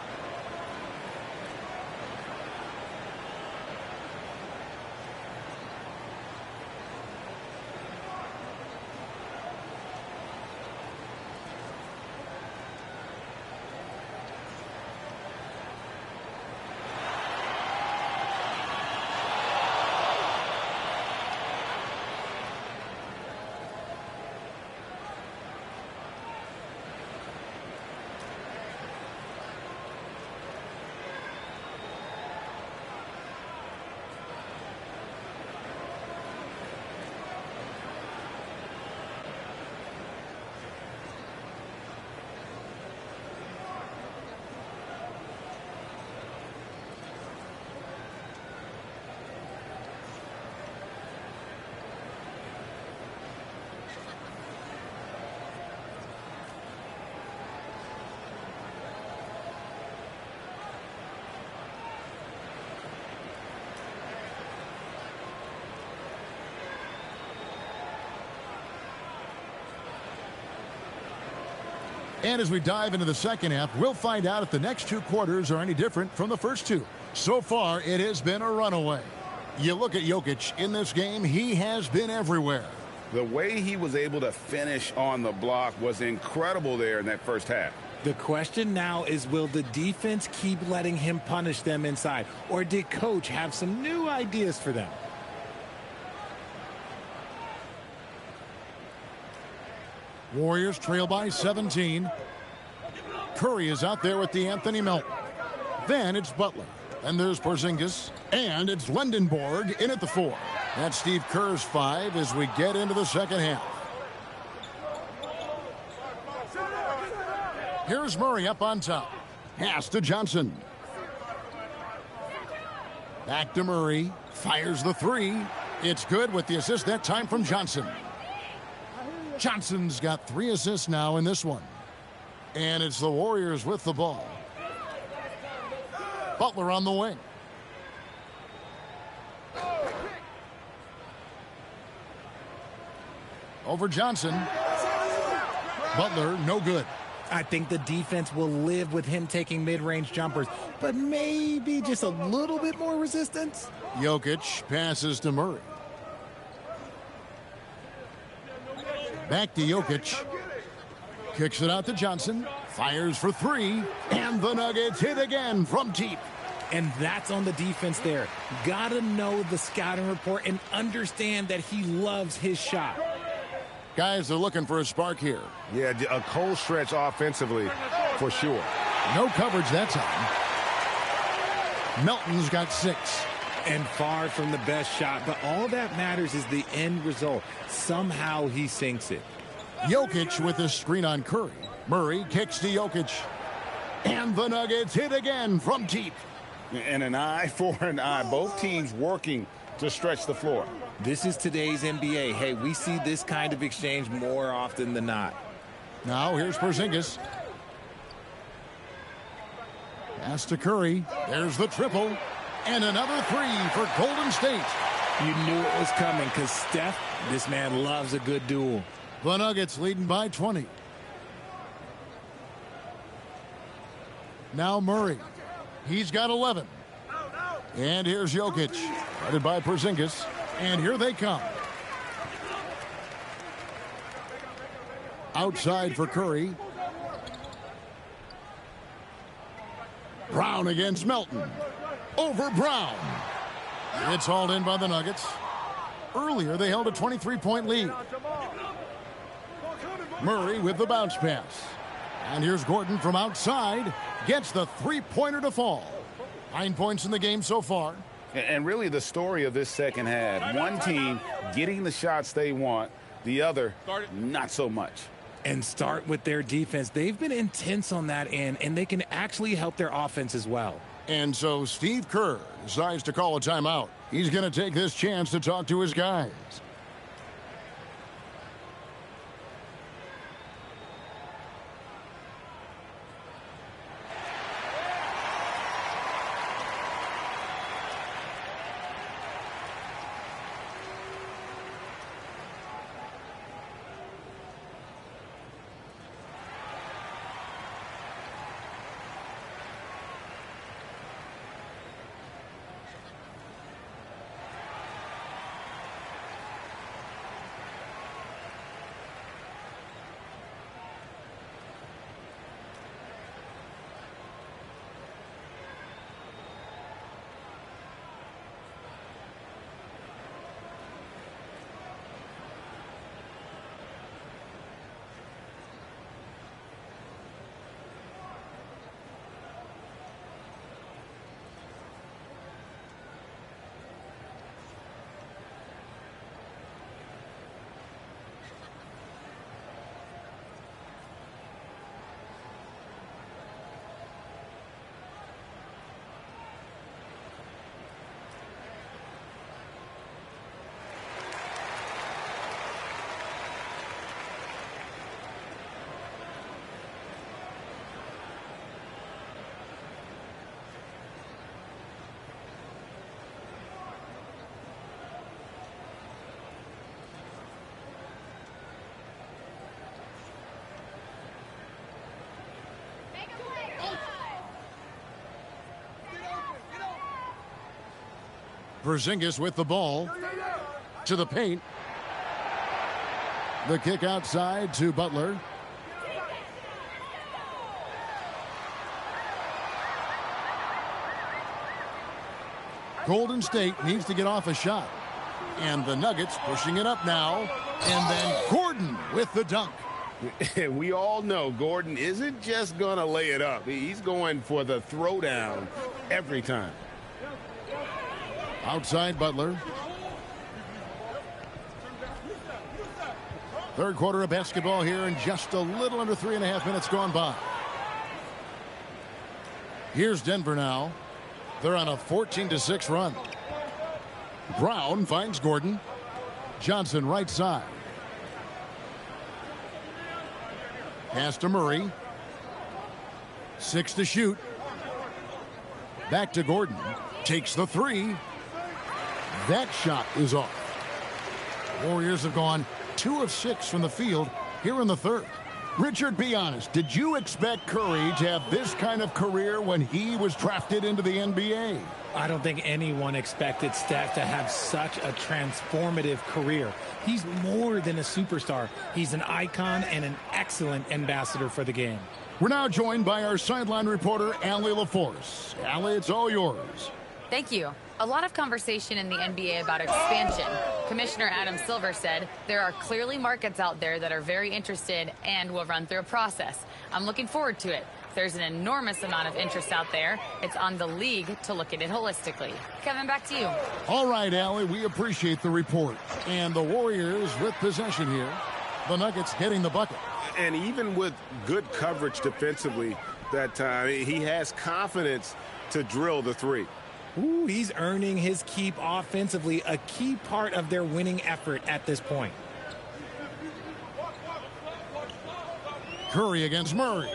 And as we dive into the second half, we'll find out if the next 2 quarters are any different from the first 2. So far, it has been a runaway. You look at Jokic in this game, he has been everywhere. The way he was able to finish on the block was incredible there in that first half. The question now is, will the defense keep letting him punish them inside? Or did Coach have some new ideas for them? Warriors trail by 17. Curry is out there with the Anthony Melton. Then it's Butler. And there's Porzingis. And it's Lendenborg in at the 4. That's Steve Kerr's 5 as we get into the second half. Here's Murray up on top. Pass to Johnson. Back to Murray. Fires the 3. It's good with the assist that time from Johnson. Johnson's got 3 assists now in this one. And it's the Warriors with the ball. Butler on the wing. Over Johnson. Butler, no good. I think the defense will live with him taking mid-range jumpers, but maybe just a little bit more resistance. Jokic passes to Murray. Back to Jokic. Kicks it out to Johnson. Fires for 3. And the Nuggets hit again from deep. And that's on the defense there. Gotta know the scouting report and understand that he loves his shot. Guys are looking for a spark here. Yeah, a cold stretch offensively for sure. No coverage that time. Melton's got 6. And far from the best shot, but all that matters is the end result. Somehow he sinks it. Jokic with a screen on Curry. Murray kicks to Jokic. And the Nuggets hit again from deep. And an eye for an eye. Both teams working to stretch the floor. This is today's NBA. Hey, we see this kind of exchange more often than not. Now here's Porzingis. Pass to Curry. There's the triple. And another three for Golden State. You knew it was coming because Steph, this man loves a good duel. The Nuggets leading by 20. Now Murray. He's got 11. And here's Jokic. Headed by Porzingis. And here they come. Outside for Curry. Brown against Melton. Over Brown. It's hauled in by the Nuggets. Earlier, they held a 23-point lead. Murray with the bounce pass. And here's Gordon from outside. Gets the three-pointer to fall. 9 points in the game so far. And really the story of this second half. One team getting the shots they want. The other, not so much. And start with their defense. They've been intense on that end, and they can actually help their offense as well. And so Steve Kerr decides to call a timeout. He's going to take this chance to talk to his guys. Porzingis with the ball to the paint. The kick outside to Butler. Golden State needs to get off a shot. And the Nuggets pushing it up now. And then Gordon with the dunk. We all know Gordon isn't just going to lay it up. He's going for the throwdown every time. Outside Butler. Third quarter of basketball here, and just a little under 3.5 minutes gone by. Here's Denver now. They're on a 14-6 run. Brown finds Gordon. Johnson right side. Pass to Murray. 6 to shoot. Back to Gordon. Takes the three. That shot is off. Warriors have gone 2 of 6 from the field here in the third. Richard, be honest. Did you expect Curry to have this kind of career when he was drafted into the NBA? I don't think anyone expected Steph to have such a transformative career. He's more than a superstar. He's an icon and an excellent ambassador for the game. We're now joined by our sideline reporter, Allie LaForce. Allie, it's all yours. Thank you. A lot of conversation in the NBA about expansion. Commissioner Adam Silver said there are clearly markets out there that are very interested and will run through a process. I'm looking forward to it. There's an enormous amount of interest out there. It's on the league to look at it holistically. Kevin, back to you. All right, Allie, we appreciate the report. And the Warriors with possession here. The Nuggets getting the bucket. And even with good coverage defensively that time, he has confidence to drill the three. Ooh, he's earning his keep offensively, a key part of their winning effort at this point. Curry against Murray.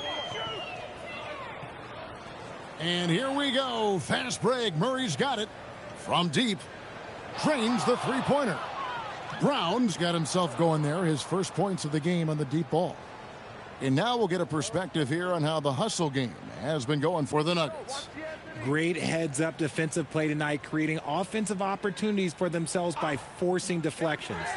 And here we go. Fast break. Murray's got it. From deep. Drains the three-pointer. Brown's got himself going there. His first points of the game on the deep ball. And now we'll get a perspective here on how the hustle game has been going for the Nuggets. Great heads-up defensive play tonight, creating offensive opportunities for themselves by forcing deflections.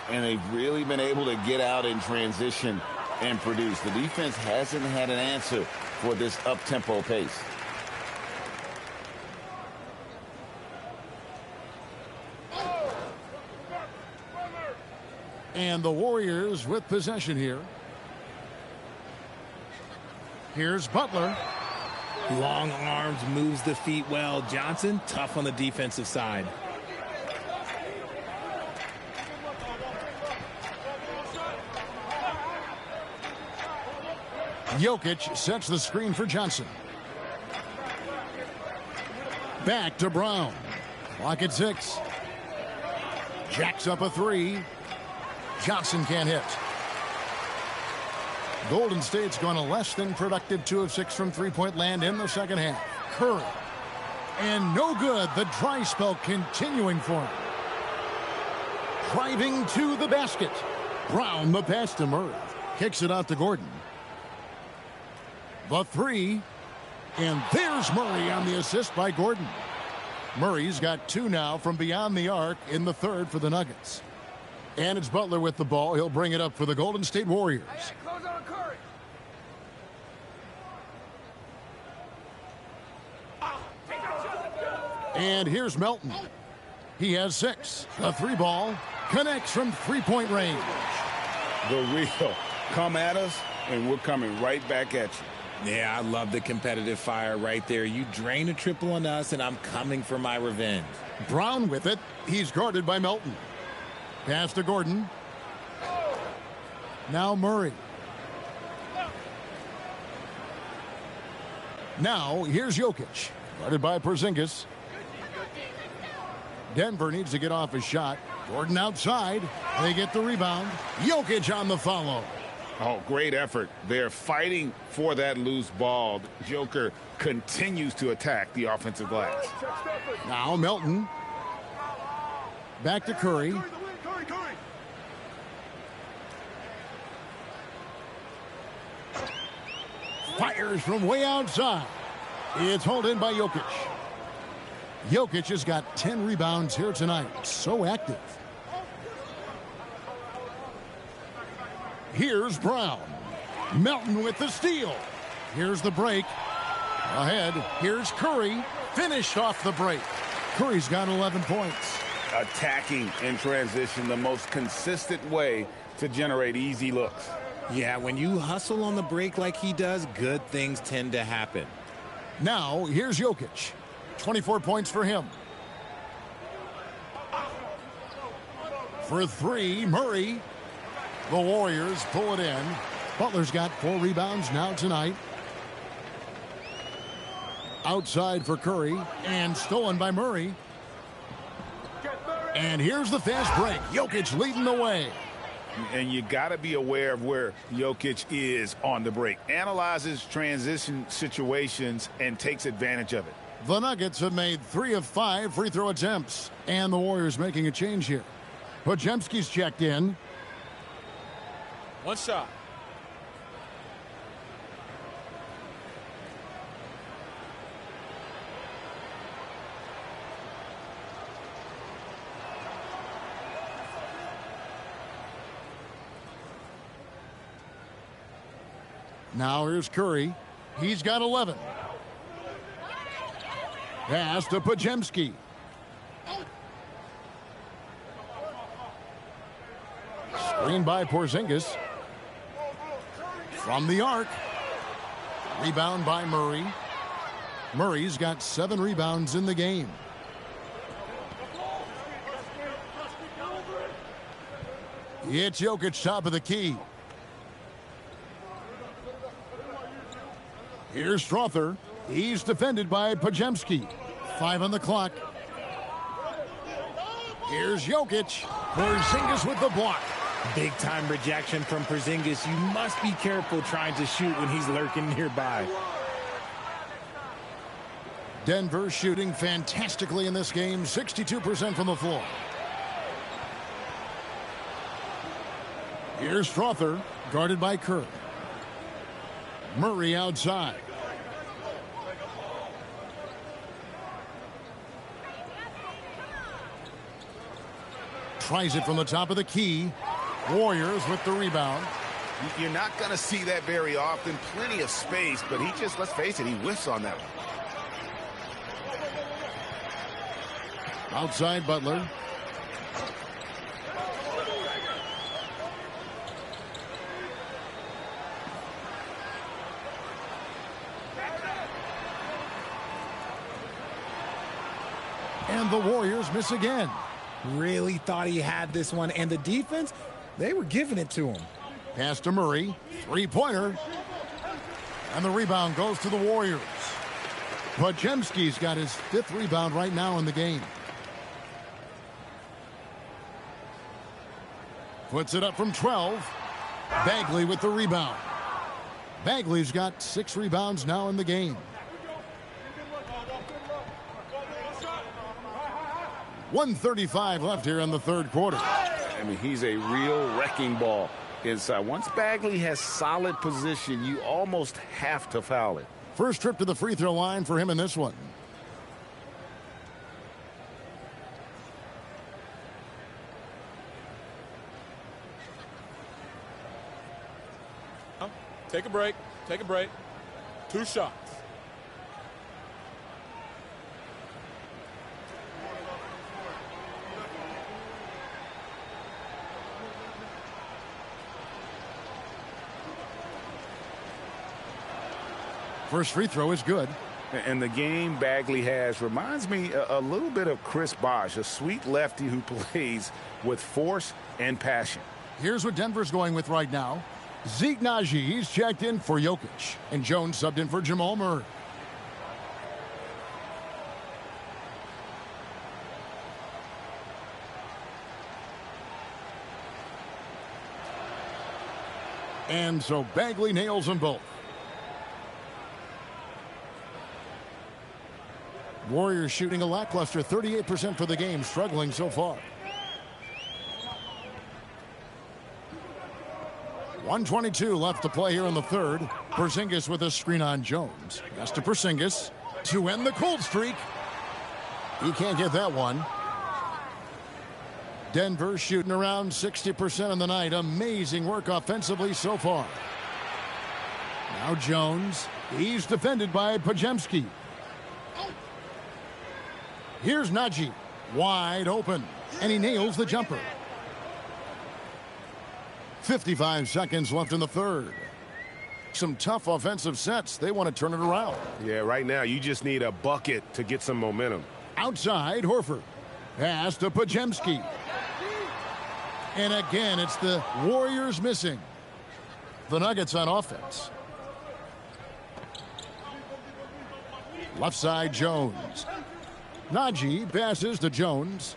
And they've really been able to get out in transition and produce. The defense hasn't had an answer for this up-tempo pace. And the Warriors with possession here. Here's Butler. Long arms, moves the feet well. Johnson, tough on the defensive side. Jokic sets the screen for Johnson. Back to Brown. Clock at 6. Jacks up a 3. Johnson can't hit. Golden State's gone a less than productive 2 of 6 from three-point land in the second half. Curry. And no good. The dry spell continuing for him. Driving to the basket. Brown, the pass to Murray. Kicks it out to Gordon. The 3. And there's Murray on the assist by Gordon. Murray's got 2 now from beyond the arc in the third for the Nuggets. And it's Butler with the ball. He'll bring it up for the Golden State Warriors. Close on Curry. And here's Melton. He has 6. The 3 ball connects from three-point range. The real. Come at us, and we're coming right back at you. Yeah, I love the competitive fire right there. You drain a triple on us, and I'm coming for my revenge. Brown with it. He's guarded by Melton. Pass to Gordon. Now Murray. Now here's Jokic. Guarded by Porzingis. Denver needs to get off his shot. Gordon outside. They get the rebound. Jokic on the follow. Oh, great effort. They're fighting for that loose ball. Joker continues to attack the offensive glass. Now Melton. Back to Curry. Fires from way outside. It's hauled in by Jokic. Jokic has got 10 rebounds here tonight. So active. Here's Brown. Melton with the steal. Here's the break. Ahead. Here's Curry. Finished off the break. Curry's got 11 points. Attacking in transition, the most consistent way to generate easy looks. Yeah, when you hustle on the break like he does, good things tend to happen. Now, here's Jokic. 24 points for him. For 3, Murray. The Warriors pull it in. Butler's got 4 rebounds now tonight. Outside for Curry. And stolen by Murray. And here's the fast break. Jokic leading the way. And you got to be aware of where Jokic is on the break. Analyzes transition situations and takes advantage of it. The Nuggets have made 3 of 5 free throw attempts. And the Warriors making a change here. Podziemski's checked in. 1 shot. Now here's Curry. He's got 11. Pass to Podziemski. Screen by Porzingis. From the arc. Rebound by Murray. Murray's got 7 rebounds in the game. It's Jokic top of the key. Here's Strother. He's defended by Podziemski. 5 on the clock. Here's Jokic. Porzingis with the block. Big time rejection from Porzingis. You must be careful trying to shoot when he's lurking nearby. Denver shooting fantastically in this game, 62% from the floor. Here's Strother, guarded by Kirk. Murray outside. Tries it from the top of the key. Warriors with the rebound. You're not going to see that very often. Plenty of space, but he just, let's face it, he whiffs on that one. Outside Butler. And the Warriors miss again. Really thought he had this one, and the defense, they were giving it to him. Pass to Murray. Three-pointer. And the rebound goes to the Warriors. Podziemski's got his 5th rebound right now in the game. Puts it up from 12. Bagley with the rebound. Bagley's got 6 rebounds now in the game. 1:35 left here in the 3rd quarter. I mean, he's a real wrecking ball inside. Once Bagley has solid position, you almost have to foul it. First trip to the free throw line for him in this one. Take a break. Take a break. 2 shots. First free throw is good. And the game Bagley has reminds me a little bit of Chris Bosh, a sweet lefty who plays with force and passion. Here's what Denver's going with right now. Zeke Naji, he's checked in for Jokic. And Jones subbed in for Jamal Murray. And so Bagley nails them both. Warriors shooting a lackluster 38% for the game, struggling so far. 1:22 left to play here in the 3rd. Porzingis with a screen on Jones. That's to Porzingis to end the cold streak. He can't get that one. Denver shooting around 60% on the night. Amazing work offensively so far. Now Jones. He's defended by Podziemski. Here's Naji, wide open, and he nails the jumper. 55 seconds left in the 3rd. Some tough offensive sets. They want to turn it around. Yeah, right now you just need a bucket to get some momentum. Outside, Horford. Pass to Podziemski. And again, it's the Warriors missing. The Nuggets on offense. Left side, Jones. Naji passes to Jones.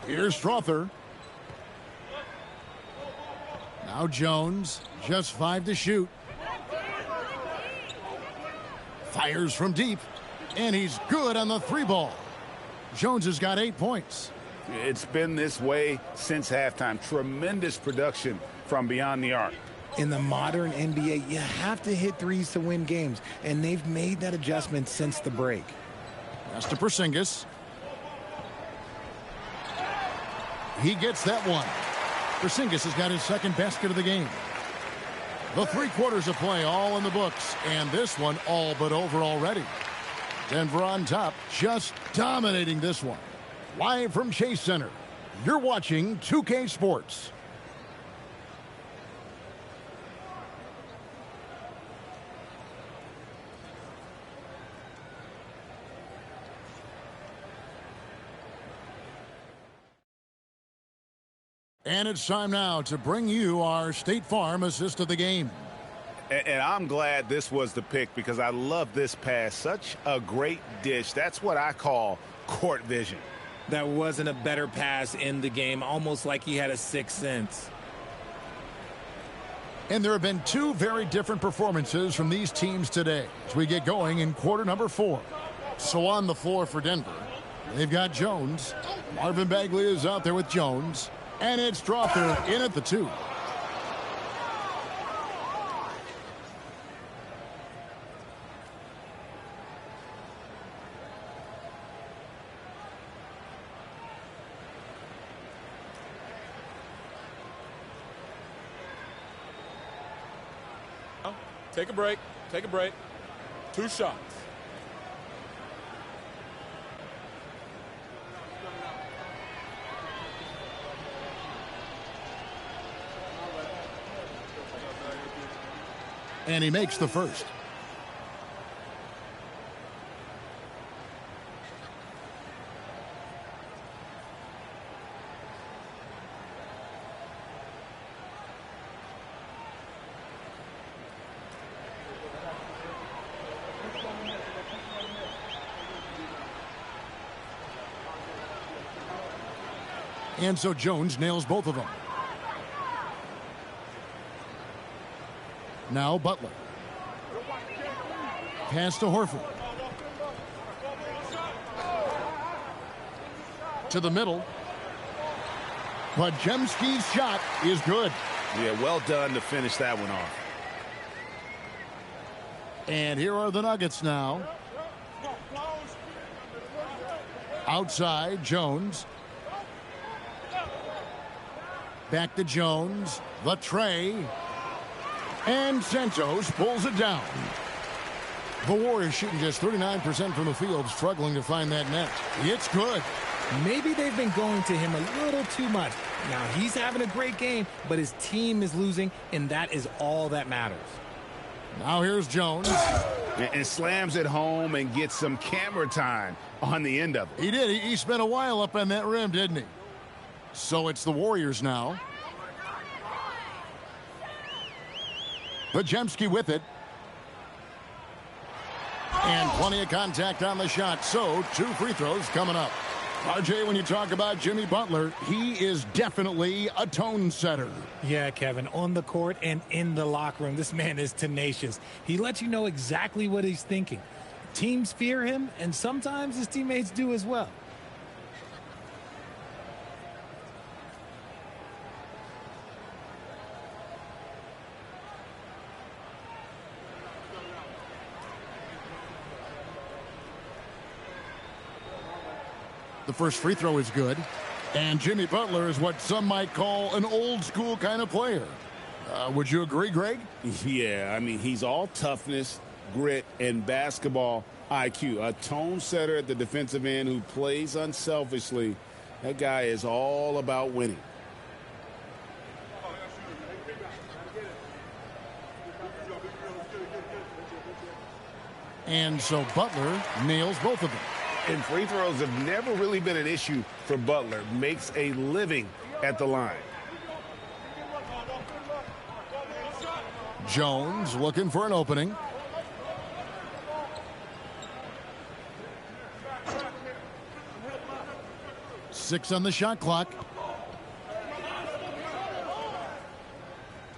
Here's Strother. Now Jones, just 5 to shoot. Fires from deep, and he's good on the 3 ball. Jones has got 8 points. It's been this way since halftime. Tremendous production from beyond the arc. In the modern NBA, you have to hit threes to win games, and they've made that adjustment since the break. That's to Porzingis. He gets that one. Porzingis has got his 2nd basket of the game. The 3 quarters of play all in the books, and this one all but over already. Denver on top, just dominating this one. Live from Chase Center, you're watching 2K Sports. And it's time now to bring you our State Farm assist of the game. And I'm glad this was the pick because I love this pass. Such a great dish. That's what I call court vision. That wasn't a better pass in the game, almost like he had a 6th sense. And there have been 2 very different performances from these teams today as we get going in quarter number 4. So on the floor for Denver, they've got Jones. Marvin Bagley is out there with Jones. And it's Strawther in at the 2. Take a break. Take a break. 2 shots. And he makes the first. And so Jones nails both of them. Now Butler. Pass to Horford. To the middle. Podziemski's shot is good. Yeah, well done to finish that one off. And here are the Nuggets now. Outside, Jones. Back to Jones. The tray. And Santos pulls it down. The Warriors shooting just 39% from the field, struggling to find that net. It's good. Maybe they've been going to him a little too much. Now, he's having a great game, but his team is losing, and that is all that matters. Now here's Jones. And slams it home and gets some camera time on the end of it. He did. He spent a while up on that rim, didn't he? So it's the Warriors now. Podziemski with it. And plenty of contact on the shot. So 2 free throws coming up. RJ, when you talk about Jimmy Butler, he is definitely a tone setter. Yeah, Kevin, on the court and in the locker room, this man is tenacious. He lets you know exactly what he's thinking. Teams fear him, and sometimes his teammates do as well. The first free throw is good. And Jimmy Butler is what some might call an old school kind of player. Would you agree, Greg? Yeah, I mean, he's all toughness, grit, and basketball IQ. A tone setter at the defensive end who plays unselfishly. That guy is all about winning. And so Butler nails both of them. And free throws have never really been an issue for Butler. Makes a living at the line. Jones looking for an opening. Six on the shot clock.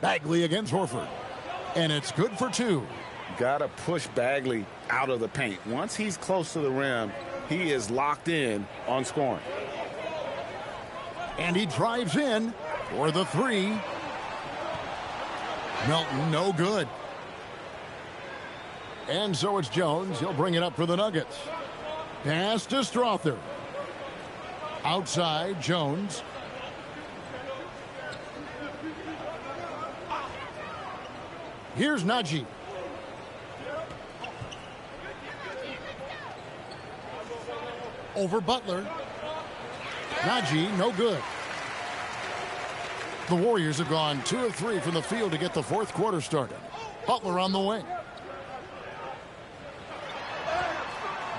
Bagley against Horford. And it's good for 2. Got to push Bagley out of the paint. Once he's close to the rim, he is locked in on scoring. And he drives in for the 3. Melton, no good. And so it's Jones. He'll bring it up for the Nuggets. Pass to Strawther. Outside, Jones. Here's Najee. Over Butler. Najee, no good. The Warriors have gone 2 of 3 from the field to get the 4th quarter started. Butler on the wing.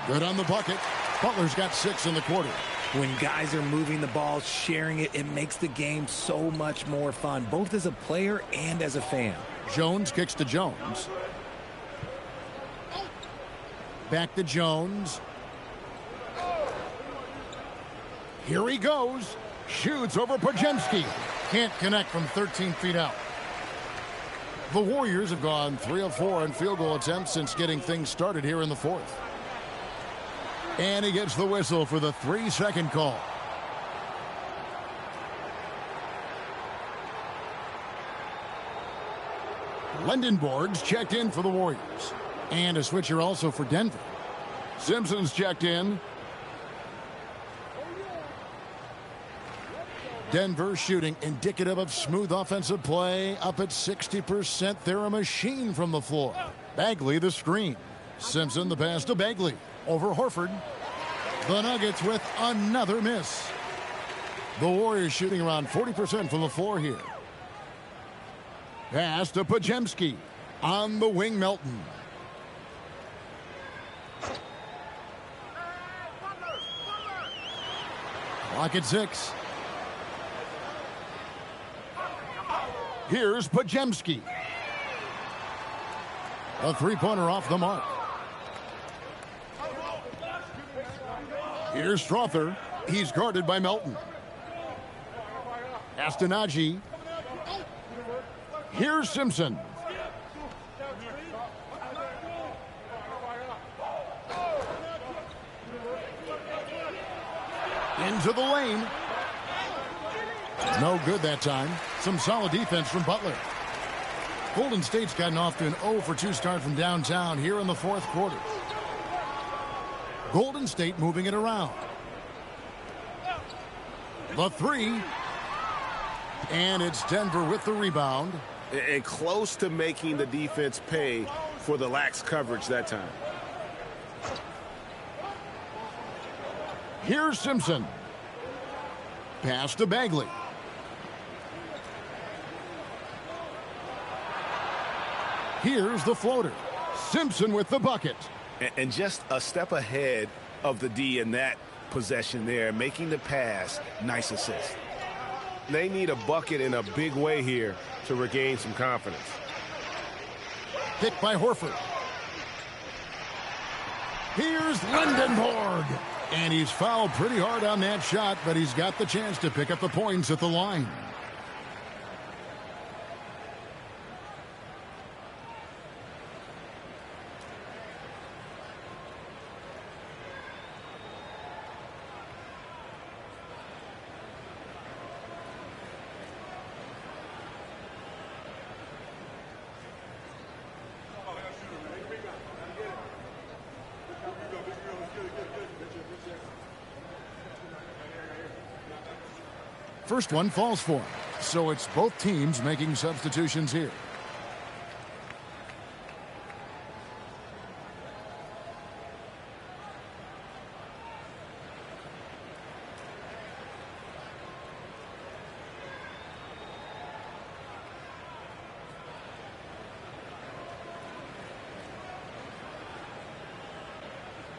Good on the bucket. Butler's got 6 in the quarter. When guys are moving the ball, sharing it, it makes the game so much more fun, both as a player and as a fan. Jones kicks to Jones. Back to Jones. Here he goes. Shoots over Podziemski. Can't connect from 13 feet out. The Warriors have gone 3 of 4 on field goal attempts since getting things started here in the 4th. And he gets the whistle for the 3-second call. Lendenborg's checked in for the Warriors. And a switcher also for Denver. Simpson's checked in. Denver shooting indicative of smooth offensive play. Up at 60%. They're a machine from the floor. Bagley the screen. Simpson the pass to Bagley. Over Horford. The Nuggets with another miss. The Warriors shooting around 40% from the floor here. Pass to Podziemski. On the wing, Melton. Clock at 6. Here's Podziemski. A three-pointer off the mark. Here's Strother. He's guarded by Melton. Astonagi. Here's Simpson. Into the lane. No good that time. Some solid defense from Butler. Golden State's gotten off to an 0-for-2 start from downtown here in the fourth quarter. Golden State moving it around. The three. And it's Denver with the rebound. And close to making the defense pay for the lax coverage that time. Here's Simpson. Pass to Bagley. Here's the floater. Simpson with the bucket. And just a step ahead of the D in that possession there, making the pass. Nice assist. They need a bucket in a big way here to regain some confidence. Picked by Horford. Here's Lendenborg. And he's fouled pretty hard on that shot, but he's got the chance to pick up the points at the line. First one falls for him. So it's both teams making substitutions here.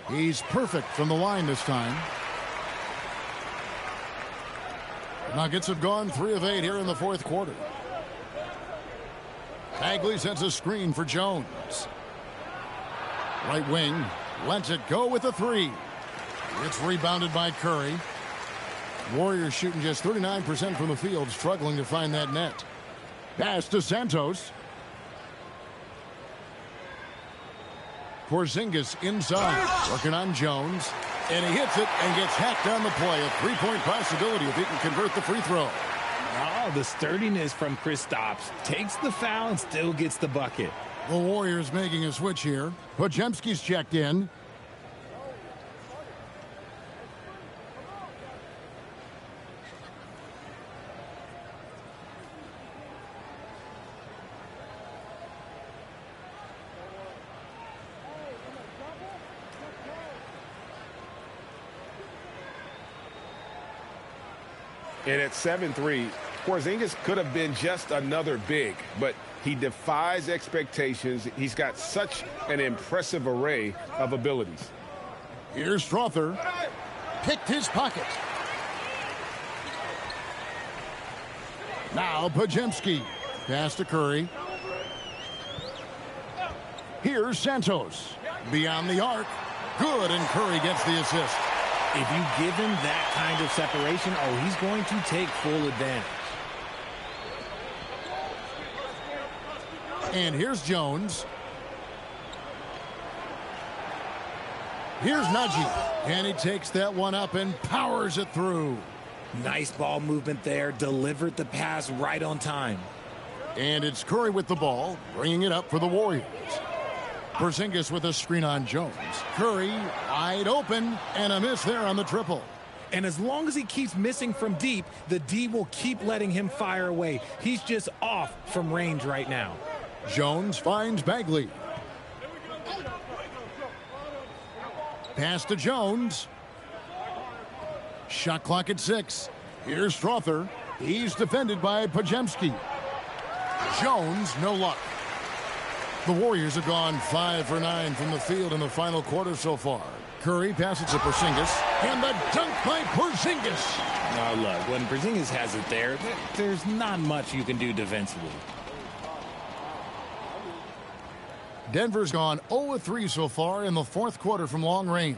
He's perfect from the line this time. Nuggets have gone 3 of 8 here in the fourth quarter. Bagley sets a screen for Jones. Right wing, lets it go with a 3. It's rebounded by Curry. Warriors shooting just 39% from the field, struggling to find that net. Pass to Santos. Porzingis inside, working on Jones. And he hits it and gets hacked on the play. A three-point possibility if he can convert the free throw. Oh, the sturdiness from Kristaps. Takes the foul and still gets the bucket. The Warriors making a switch here. Podziemski's checked in. And at 7-3, Porzingis could have been just another big, but he defies expectations. He's got such an impressive array of abilities. Here's Strother. Picked his pocket. Now Podziemski. Pass to Curry. Here's Santos. Beyond the arc. Good, and Curry gets the assist. If you give him that kind of separation, oh, he's going to take full advantage. And here's Jones. Here's Najee, and he takes that one up and powers it through. Nice ball movement there. Delivered the pass right on time. And it's Curry with the ball, bringing it up for the Warriors. Porzingis with a screen on Jones. Curry wide open, and a miss there on the triple. And as long as he keeps missing from deep, the D will keep letting him fire away. He's just off from range right now. Jones finds Bagley. Pass to Jones. Shot clock at 6. Here's Strother. He's defended by Podziemski. Jones, no luck. The Warriors have gone 5 for 9 from the field in the final quarter so far. Curry passes to Porzingis, and the dunk by Porzingis. Now look, when Porzingis has it there, there's not much you can do defensively. Denver's gone 0-3 so far in the fourth quarter from long range.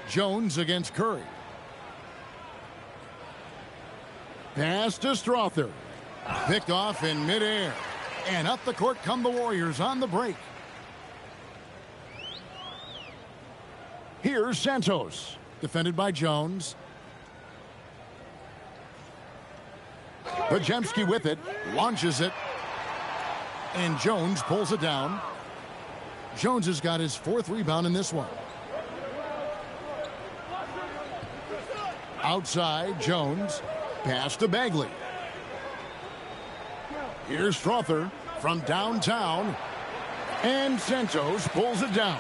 Jones against Curry. Pass to Strother. Picked off in midair. And up the court come the Warriors on the break. Here's Santos. Defended by Jones. Podziemski with it. Launches it. And Jones pulls it down. Jones has got his 4th rebound in this one. Outside, Jones. Pass to Bagley. Here's Strother from downtown. And Santos pulls it down.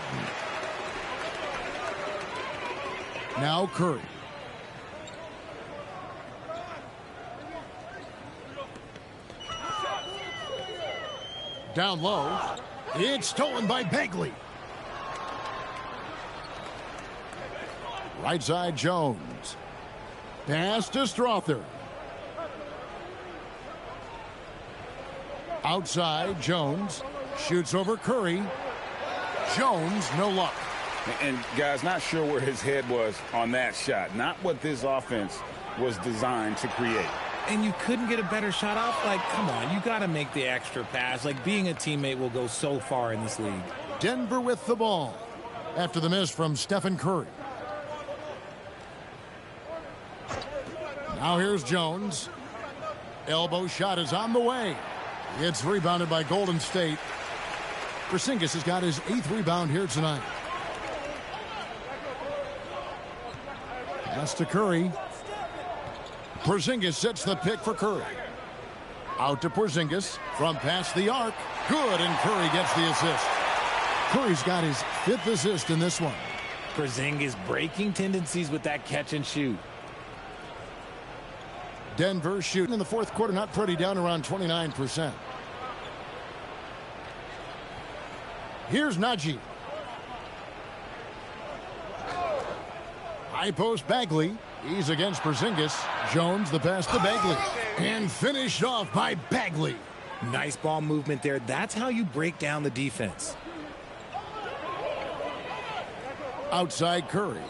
Now Curry. Down low. It's stolen by Bagley. Right side, Jones. Pass to Strother. Outside, Jones. Shoots over Curry. Jones, no luck. And, guys, not sure where his head was on that shot. Not what this offense was designed to create. And you couldn't get a better shot off? Like, come on, you got to make the extra pass. Like, being a teammate will go so far in this league. Denver with the ball after the miss from Stephen Curry. Now here's Jones. Elbow shot is on the way. It's rebounded by Golden State. Porzingis has got his 8th rebound here tonight. Pass to Curry. Porzingis sets the pick for Curry. Out to Porzingis from past the arc. Good, and Curry gets the assist. Curry's got his 5th assist in this one. Porzingis breaking tendencies with that catch and shoot. Denver shooting in the fourth quarter, not pretty, down around 29%. Here's Najee. High post Bagley. He's against Porzingis. Jones the pass to Bagley. And finished off by Bagley. Nice ball movement there. That's how you break down the defense. Outside Curry.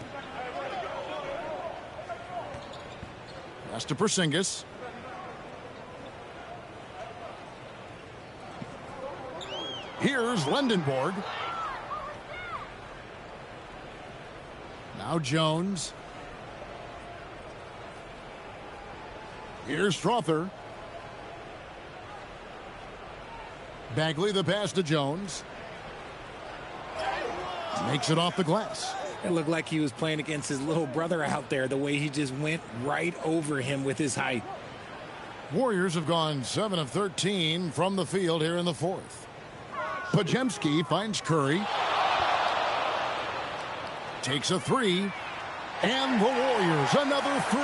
Pass to Porzingis. Here's Lendenborg. Now Jones. Here's Strother. Bagley the pass to Jones. Makes it off the glass. It looked like he was playing against his little brother out there, the way he just went right over him with his height. Warriors have gone 7 of 13 from the field here in the fourth. Podziemski finds Curry. Takes a 3. And the Warriors another 3.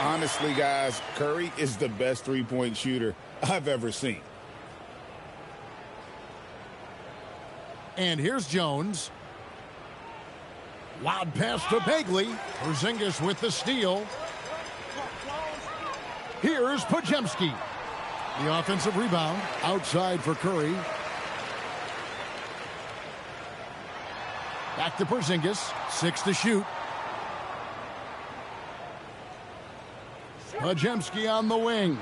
Honestly, guys, Curry is the best three-point shooter I've ever seen. And here's Jones. Loud pass to Bagley. Porzingis with the steal. Here's Podziemski. The offensive rebound outside for Curry. Back to Porzingis. 6 to shoot. Podziemski on the wing.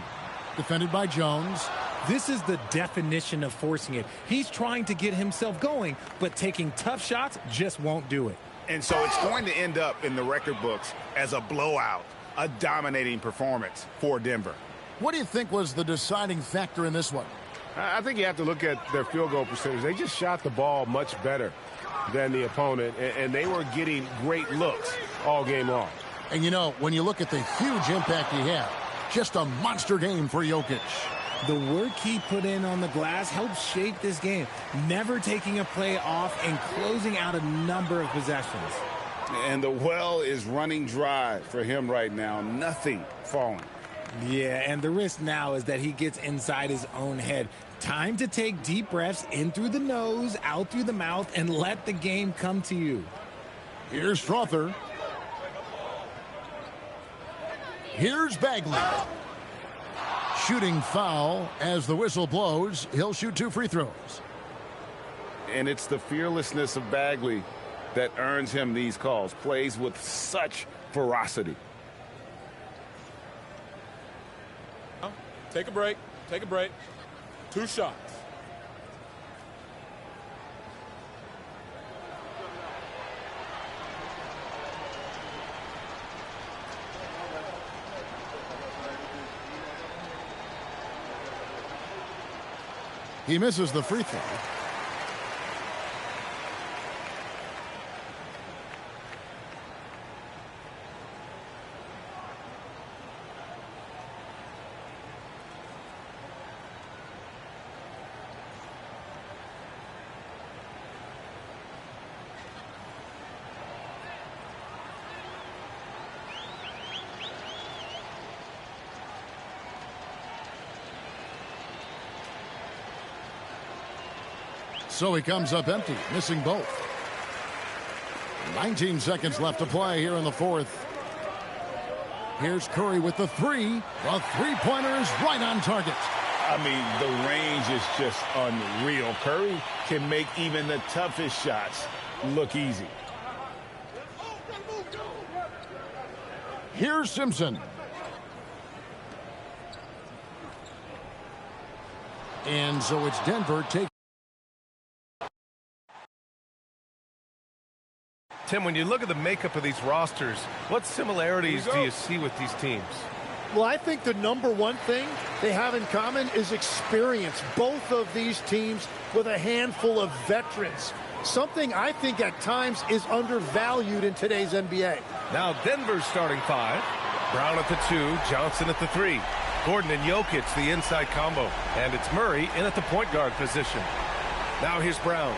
Defended by Jones. This is the definition of forcing it. He's trying to get himself going, but taking tough shots just won't do it. And so it's going to end up in the record books as a blowout, a dominating performance for Denver. What do you think was the deciding factor in this one? I think you have to look at their field goal percentage. They just shot the ball much better than the opponent, and they were getting great looks all game long. And, you know, when you look at the huge impact he had, just a monster game for Jokic. The work he put in on the glass helped shape this game, never taking a play off and closing out a number of possessions. And the well is running dry for him right now. Nothing falling. Yeah, and the risk now is that he gets inside his own head. Time to take deep breaths in through the nose, out through the mouth, and let the game come to you. Here's Strother. Here's Bagley. Shooting foul as the whistle blows. He'll shoot 2 free throws. And it's the fearlessness of Bagley that earns him these calls. Plays with such ferocity. Take a break. Take a break. 2 shots. He misses the free throw. So he comes up empty, missing both. 19 seconds left to play here in the fourth. Here's Curry with the 3. The three-pointer is right on target. I mean, the range is just unreal. Curry can make even the toughest shots look easy. Here's Simpson. And so it's Denver taking. Tim, when you look at the makeup of these rosters, what similarities do you see with these teams? Well, I think the number one thing they have in common is experience. Both of these teams with a handful of veterans. Something I think at times is undervalued in today's NBA. Now Denver's starting 5. Brown at the 2, Johnson at the 3. Gordon and Jokic, the inside combo. And it's Murray in at the point guard position. Now here's Brown.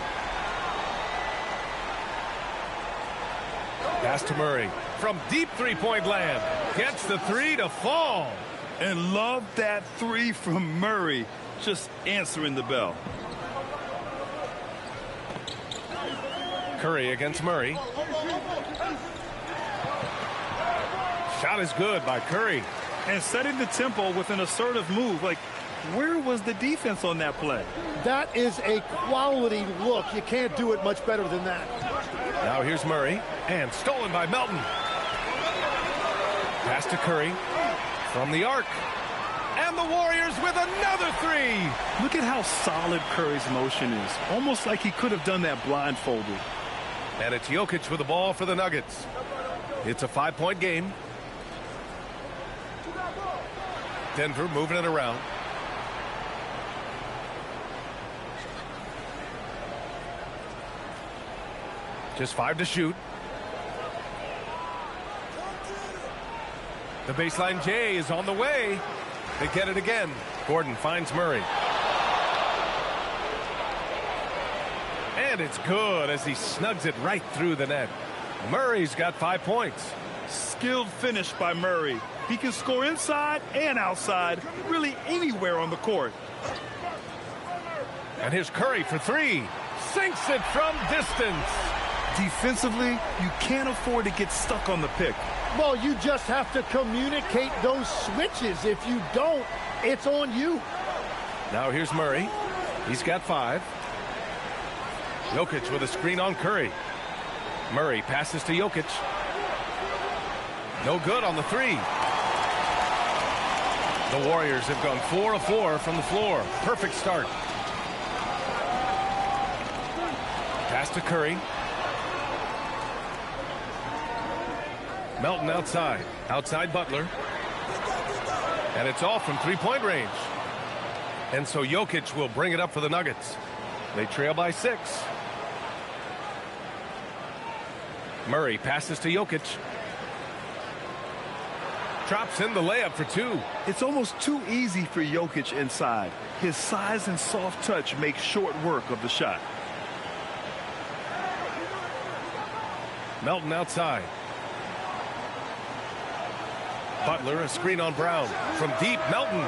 Pass to Murray from deep three-point land. Gets the 3 to fall. And love that 3 from Murray. Just answering the bell. Curry against Murray. Shot is good by Curry. And setting the tempo with an assertive move. Like, where was the defense on that play? That is a quality look. You can't do it much better than that. Now here's Murray, and stolen by Melton. Pass to Curry from the arc. And the Warriors with another 3. Look at how solid Curry's motion is. Almost like he could have done that blindfolded. And it's Jokic with the ball for the Nuggets. It's a 5-point game. Denver moving it around. Just 5 to shoot. The baseline J is on the way. They get it again. Gordon finds Murray. And it's good as he snugs it right through the net. Murray's got 5 points. Skilled finish by Murray. He can score inside and outside, really anywhere on the court. And here's Curry for 3. Sinks it from distance. Defensively, you can't afford to get stuck on the pick. Well, you just have to communicate those switches. If you don't, it's on you. Now here's Murray. He's got 5. Jokic with a screen on Curry. Murray passes to Jokic. No good on the 3. The Warriors have gone 4 of 4 from the floor. Perfect start. Pass to Curry. Melton outside. Outside Butler. And it's off from three-point range. And so Jokic will bring it up for the Nuggets. They trail by 6. Murray passes to Jokic. Drops in the layup for 2. It's almost too easy for Jokic inside. His size and soft touch make short work of the shot. Melton outside. Butler, a screen on Brown. From deep, Melton.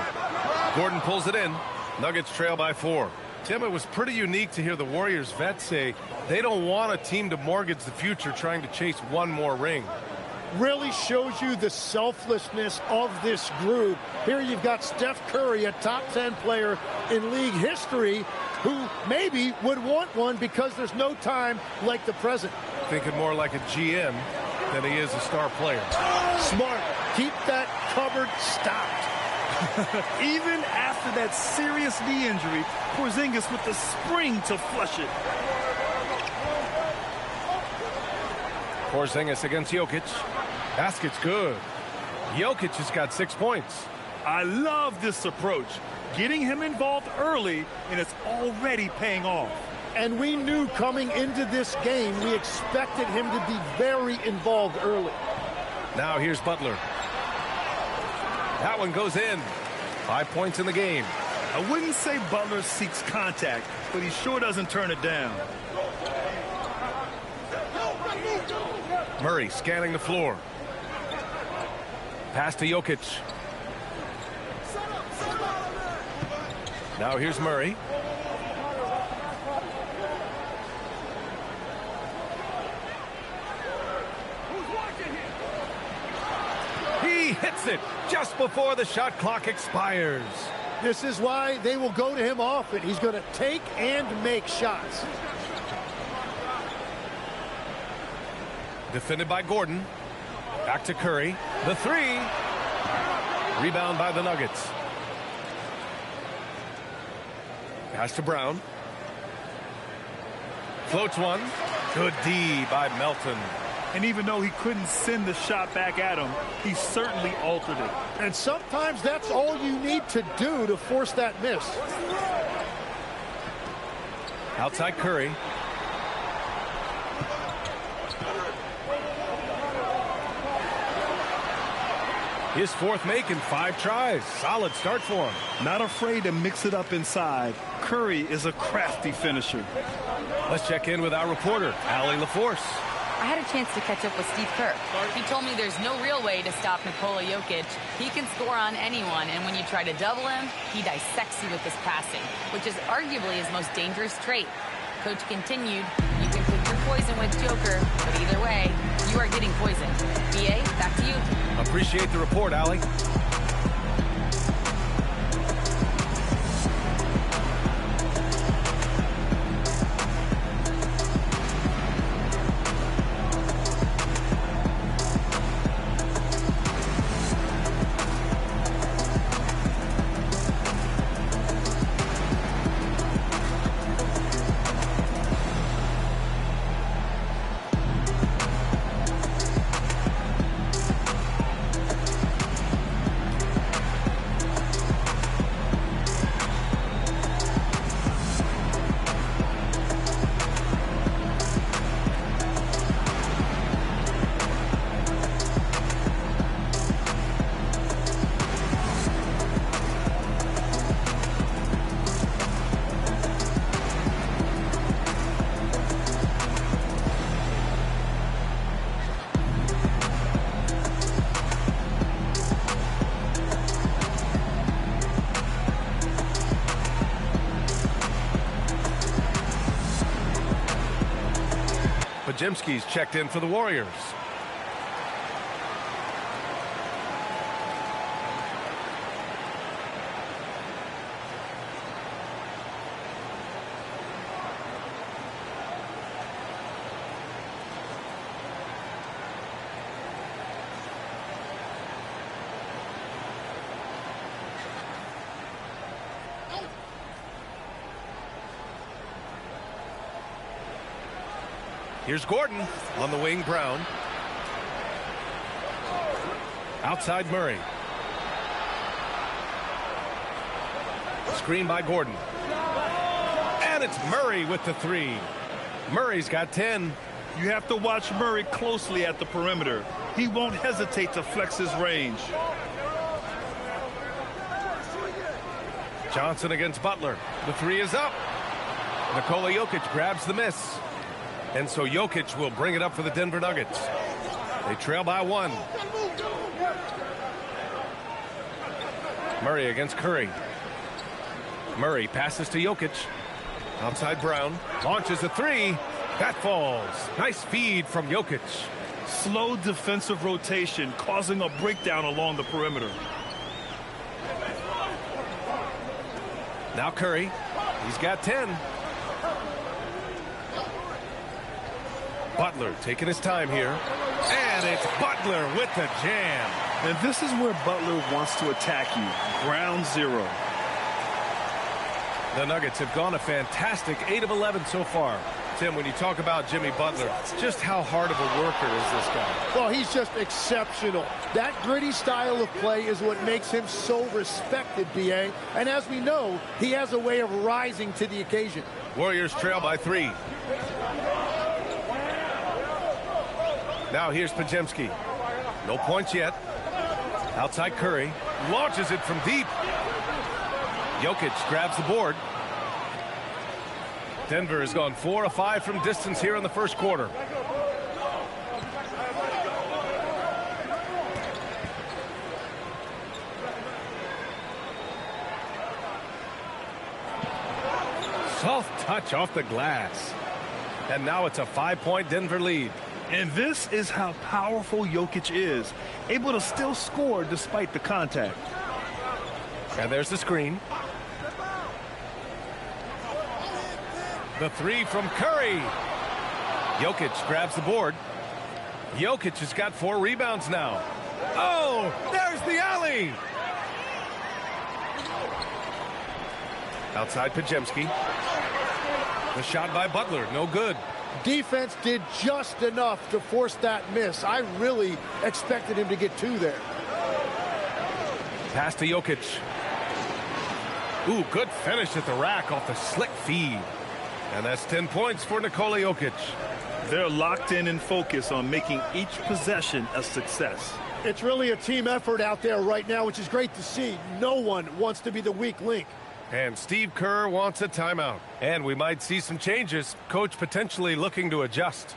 Gordon pulls it in. Nuggets trail by 4. Tim, it was pretty unique to hear the Warriors vets say they don't want a team to mortgage the future trying to chase one more ring. Really shows you the selflessness of this group. Here you've got Steph Curry, a top 10 player in league history, who maybe would want one because there's no time like the present. Thinking more like a GM than he is a star player. Smart. Keep that cupboard stocked. Even after that serious knee injury, Porzingis with the spring to flush it. Porzingis against Jokic. Basket's good. Jokic has got 6 points. I love this approach. Getting him involved early, and it's already paying off. And we knew coming into this game, we expected him to be very involved early. Now here's Butler. That one goes in. 5 points in the game. I wouldn't say Butler seeks contact, but he sure doesn't turn it down. Murray scanning the floor. Pass to Jokic. Now here's Murray. He hits it just before the shot clock expires. This is why they will go to him often. He's going to take and make shots. Defended by Gordon. Back to Curry. The 3. Rebound by the Nuggets. Pass to Brown. Floats one. Good D by Melton. And even though he couldn't send the shot back at him, he certainly altered it. And sometimes that's all you need to do to force that miss. Outside Curry. His 4th make in 5 tries. Solid start for him. Not afraid to mix it up inside. Curry is a crafty finisher. Let's check in with our reporter, Allie LaForce. I had a chance to catch up with Steve Kerr. He told me there's no real way to stop Nikola Jokic. He can score on anyone, and when you try to double him, he dissects you with his passing, which is arguably his most dangerous trait. Coach continued, you can pick your poison with Joker, but either way, you are getting poisoned. BA, back to you. Appreciate the report, Allie. Podziemski's checked in for the Warriors. Here's Gordon on the wing. Brown. Outside Murray. Screen by Gordon. And it's Murray with the 3. Murray's got 10. You have to watch Murray closely at the perimeter. He won't hesitate to flex his range. Johnson against Butler. The 3 is up. Nikola Jokic grabs the miss. And so Jokic will bring it up for the Denver Nuggets. They trail by 1. Murray against Curry. Murray passes to Jokic. Outside Brown. Launches a 3. That falls. Nice feed from Jokic. Slow defensive rotation causing a breakdown along the perimeter. Now Curry. He's got 10. Butler taking his time here. And it's Butler with the jam. And this is where Butler wants to attack you. Ground 0. The Nuggets have gone a fantastic 8 of 11 so far. Tim, when you talk about Jimmy Butler, just how hard of a worker is this guy? Well, he's just exceptional. That gritty style of play is what makes him so respected, B.A. And as we know, he has a way of rising to the occasion. Warriors trail by 3. Now here's Podziemski. No points yet. Outside Curry. Launches it from deep. Jokic grabs the board. Denver has gone 4 of 5 from distance here in the first quarter. Soft touch off the glass. And now it's a 5-point Denver lead. And this is how powerful Jokic is. Able to still score despite the contact. And there's the screen. The 3 from Curry. Jokic grabs the board. Jokic has got 4 rebounds now. Oh, there's the alley. Outside Podziemski. The shot by Butler, no good. Defense did just enough to force that miss. I really expected him to get 2 there. Pass to Jokic. Ooh, good finish at the rack off the slick feed. And that's 10 points for Nikola Jokic. They're locked in and focused on making each possession a success. It's really a team effort out there right now, which is great to see. No one wants to be the weak link. And Steve Kerr wants a timeout. And we might see some changes. Coach potentially looking to adjust.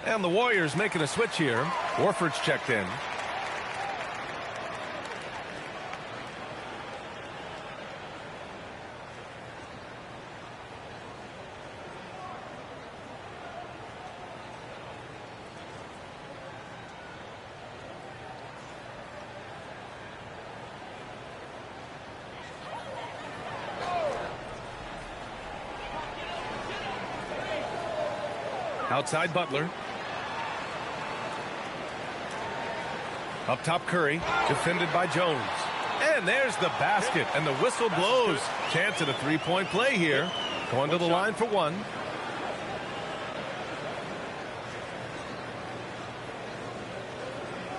And the Warriors making a switch here. Horford's checked in. Outside Butler. Up top Curry, defended by Jones. And there's the basket, and the whistle blows. Chance at a three-point play here. Going to the line for 1.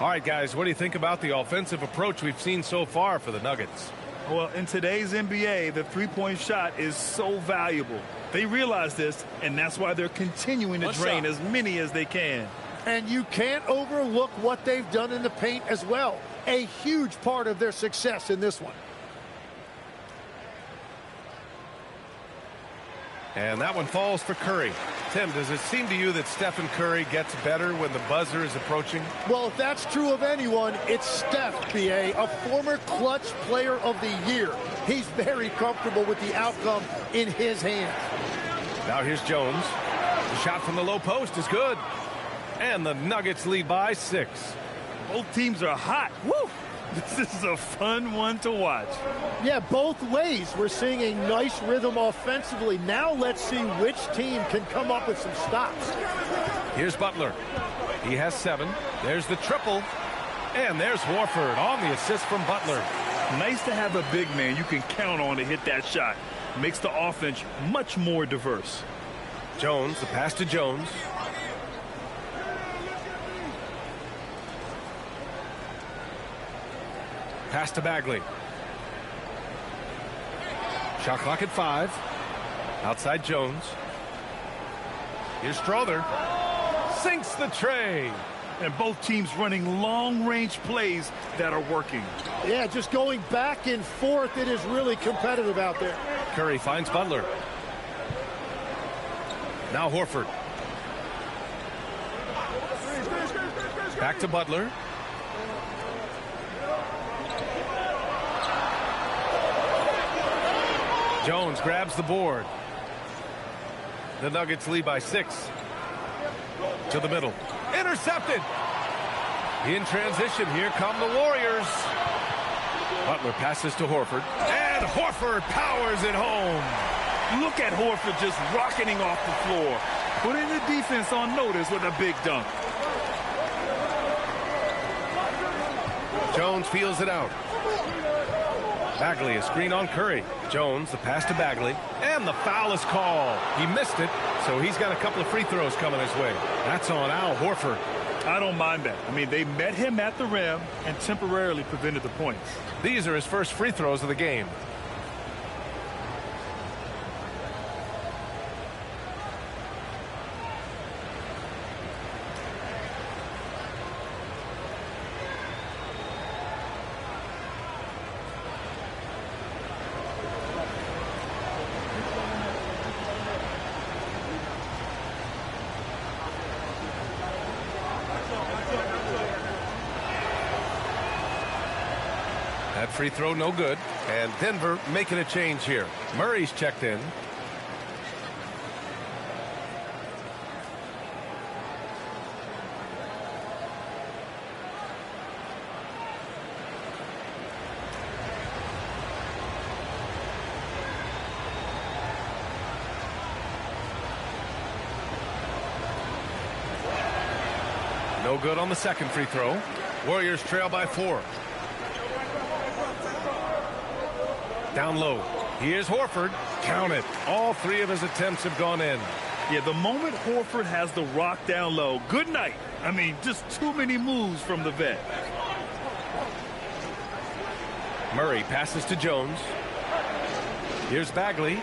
All right, guys, what do you think about the offensive approach we've seen so far for the Nuggets? Well, in today's NBA, the three-point shot is so valuable. They realize this, and that's why they're continuing to drain as many as they can. And you can't overlook what they've done in the paint as well. A huge part of their success in this one. And that one falls for Curry. Tim, does it seem to you that Stephen Curry gets better when the buzzer is approaching? Well, if that's true of anyone, it's Steph, B.A., a former clutch player of the year. He's very comfortable with the outcome in his hands. Now here's Jones. The shot from the low post is good. And the Nuggets lead by 6. Both teams are hot. Woo! This is a fun one to watch. Yeah, both ways. We're seeing a nice rhythm offensively. Now let's see which team can come up with some stops. Here's Butler. He has 7. There's the triple. And there's Horford on the assist from Butler. Nice to have a big man you can count on to hit that shot. Makes the offense much more diverse. Jones, the pass to Jones. Pass to Bagley. Shot clock at 5. Outside Jones. Here's Strother. Sinks the tray. And both teams running long-range plays that are working. Yeah, just going back and forth. It is really competitive out there. Curry finds Butler. Now Horford. Back to Butler. Jones grabs the board. The Nuggets lead by 6. To the middle. Intercepted. In transition, here come the Warriors. Butler passes to Horford. And Horford powers it home. Look at Horford just rocketing off the floor. Putting the defense on notice with a big dunk. Jones feels it out. Bagley, a screen on Curry. Jones, the pass to Bagley. And the foul is called. He missed it, so he's got a couple of free throws coming his way. That's on Al Horford. I don't mind that. I mean, they met him at the rim and temporarily prevented the points. These are his first free throws of the game. That free throw no good. And Denver making a change here. Murray's checked in. No good on the second free throw. Warriors trail by 4. Down low. Here's Horford. Count it. All 3 of his attempts have gone in. Yeah, the moment Horford has the rock down low, good night. I mean, just too many moves from the vet. Murray passes to Jones. Here's Bagley.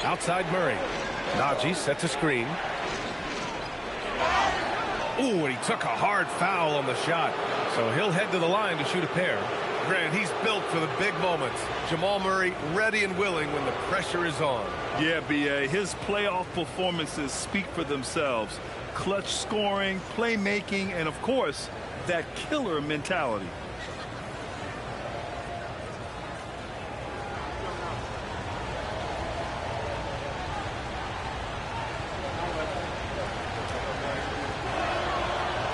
Outside Murray. Najee sets a screen. Ooh, and he took a hard foul on the shot. So he'll head to the line to shoot a pair. Grant, he's built for the big moments. Jamal Murray ready and willing when the pressure is on. Yeah, B.A., his playoff performances speak for themselves. Clutch scoring, playmaking, and, of course, that killer mentality.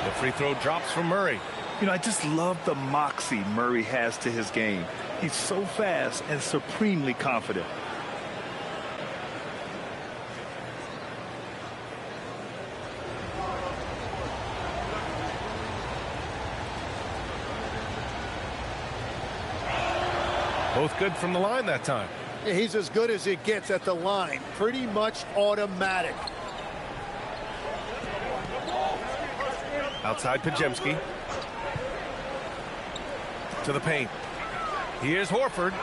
The free throw drops from Murray. You know, I just love the moxie Murray has to his game. He's so fast and supremely confident. Both good from the line that time. He's as good as it gets at the line. Pretty much automatic. Outside Podziemski. To the paint. Here's Horford.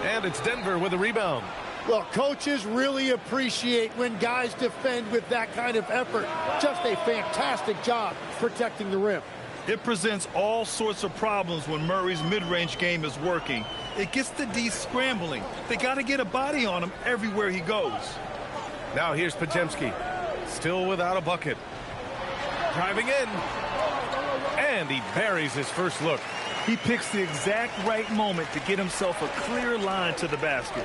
And it's Denver with a rebound. Well, coaches really appreciate when guys defend with that kind of effort. Just a fantastic job protecting the rim. It presents all sorts of problems when Murray's mid-range game is working. It gets the D scrambling. They got to get a body on him everywhere he goes. Now here's Podziemski. Still without a bucket. Driving in. And he buries his first look. He picks the exact right moment to get himself a clear line to the basket.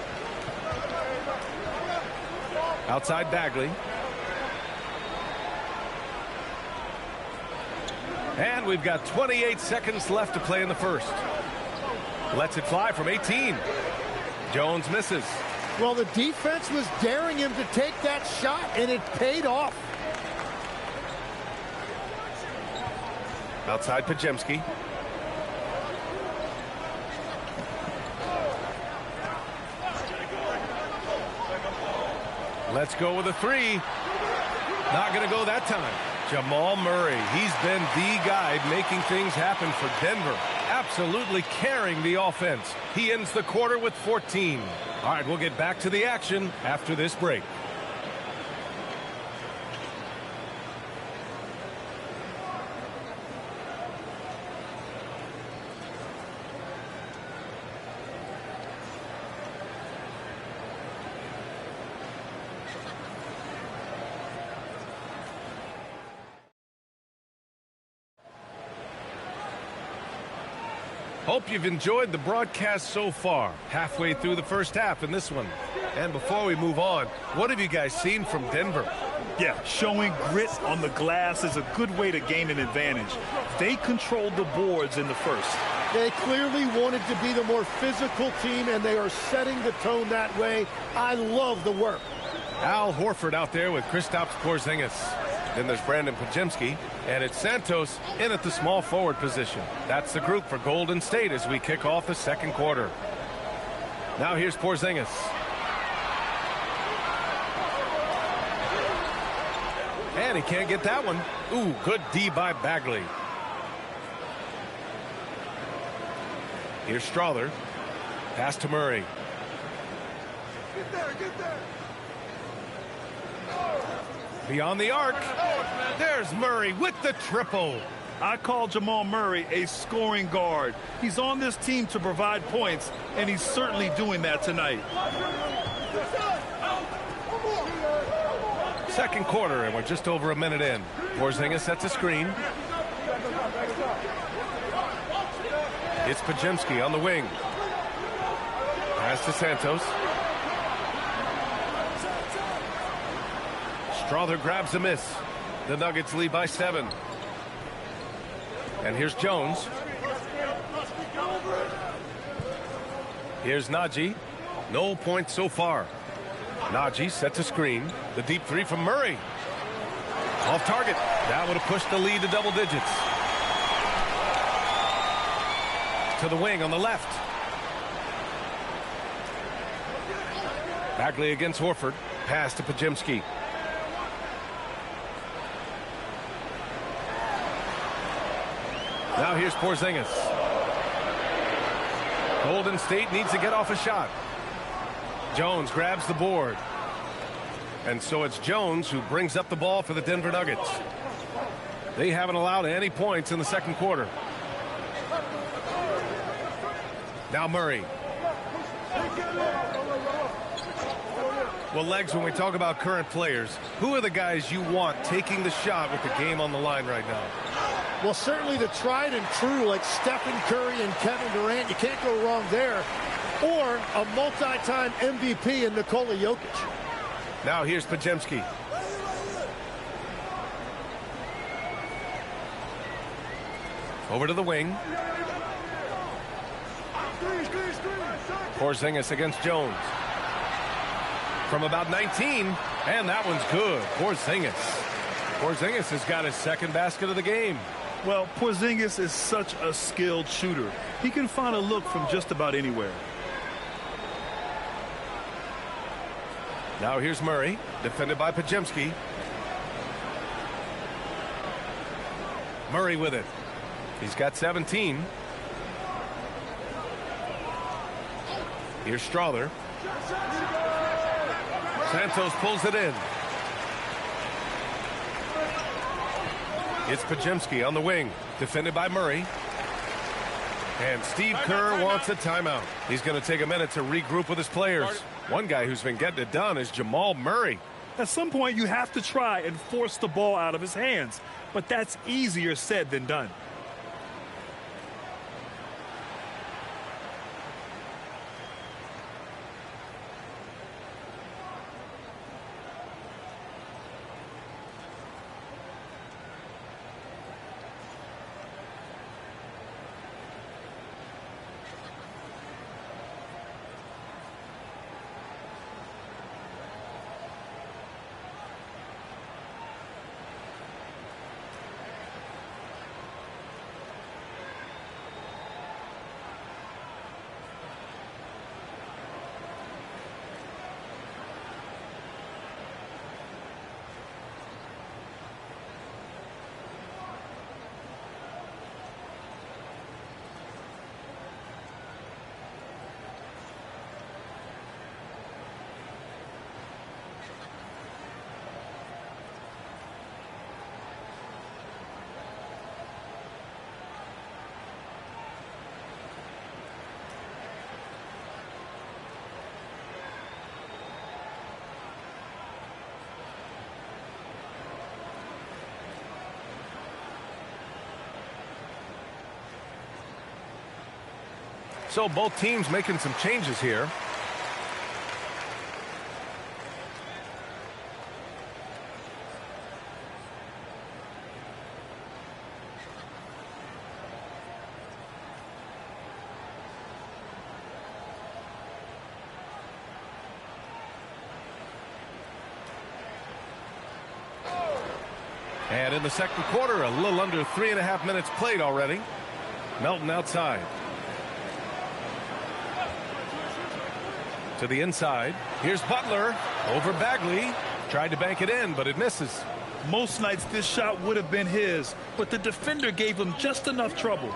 Outside Bagley. And we've got 28 seconds left to play in the first. Lets it fly from 18. Jones misses. Well, the defense was daring him to take that shot, and it paid off. Outside Podziemski. Let's go with a three. Not going to go that time. Jamal Murray, he's been the guy making things happen for Denver. Absolutely carrying the offense. He ends the quarter with 14. All right, we'll get back to the action after this break. Hope you've enjoyed the broadcast so far. Halfway through the first half in this one. And before we move on, what have you guys seen from Denver? Yeah, showing grit on the glass is a good way to gain an advantage. They controlled the boards in the first. They clearly wanted to be the more physical team, and they are setting the tone that way. I love the work. Al Horford out there with Kristaps Porzingis. Then there's Brandon Podziemski, and it's Santos in at the small forward position. That's the group for Golden State as we kick off the second quarter. Now here's Porzingis. And he can't get that one. Ooh, good D by Bagley. Here's Strawther. Pass to Murray. Get there, get there. Beyond the arc. There's Murray with the triple. I call Jamal Murray a scoring guard. He's on this team to provide points, and he's certainly doing that tonight. Second quarter, and we're just over a minute in. Porzingis sets a screen. It's Podziemski on the wing. Pass to Santos. Strawther grabs a miss. The Nuggets lead by 7. And here's Jones. Here's Naji. No points so far. Naji sets a screen. The deep three from Murray. Off target. That would have pushed the lead to double digits. To the wing on the left. Bagley against Horford. Pass to Podziemski. Now here's Porzingis. Golden State needs to get off a shot. Jones grabs the board. And so it's Jones who brings up the ball for the Denver Nuggets. They haven't allowed any points in the second quarter. Now Murray. Well, Legs, when we talk about current players, who are the guys you want taking the shot with the game on the line right now? Well, certainly the tried and true like Stephen Curry and Kevin Durant. You can't go wrong there. Or a multi-time MVP in Nikola Jokic. Now here's Podziemski. Over to the wing. Porzingis against Jones. From about 19, and that one's good. Porzingis has got his second basket of the game. Well, Porzingis is such a skilled shooter. He can find a look from just about anywhere. Now here's Murray, defended by Podziemski. Murray with it. He's got 17. Here's Strawther. Santos pulls it in. It's Podziemski on the wing, defended by Murray. And Steve Kerr wants a timeout. He's going to take a minute to regroup with his players. One guy who's been getting it done is Jamal Murray. At some point, you have to try and force the ball out of his hands, but that's easier said than done. So both teams making some changes here. And in the second quarter, a little under 3.5 minutes played already. Melton outside. To the inside. Here's Butler over Bagley. Tried to bank it in, but it misses. Most nights this shot would have been his, but the defender gave him just enough trouble.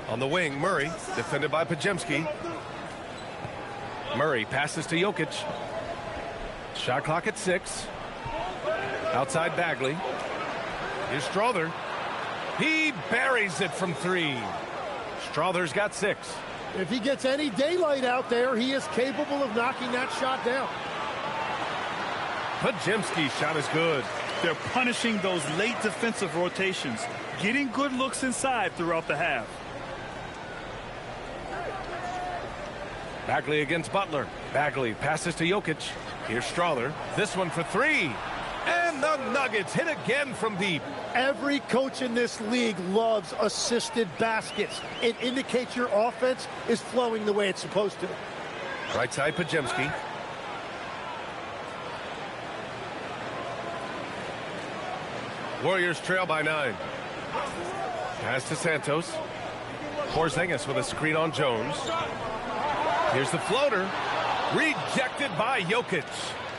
On the wing, Murray, defended by Podziemski. Murray passes to Jokic. Shot clock at 6. Outside Bagley. Here's Strawther. He buries it from 3. Strawther's got 6. If he gets any daylight out there, he is capable of knocking that shot down. Podziemski's shot is good. They're punishing those late defensive rotations, getting good looks inside throughout the half. Bagley against Butler. Bagley passes to Jokic. Here's Strawther. This one for 3. And the Nuggets hit again from deep. Every coach in this league loves assisted baskets. It indicates your offense is flowing the way it's supposed to. Right side, Podziemski. Warriors trail by 9. Pass to Santos. Porzingis with a screen on Jones. Here's the floater. Rejected by Jokic.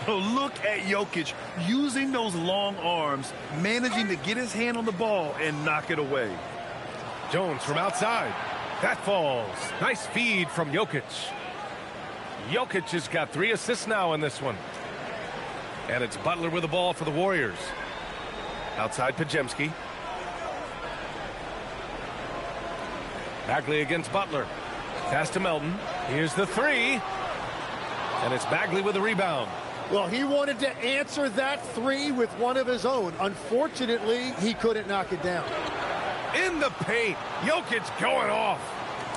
Look at Jokic using those long arms, managing to get his hand on the ball and knock it away. Jones from outside. That falls. Nice feed from Jokic. Jokic has got 3 assists now in this one. And it's Butler with the ball for the Warriors. Outside Podziemski. Bagley against Butler. Pass to Melton. Here's the 3. And it's Bagley with the rebound. Well, he wanted to answer that 3 with one of his own. Unfortunately, he couldn't knock it down. In the paint, Jokic going off.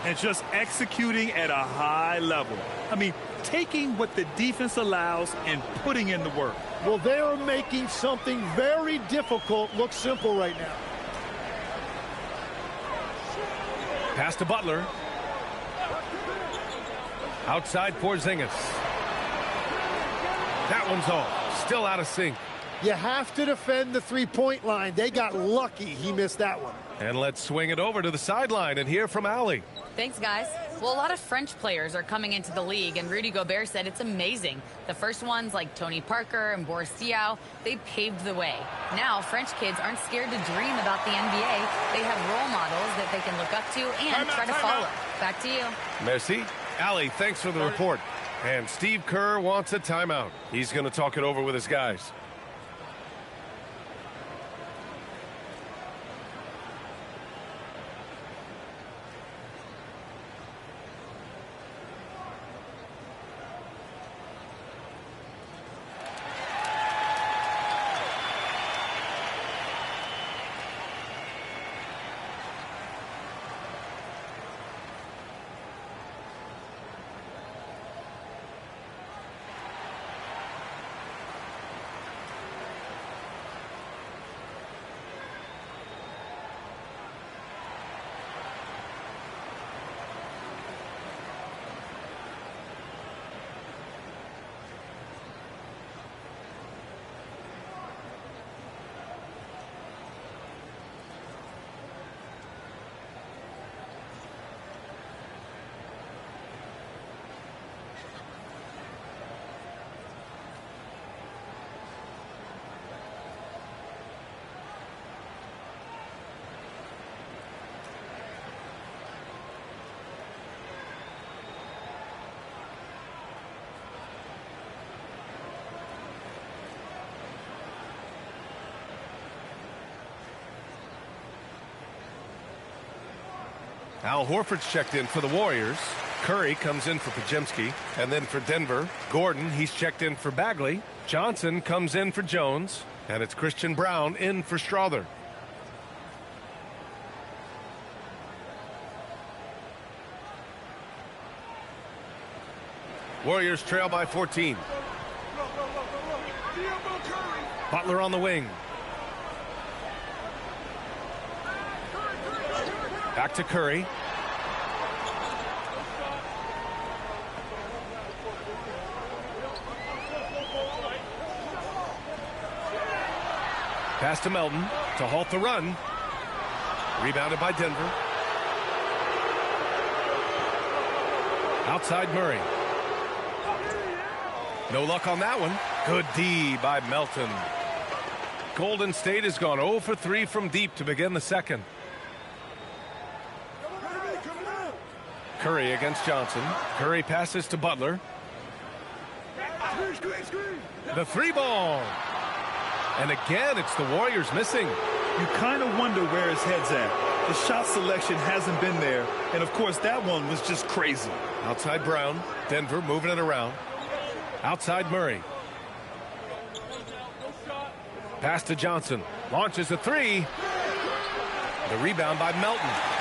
And just executing at a high level. I mean, taking what the defense allows and putting in the work. Well, they are making something very difficult look simple right now. Pass to Butler. Outside Porzingis. That one's off. Still out of sync. You have to defend the three-point line. They got lucky he missed that one. And let's swing it over to the sideline and hear from Allie. Thanks, guys. Well, a lot of French players are coming into the league, and Rudy Gobert said it's amazing. The first ones, like Tony Parker and Boris Diaw, they paved the way. Now, French kids aren't scared to dream about the NBA. They have role models that they can look up to and try to follow. Back to you. Merci. Allie, thanks for the report. And Steve Kerr wants a timeout. He's going to talk it over with his guys. Al Horford's checked in for the Warriors. Curry comes in for Podziemski. And then for Denver, Gordon, he's checked in for Bagley. Johnson comes in for Jones. And it's Christian Braun in for Strother. Warriors trail by 14. Butler on the wing. Back to Curry. Pass to Melton to halt the run. Rebounded by Denver. Outside Murray. No luck on that one. Good D by Melton. Golden State has gone 0 for 3 from deep to begin the second. Curry against Johnson. Curry passes to Butler. The three ball. And again, it's the Warriors missing. You kind of wonder where his head's at. The shot selection hasn't been there. And, of course, that one was just crazy. Outside Brown. Denver moving it around. Outside Murray. Pass to Johnson. Launches a three. The rebound by Melton.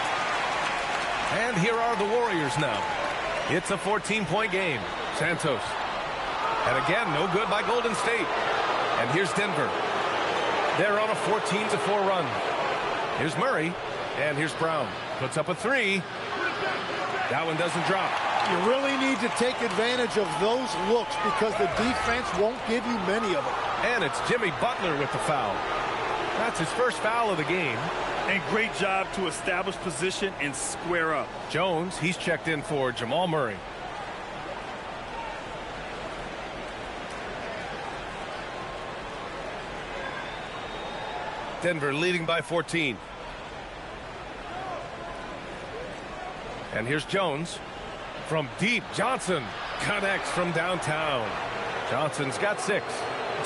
And here are the Warriors now. It's a 14-point game. Santos. And again, no good by Golden State. And here's Denver. They're on a 14-4 run. Here's Murray. And here's Brown. Puts up a three. That one doesn't drop. You really need to take advantage of those looks because the defense won't give you many of them. And it's Jimmy Butler with the foul. That's his first foul of the game. And great job to establish position and square up. Jones, he's checked in for Jamal Murray. Denver leading by 14. And here's Jones. From deep, Johnson connects from downtown. Johnson's got 6.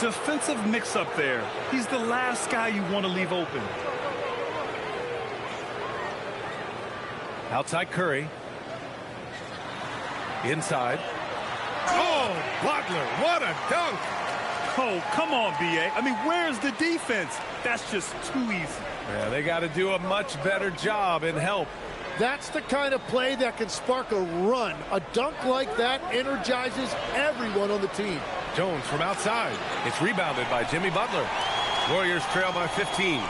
Defensive mix-up there. He's the last guy you want to leave open. Outside Curry. Inside. Oh, Butler, what a dunk! Oh, come on, B.A. I mean, where's the defense? That's just too easy. Yeah, they got to do a much better job in help. That's the kind of play that can spark a run. A dunk like that energizes everyone on the team. Jones from outside. It's rebounded by Jimmy Butler. Warriors trail by 15.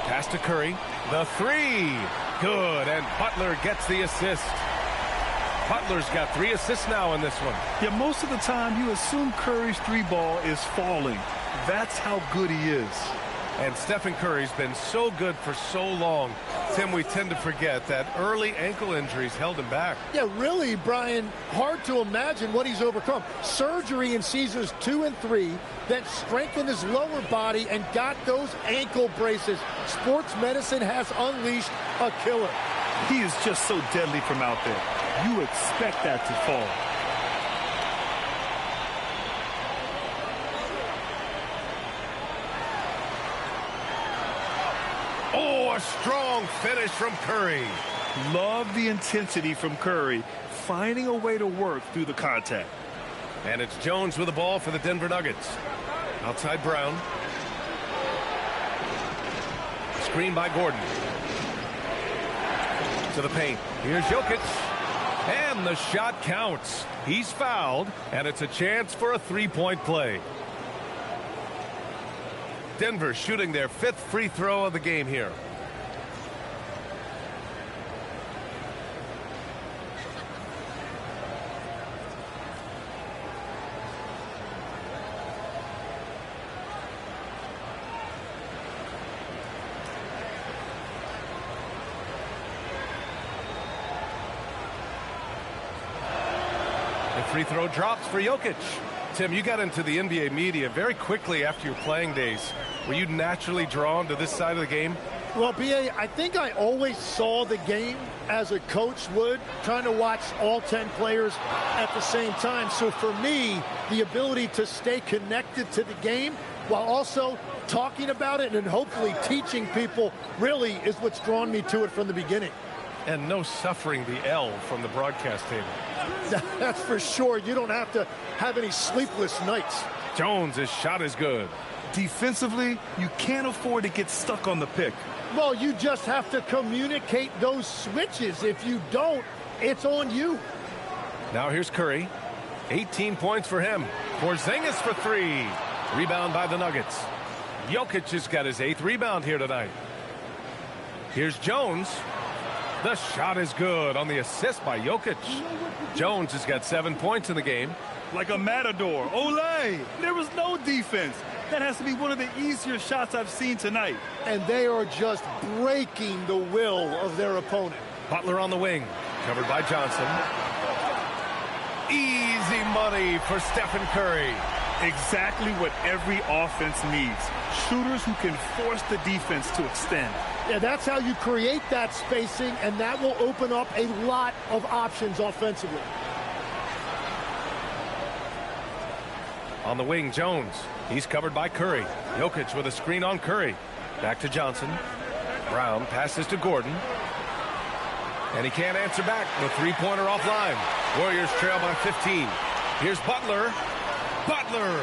Pass to Curry. The three. Good, and Butler gets the assist. Butler's got 3 assists now in this one. Yeah, most of the time you assume Curry's 3-ball is falling. That's how good he is. And Stephen Curry's been so good for so long. Tim, we tend to forget that early ankle injuries held him back. Yeah, really, Brian, hard to imagine what he's overcome. Surgery in seasons 2 and 3, then strengthened his lower body and got those ankle braces. Sports medicine has unleashed a killer. He is just so deadly from out there. You expect that to fall. Oh, a strong finish from Curry. Love the intensity from Curry, finding a way to work through the contact. And it's Jones with the ball for the Denver Nuggets. Outside Brown. Screen by Gordon. To the paint. Here's Jokic. And the shot counts. He's fouled, and it's a chance for a 3-point play. Denver shooting their 5th free throw of the game here. The free throw drops for Jokic. Tim, you got into the NBA media very quickly after your playing days. Were you naturally drawn to this side of the game? Well, B.A., I think I always saw the game as a coach would, trying to watch all 10 players at the same time. So for me, the ability to stay connected to the game while also talking about it and hopefully teaching people really is what's drawn me to it from the beginning. And no suffering the L from the broadcast table. That's for sure. You don't have to have any sleepless nights. Jones' shot is good. Defensively, you can't afford to get stuck on the pick. Well, you just have to communicate those switches. If you don't, it's on you. Now here's Curry. 18 points for him. Porzingis for 3. Rebound by the Nuggets. Jokic has got his 8th rebound here tonight. Here's Jones. The shot is good on the assist by Jokic. Jones has got 7 points in the game. Like a matador. Olay! There was no defense. That has to be one of the easier shots I've seen tonight. And they are just breaking the will of their opponent. Butler on the wing. Covered by Johnson. Easy money for Stephen Curry. Exactly what every offense needs. Shooters who can force the defense to extend. Yeah, that's how you create that spacing, and that will open up a lot of options offensively. On the wing, Jones. He's covered by Curry. Jokic with a screen on Curry. Back to Johnson. Brown passes to Gordon. And he can't answer back. The 3-pointer offline. Warriors trail by 15. Here's Butler. Butler,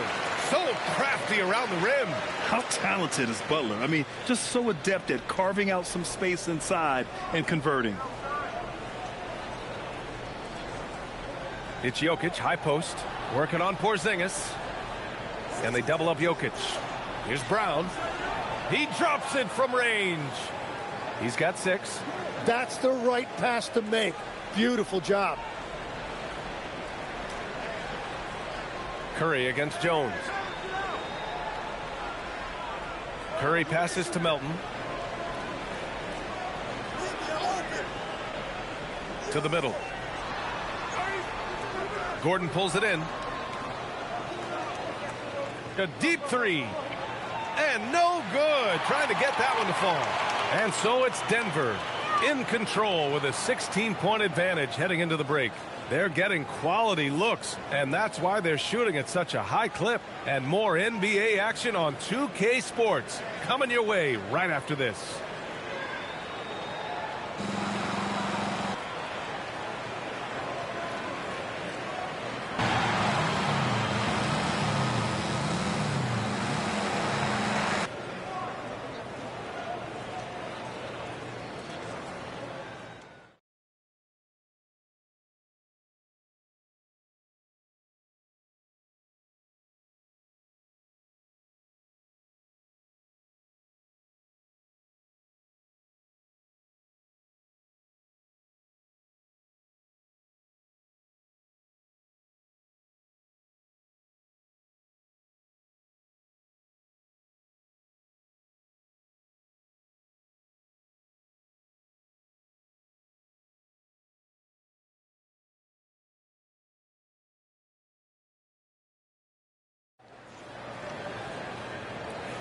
so crafty around the rim. How talented is Butler? I mean, just so adept at carving out some space inside and converting. It's Jokic, high post, working on Porzingis. And they double up Jokic. Here's Brown. He drops it from range. He's got 6. That's the right pass to make. Beautiful job. Curry against Jones. Curry passes to Melton. To the middle. Gordon pulls it in. A deep 3. And no good. Trying to get that one to fall. And so it's Denver in control with a 16-point advantage heading into the break. They're getting quality looks, and that's why they're shooting at such a high clip. And more NBA action on 2K Sports coming your way right after this.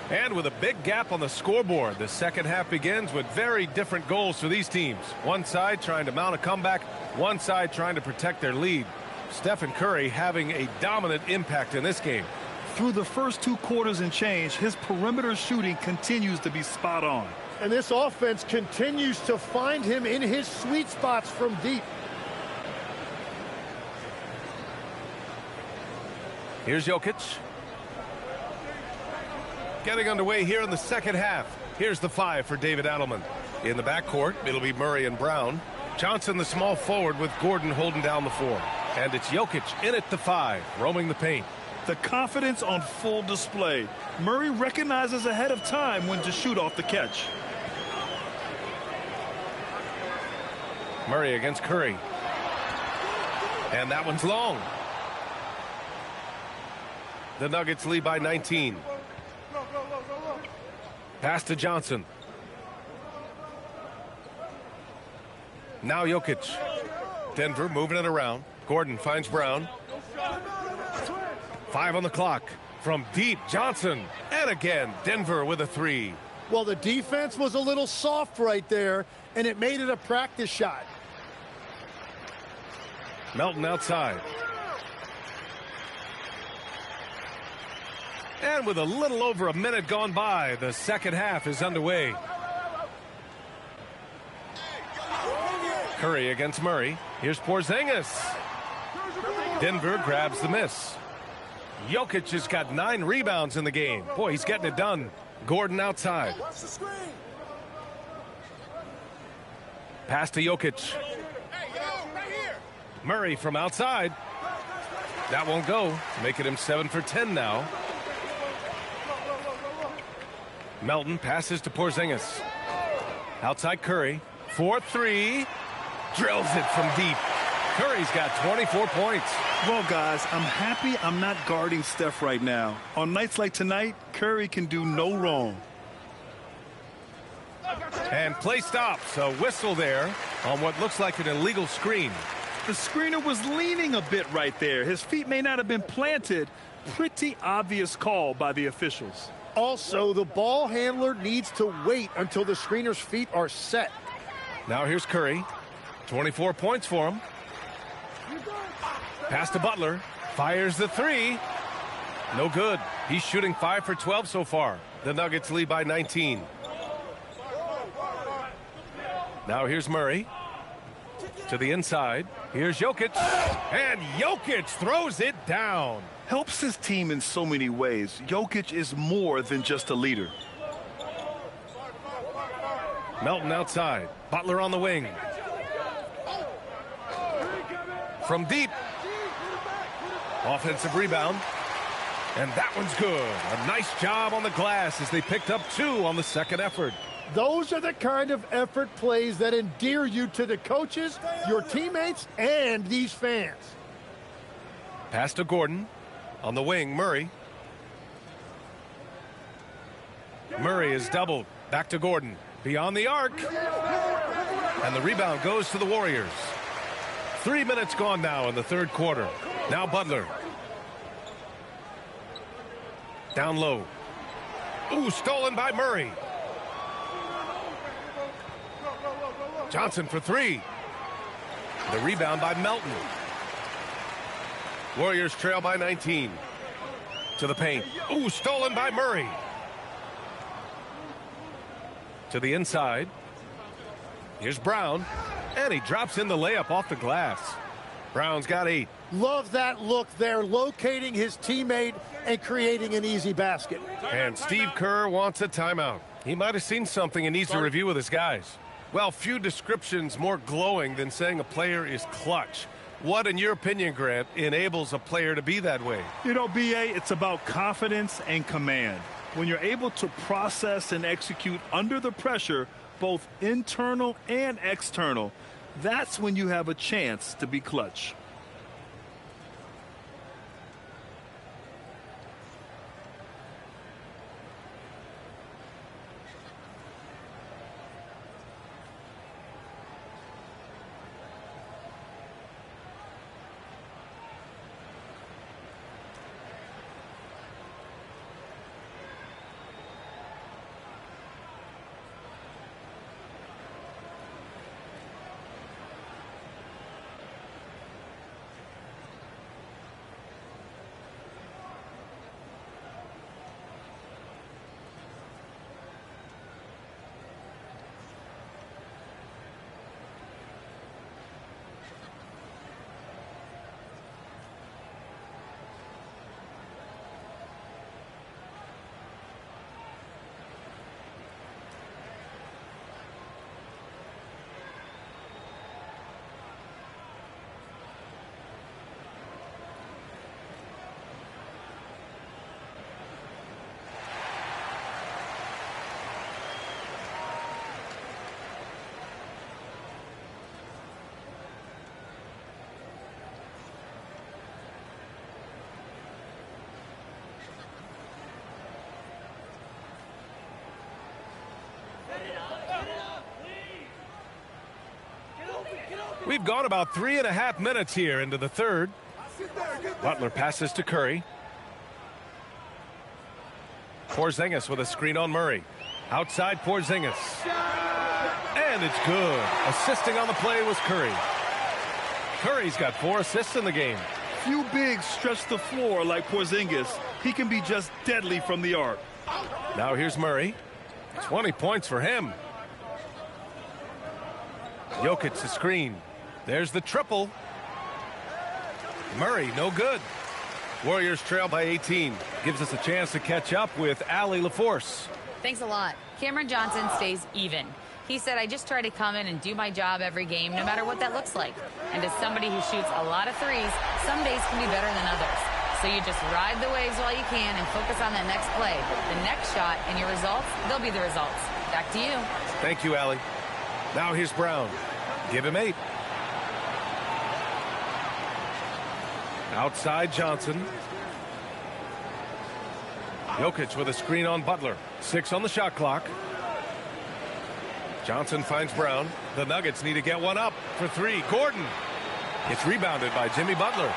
And with a big gap on the scoreboard, the second half begins with very different goals for these teams. One side trying to mount a comeback, one side trying to protect their lead. Stephen Curry having a dominant impact in this game. Through the first 2 quarters and change, his perimeter shooting continues to be spot on. And this offense continues to find him in his sweet spots from deep. Here's Jokic. Getting underway here in the second half. Here's the 5 for David Adelman. In the backcourt, it'll be Murray and Brown. Johnson, the small forward, with Gordon holding down the 4. And it's Jokic in at the 5, roaming the paint. The confidence on full display. Murray recognizes ahead of time when to shoot off the catch. Murray against Curry. And that one's long. The Nuggets lead by 19. Pass to Johnson. Now Jokic. Denver moving it around. Gordon finds Brown. 5 on the clock. From deep, Johnson. And again, Denver with a 3. Well, the defense was a little soft right there, and it made it a practice shot. Melton outside. And with a little over a minute gone by, the second half is underway. Curry against Murray. Here's Porzingis. Denver grabs the miss. Jokic has got 9 rebounds in the game. Boy, he's getting it done. Gordon outside. Pass to Jokic. Murray from outside. That won't go. Making him 7 for 10 now. Melton passes to Porzingis. Outside Curry. 4-3. Drills it from deep. Curry's got 24 points. Well, guys, I'm happy I'm not guarding Steph right now. On nights like tonight, Curry can do no wrong. And play stops. A whistle there on what looks like an illegal screen. The screener was leaning a bit right there. His feet may not have been planted. Pretty obvious call by the officials. Also, the ball handler needs to wait until the screener's feet are set. Now here's Curry. 24 points for him. Pass to Butler. Fires the 3. No good. He's shooting 5 for 12 so far. The Nuggets lead by 19. Now here's Murray. To the inside. Here's Jokic. And Jokic throws it down. Helps his team in so many ways. Jokic is more than just a leader. Melton outside. Butler on the wing. From deep. Offensive rebound. And that one's good. A nice job on the glass as they picked up 2 on the second effort. Those are the kind of effort plays that endear you to the coaches, your teammates, and these fans. Pass to Gordon. On the wing, Murray. Murray is doubled. Back to Gordon. Beyond the arc. And the rebound goes to the Warriors. 3 minutes gone now in the third quarter. Now Butler. Down low. Ooh, stolen by Murray. Johnson for 3. The rebound by Melton. Warriors trail by 19. To the paint. Ooh, stolen by Murray. To the inside. Here's Brown. And he drops in the layup off the glass. Brown's got 8. Love that look there, locating his teammate and creating an easy basket. And Steve Kerr wants a timeout. He might have seen something and needs to review with his guys. Well, few descriptions more glowing than saying a player is clutch. What, in your opinion, Grant, enables a player to be that way? You know, B.A., it's about confidence and command. When you're able to process and execute under the pressure, both internal and external, that's when you have a chance to be clutch. We've gone about 3.5 minutes here into the third. Butler passes to Curry. Porzingis with a screen on Murray. Outside Porzingis. And it's good. Assisting on the play was Curry. Curry's got 4 assists in the game. Few bigs stretch the floor like Porzingis. He can be just deadly from the arc. Now here's Murray. 20 points for him. Jokic the screen. There's the triple. Murray, no good. Warriors trail by 18. Gives us a chance to catch up with Allie LaForce. Thanks a lot. Cameron Johnson stays even. He said, I just try to come in and do my job every game, no matter what that looks like. And as somebody who shoots a lot of threes, some days can be better than others. So you just ride the waves while you can and focus on that next play. The next shot and your results, they'll be the results. Back to you. Thank you, Allie. Now here's Brown. Give him 8. Outside Johnson. Jokic with a screen on Butler. 6 on the shot clock. Johnson finds Brown. The Nuggets need to get one up for 3. Gordon. It's rebounded by Jimmy Butler.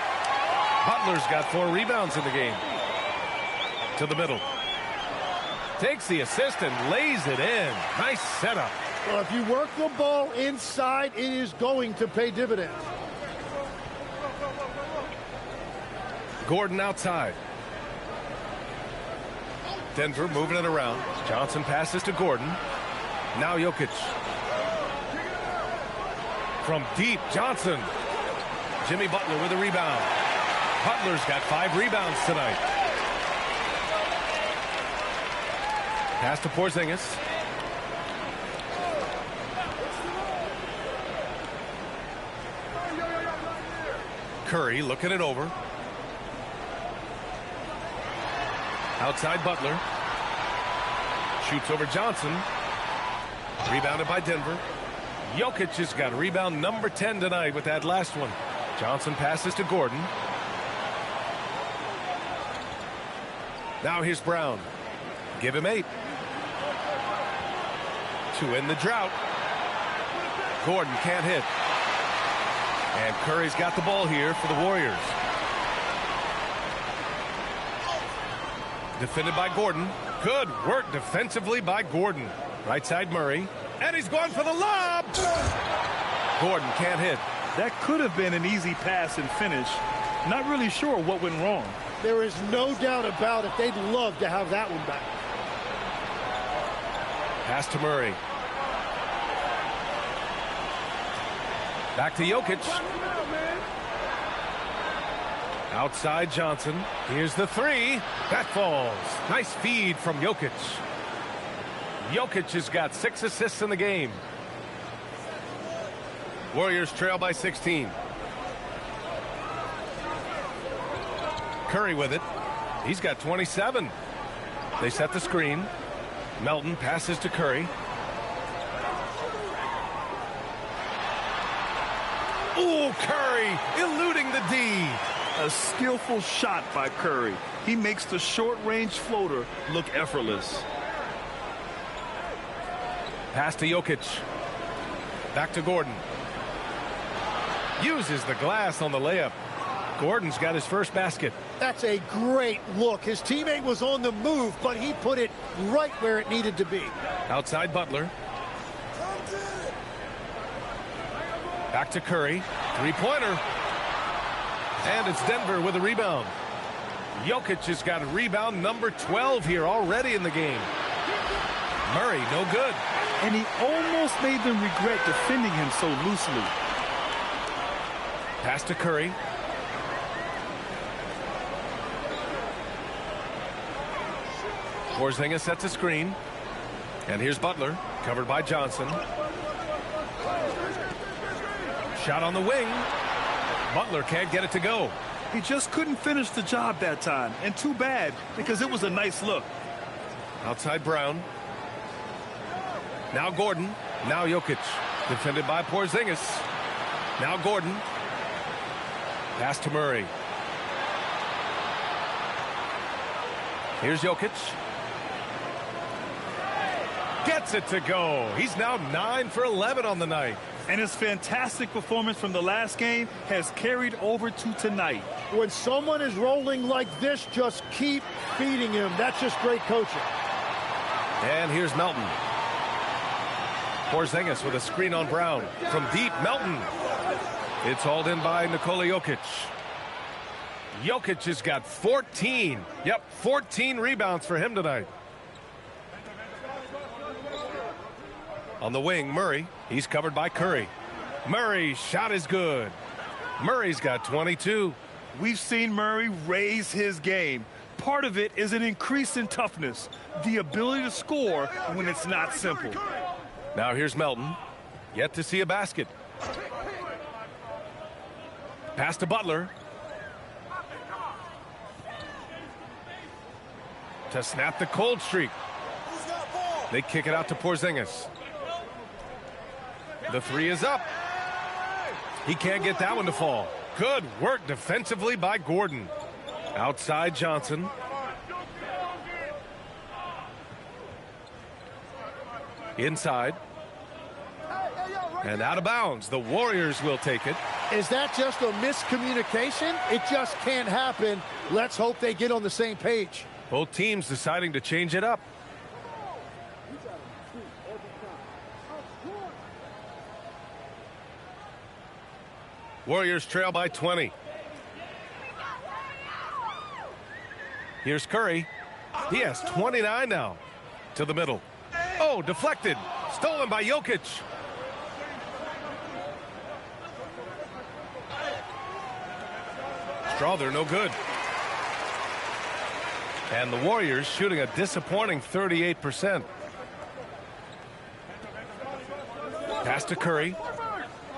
Butler's got 4 rebounds in the game. To the middle. Takes the assist and lays it in. Nice setup. Well, if you work the ball inside, it is going to pay dividends. Gordon outside. Denver moving it around. Johnson passes to Gordon. Now Jokic. From deep, Johnson. Jimmy Butler with a rebound. Butler's got 5 rebounds tonight. Pass to Porzingis. Curry looking it over. Outside Butler. Shoots over Johnson. Rebounded by Denver. Jokic has got rebound number 10 tonight with that last one. Johnson passes to Gordon. Now here's Brown. Give him 8. To end the drought. Gordon can't hit. And Curry's got the ball here for the Warriors. Defended by Gordon. Good work defensively by Gordon. Right side Murray. And he's going for the lob. Gordon can't hit. That could have been an easy pass and finish. Not really sure what went wrong. There is no doubt about it. They'd love to have that one back. Pass to Murray. Back to Jokic. Outside Johnson. Here's the 3. That falls. Nice feed from Jokic. Jokic has got 6 assists in the game. Warriors trail by 16. Curry with it. He's got 27. They set the screen. Melton passes to Curry. Ooh, Curry eluding the D. A skillful shot by Curry. He makes the short-range floater look effortless. Pass to Jokic. Back to Gordon. Uses the glass on the layup. Gordon's got his first basket. That's a great look. His teammate was on the move, but he put it right where it needed to be. Outside Butler. Back to Curry. 3-pointer. And it's Denver with a rebound. Jokic has got a rebound number 12 here already in the game. Murray, no good. And he almost made them regret defending him so loosely. Pass to Curry. Porzingis sets a screen. And here's Butler, covered by Johnson. Shot on the wing. Butler can't get it to go. He just couldn't finish the job that time. And too bad, because it was a nice look. Outside Brown. Now Gordon. Now Jokic. Defended by Porzingis. Now Gordon. Pass to Murray. Here's Jokic. lets it to go. He's now 9 for 11 on the night. And his fantastic performance from the last game has carried over to tonight. When someone is rolling like this, just keep feeding him. That's just great coaching. And here's Melton. Porzingis with a screen on Brown. From deep, Melton. It's hauled in by Nikola Jokic. Jokic has got 14. Yep, 14 rebounds for him tonight. On the wing, Murray. He's covered by Curry. Murray's shot is good. Murray's got 22. We've seen Murray raise his game. Part of it is an increase in toughness, the ability to score when it's not simple. Now here's Melton. Yet to see a basket. Pass to Butler. To snap the cold streak. They kick it out to Porzingis. The three is up. He can't get that one to fall. Good work defensively by Gordon. Outside Johnson. Inside. And out of bounds. The Warriors will take it. Is that just a miscommunication? It just can't happen. Let's hope they get on the same page. Both teams deciding to change it up. Warriors trail by 20. Here's Curry. He has 29 now. To the middle. Oh, deflected. Stolen by Jokic. Strawther, no good. And the Warriors shooting a disappointing 38%. Pass to Curry.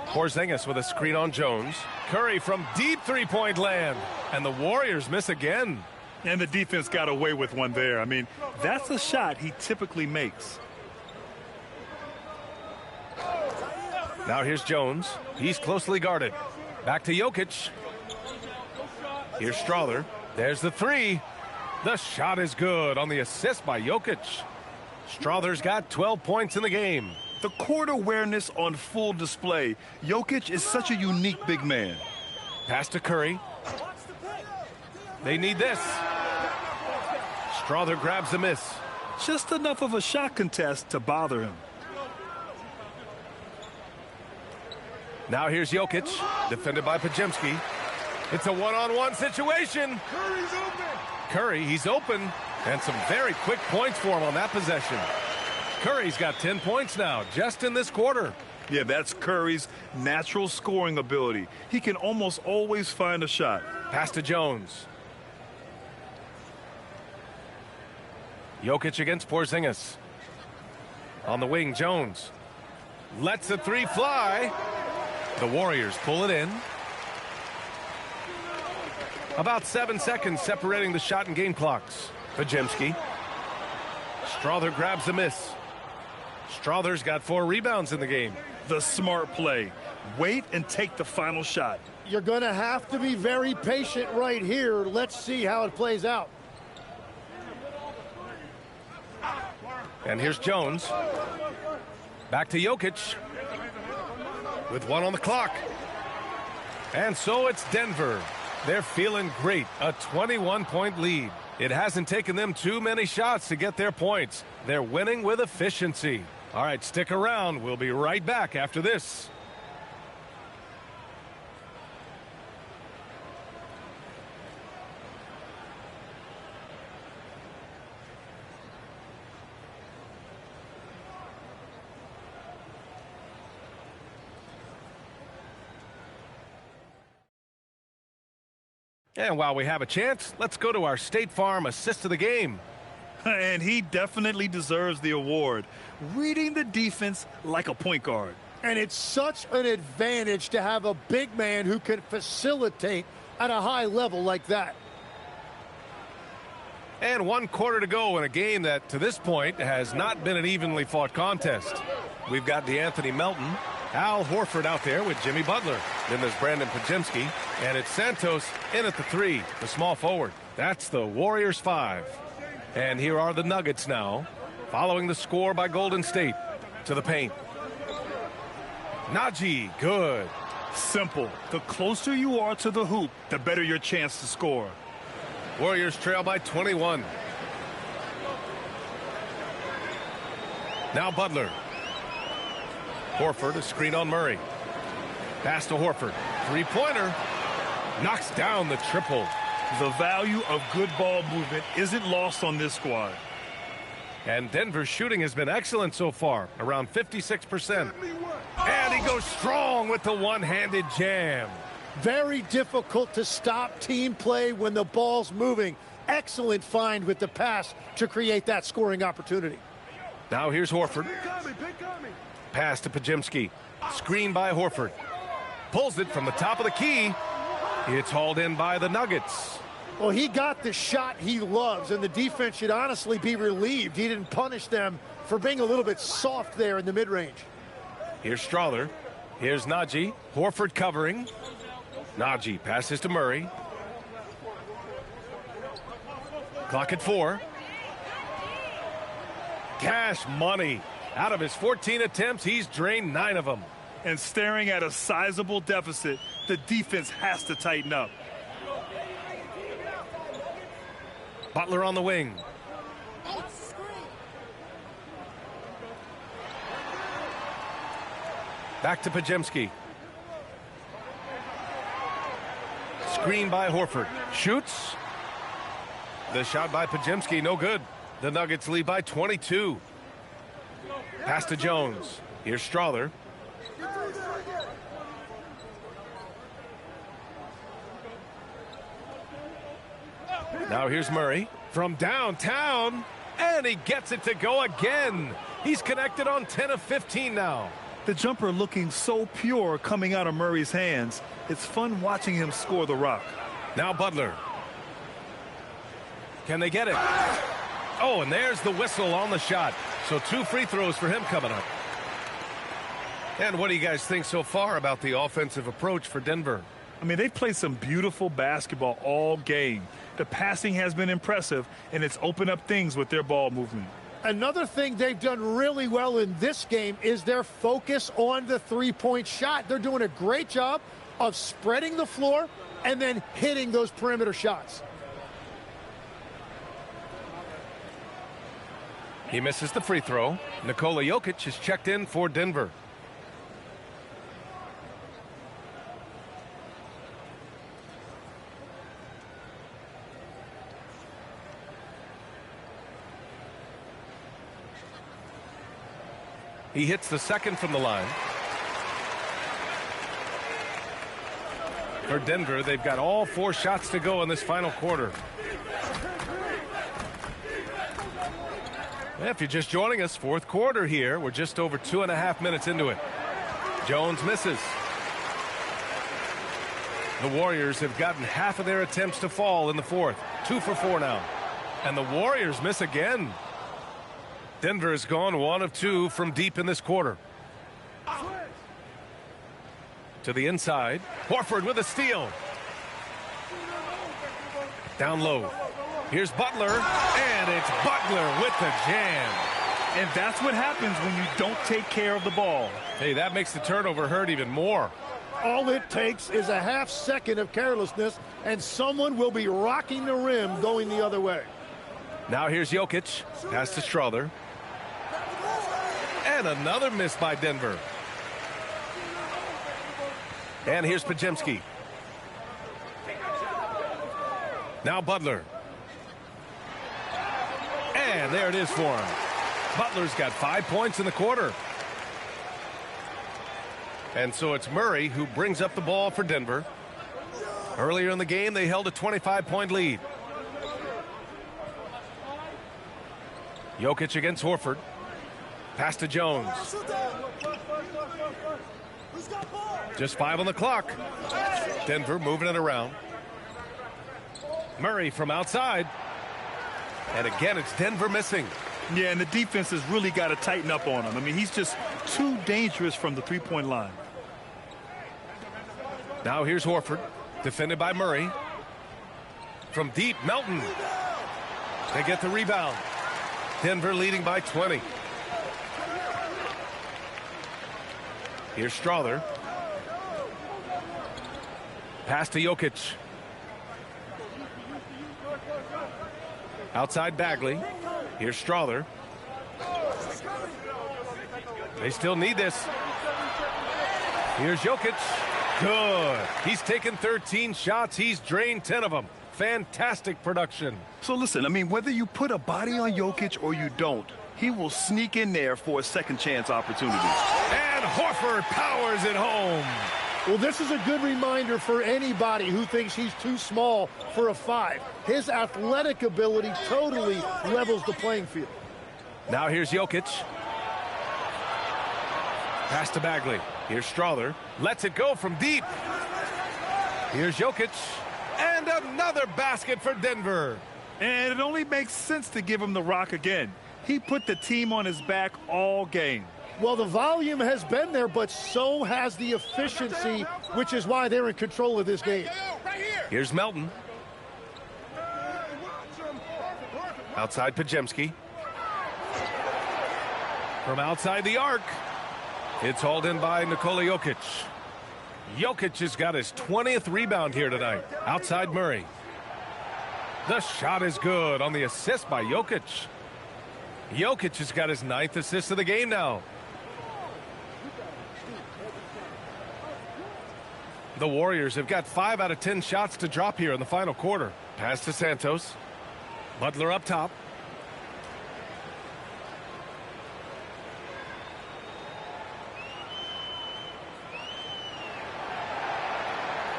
Porzingis with a screen on Jones. Curry from deep three-point land. And the Warriors miss again. And the defense got away with one there. I mean, that's a shot he typically makes. Now here's Jones. He's closely guarded. Back to Jokic. Here's Strawther. There's the three. The shot is good on the assist by Jokic. Strawther's got 12 points in the game. The court awareness on full display. Jokic is such a unique big man. Pass to Curry. They need this. Strawther grabs a miss. Just enough of a shot contest to bother him. Now here's Jokic, defended by Podziemski. It's a one-on-one situation. Curry's open. Curry, he's open, and some very quick points for him on that possession. Curry's got 10 points now, just in this quarter. Yeah, that's Curry's natural scoring ability. He can almost always find a shot. Pass to Jones. Jokic against Porzingis. On the wing, Jones. Lets the three fly. The Warriors pull it in. About 7 seconds separating the shot and game clocks. Podziemski. Strawther grabs the miss. Strawther's got 4 rebounds in the game. The smart play. Wait and take the final shot. You're going to have to be very patient right here. Let's see how it plays out. And here's Jones. Back to Jokic. With 1 on the clock. And so it's Denver. They're feeling great. A 21-point lead. It hasn't taken them too many shots to get their points. They're winning with efficiency. All right, stick around. We'll be right back after this. And while we have a chance, let's go to our State Farm assist of the game. And he definitely deserves the award. Reading the defense like a point guard. And it's such an advantage to have a big man who can facilitate at a high level like that. And 1 quarter to go in a game that, to this point, has not been an evenly fought contest. We've got DeAnthony Melton, Al Horford out there with Jimmy Butler. Then there's Brandon Podziemski, and it's Santos in at the 3, the small forward. That's the Warriors 5. And here are the Nuggets now. Following the score by Golden State. To the paint. Najee, good. Simple. The closer you are to the hoop, the better your chance to score. Warriors trail by 21. Now Butler. Horford, a screen on Murray. Pass to Horford. Three-pointer. Knocks down the triple. The value of good ball movement isn't lost on this squad. And Denver's shooting has been excellent so far, around 56%. And he goes strong with the one-handed jam. Very difficult to stop team play when the ball's moving. Excellent find with the pass to create that scoring opportunity. Now here's Horford. Pass to Podziemski. Screen by Horford. Pulls it from the top of the key. It's hauled in by the Nuggets. Well, he got the shot he loves, and the defense should honestly be relieved he didn't punish them for being a little bit soft there in the mid-range. Here's Strawther. Here's Najee. Horford covering. Najee passes to Murray. Clock at 4. Cash money. Out of his 14 attempts, he's drained 9 of them. And staring at a sizable deficit, the defense has to tighten up. Butler on the wing. Back to Podziemski. Screen by Horford. Shoots. The shot by Podziemski, no good. The Nuggets lead by 22. Pass to Jones. Here's Strawther. Now here's Murray from downtown, and he gets it to go again. He's connected on 10 of 15 now. The jumper looking so pure coming out of Murray's hands. It's fun watching him score the rock. Now Butler. Can they get it? Oh, and there's the whistle on the shot. So 2 free throws for him coming up. And what do you guys think so far about the offensive approach for Denver? I mean, they've played some beautiful basketball all game. The passing has been impressive, and it's opened up things with their ball movement. Another thing they've done really well in this game is their focus on the three-point shot. They're doing a great job of spreading the floor and then hitting those perimeter shots. He misses the free throw. Nikola Jokic is checked in for Denver. He hits the second from the line. For Denver, they've got all 4 shots to go in this final quarter. If you're just joining us, 4th quarter here. We're just over 2.5 minutes into it. Jones misses. The Warriors have gotten half of their attempts to fall in the 4th. 2 for 4 now. And the Warriors miss again. Denver has gone 1 of 2 from deep in this quarter. To the inside. Horford with a steal. Down low. Here's Butler, and it's Butler with the jam. And that's what happens when you don't take care of the ball. Hey, that makes the turnover hurt even more. All it takes is a half second of carelessness, and someone will be rocking the rim going the other way. Now here's Jokic. Pass to Strawther. And another miss by Denver. And here's Podziemski. Now Butler. And there it is for him. Butler's got 5 points in the quarter. And so it's Murray who brings up the ball for Denver. Earlier in the game, they held a 25-point lead. Jokic against Horford. Pass to Jones. Just 5 on the clock. Denver moving it around. Murray from outside. And again, it's Denver missing. Yeah, and the defense has really got to tighten up on him. I mean, he's just too dangerous from the three-point line. Now here's Horford, defended by Murray. From deep, Melton. They get the rebound. Denver leading by 20. Here's Strawther. Pass to Jokic. Outside Bagley. Here's Strawther. They still need this. Here's Jokic. Good. He's taken 13 shots. He's drained 10 of them. Fantastic production. So listen, I mean, whether you put a body on Jokic or you don't, he will sneak in there for a second chance opportunity. And Horford powers it home. Well, this is a good reminder for anybody who thinks he's too small for a 5. His athletic ability totally levels the playing field. Now here's Jokic. Pass to Bagley. Here's Strawther. Lets it go from deep. Here's Jokic. And another basket for Denver. And it only makes sense to give him the rock again. He put the team on his back all game. Well, the volume has been there, but so has the efficiency, which is why they're in control of this game. Here's Melton. Outside Podziemski. From outside the arc. It's hauled in by Nikola Jokic. Jokic has got his 20th rebound here tonight. Outside Murray. The shot is good on the assist by Jokic. Jokic has got his 9th assist of the game now. The Warriors have got 5 out of 10 shots to drop here in the final quarter. Pass to Santos. Butler up top.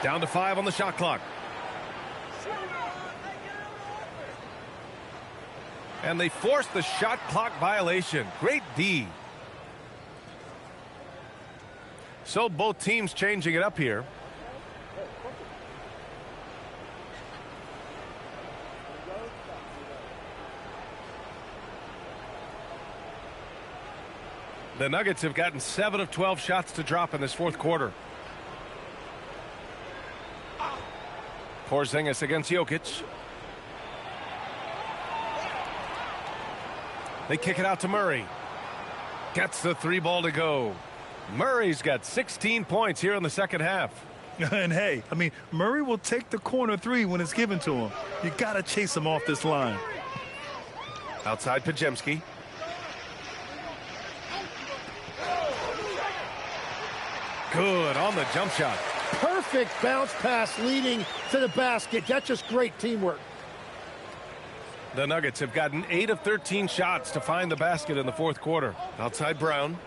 Down to 5 on the shot clock. And they forced the shot clock violation. Great D. So both teams changing it up here. The Nuggets have gotten 7 of 12 shots to drop in this fourth quarter. Porzingis against Jokic. They kick it out to Murray. Gets the 3 ball to go. Murray's got 16 points here in the second half. And hey, I mean, Murray will take the corner 3 when it's given to him. You got to chase him off this line. Outside Podziemski. Good on the jump shot. Perfect bounce pass leading to the basket. That's just great teamwork. The Nuggets have gotten 8 of 13 shots to find the basket in the fourth quarter. Outside Brown.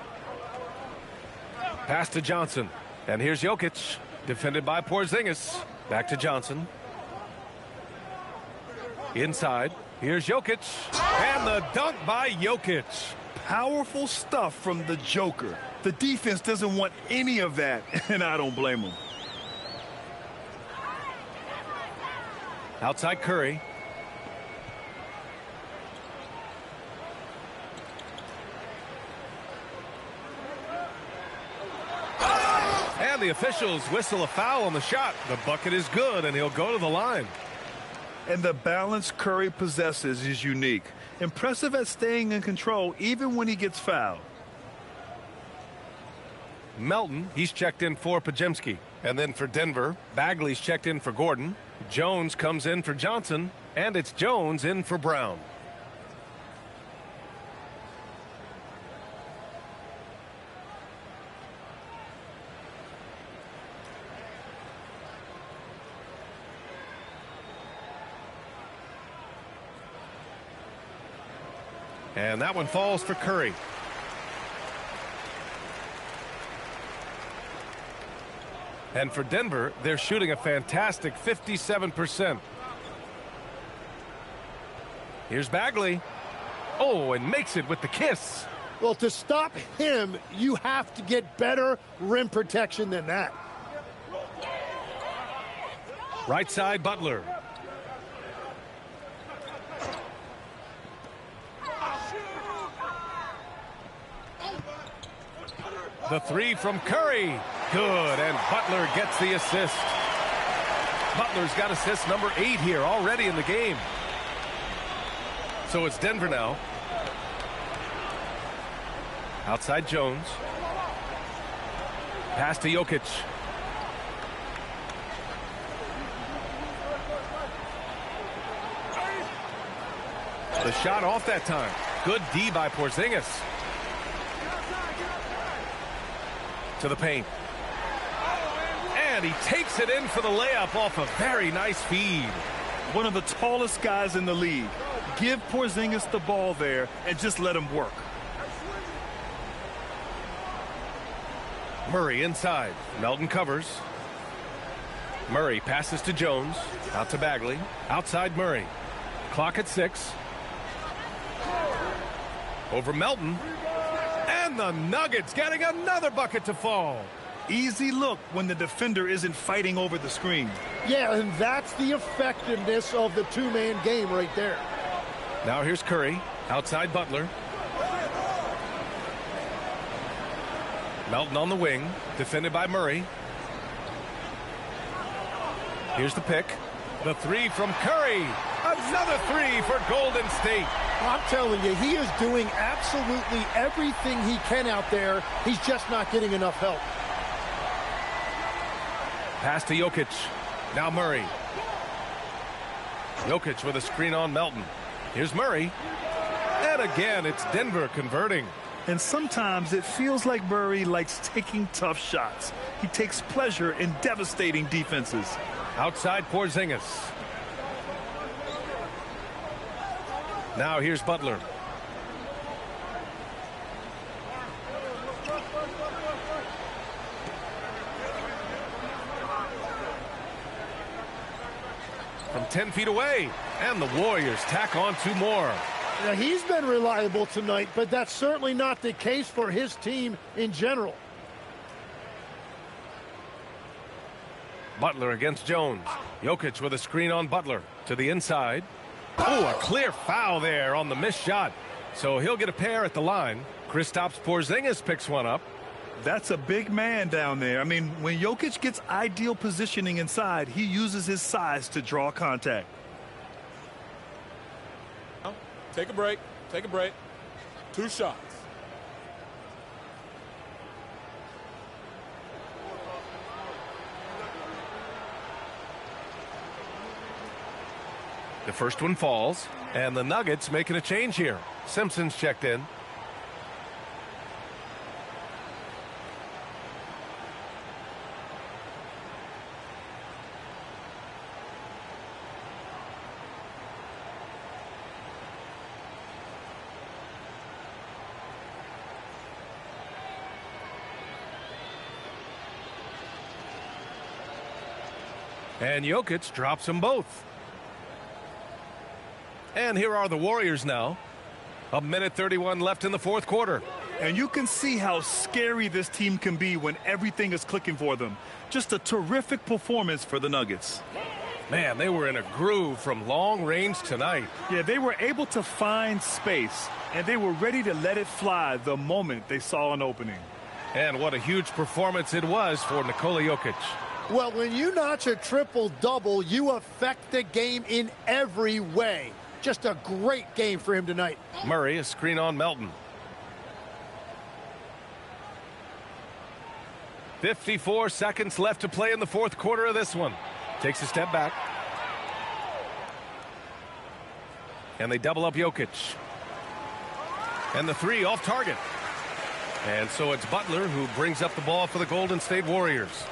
Pass to Johnson. And here's Jokic. Defended by Porzingis. Back to Johnson. Inside. Here's Jokic. And the dunk by Jokic. Powerful stuff from the Joker. The defense doesn't want any of that, and I don't blame them. Outside Curry. And the officials whistle a foul on the shot. The bucket is good, and he'll go to the line. And the balance Curry possesses is unique. Impressive at staying in control even when he gets fouled. Melton, he's checked in for Podziemski. And then for Denver, Bagley's checked in for Gordon. Jones comes in for Johnson. And it's Jones in for Brown. And that one falls for Curry. And for Denver, they're shooting a fantastic 57%. Here's Bagley. Oh, and makes it with the kiss. Well, to stop him, you have to get better rim protection than that. Right side, Butler. The 3 from Curry. Good, and Butler gets the assist. Butler's got assist number 8 here already in the game. So it's Denver now. Outside Jones. Pass to Jokic. The shot off that time. Good D by Porzingis. To the paint. And he takes it in for the layup off a very nice feed. One of the tallest guys in the league. Give Porzingis the ball there and just let him work. Murray inside. Melton covers. Murray passes to Jones. Out to Bagley. Outside Murray. Clock at 6. Over Melton. And the Nuggets getting another bucket to fall. Easy look when the defender isn't fighting over the screen. Yeah, and that's the effectiveness of the two-man game right there. Now here's Curry. Outside Butler. Melton on the wing. Defended by Murray. Here's the pick. The three from Curry. Another three for Golden State. I'm telling you, he is doing absolutely everything he can out there. He's just not getting enough help. Pass to Jokic. Now Murray. Jokic with a screen on Melton. Here's Murray. And again, it's Denver converting. And sometimes it feels like Murray likes taking tough shots. He takes pleasure in devastating defenses. Outside Porzingis. Now here's Butler. From 10 feet away. And the Warriors tack on 2 more. Now, he's been reliable tonight, but that's certainly not the case for his team in general. Butler against Jones. Jokic with a screen on Butler. To the inside. Oh, a clear foul there on the missed shot. So he'll get a pair at the line. Kristaps Porzingis picks one up. That's a big man down there. I mean, when Jokic gets ideal positioning inside, he uses his size to draw contact. Take a break. Take a break. 2 shots. The first one falls, and the Nuggets making a change here. Simpson's checked in. And Jokic drops them both. And here are the Warriors now. 1:31 left in the fourth quarter. And you can see how scary this team can be when everything is clicking for them. Just a terrific performance for the Nuggets. Man, they were in a groove from long range tonight. Yeah, they were able to find space, and they were ready to let it fly the moment they saw an opening. And what a huge performance it was for Nikola Jokic. Well, when you notch a triple-double, you affect the game in every way. Just a great game for him tonight. Murray, a screen on Melton. 54 seconds left to play in the fourth quarter of this one. Takes a step back. And they double up Jokic. And the three off target. And so it's Butler who brings up the ball for the Golden State Warriors.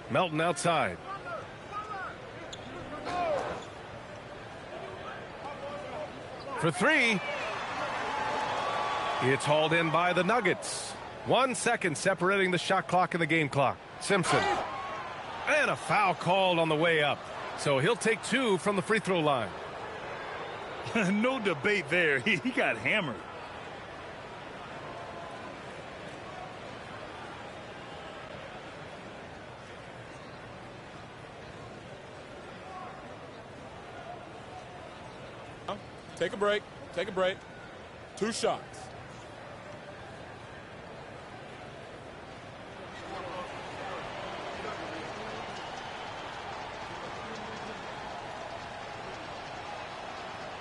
Melton outside. For three. It's hauled in by the Nuggets. 1 second separating the shot clock and the game clock. Simpson. And a foul called on the way up. So he'll take 2 from the free throw line. No debate there. He got hammered. Take a break. Take a break. 2 shots.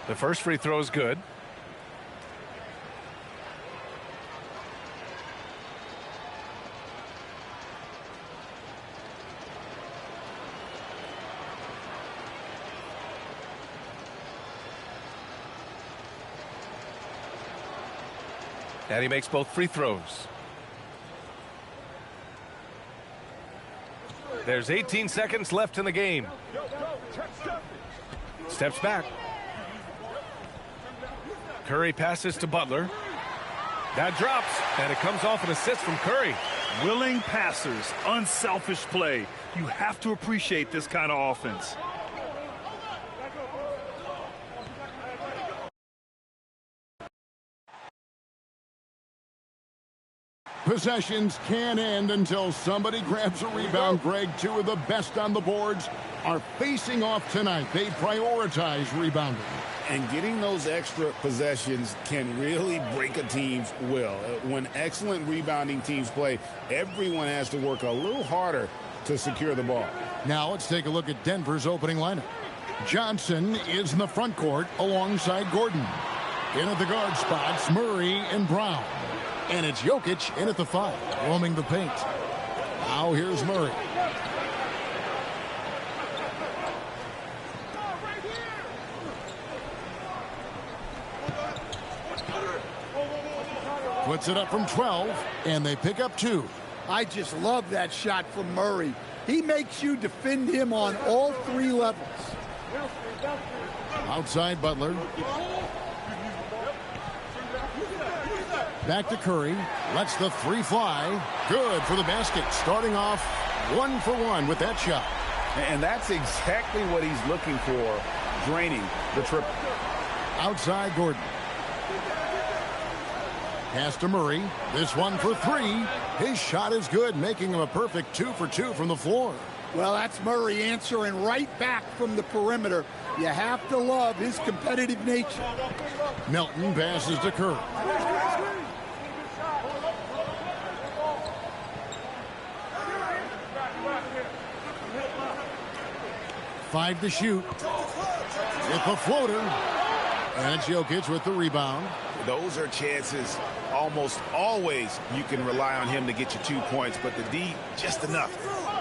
The first free throw is good. And he makes both free throws. There's 18 seconds left in the game. Steps back. Curry passes to Butler. That drops, and it comes off an assist from Curry. Willing passers, unselfish play. You have to appreciate this kind of offense. Possessions can't end until somebody grabs a rebound. Greg, two of the best on the boards are facing off tonight. They prioritize rebounding. And getting those extra possessions can really break a team's will. When excellent rebounding teams play, everyone has to work a little harder to secure the ball. Now let's take a look at Denver's opening lineup. Johnson is in the front court alongside Gordon. In at the guard spots, Murray and Brown. And it's Jokic in at the 5, roaming the paint. Now here's Murray. Puts it up from 12, and they pick up 2. I just love that shot from Murray. He makes you defend him on all 3 levels. Outside Butler. Back to Curry. Lets the 3 fly. Good for the basket. Starting off 1 for 1 with that shot. And that's exactly what he's looking for, draining the triple. Outside Gordon. Pass to Murray. This one for 3. His shot is good, making him a perfect 2 for 2 from the floor. Well, that's Murray answering right back from the perimeter. You have to love his competitive nature. Milton passes to Curry. Five to shoot. With the floater. And it's Jokic with the rebound. Those are chances almost always you can rely on him to get you 2 points, but the D just enough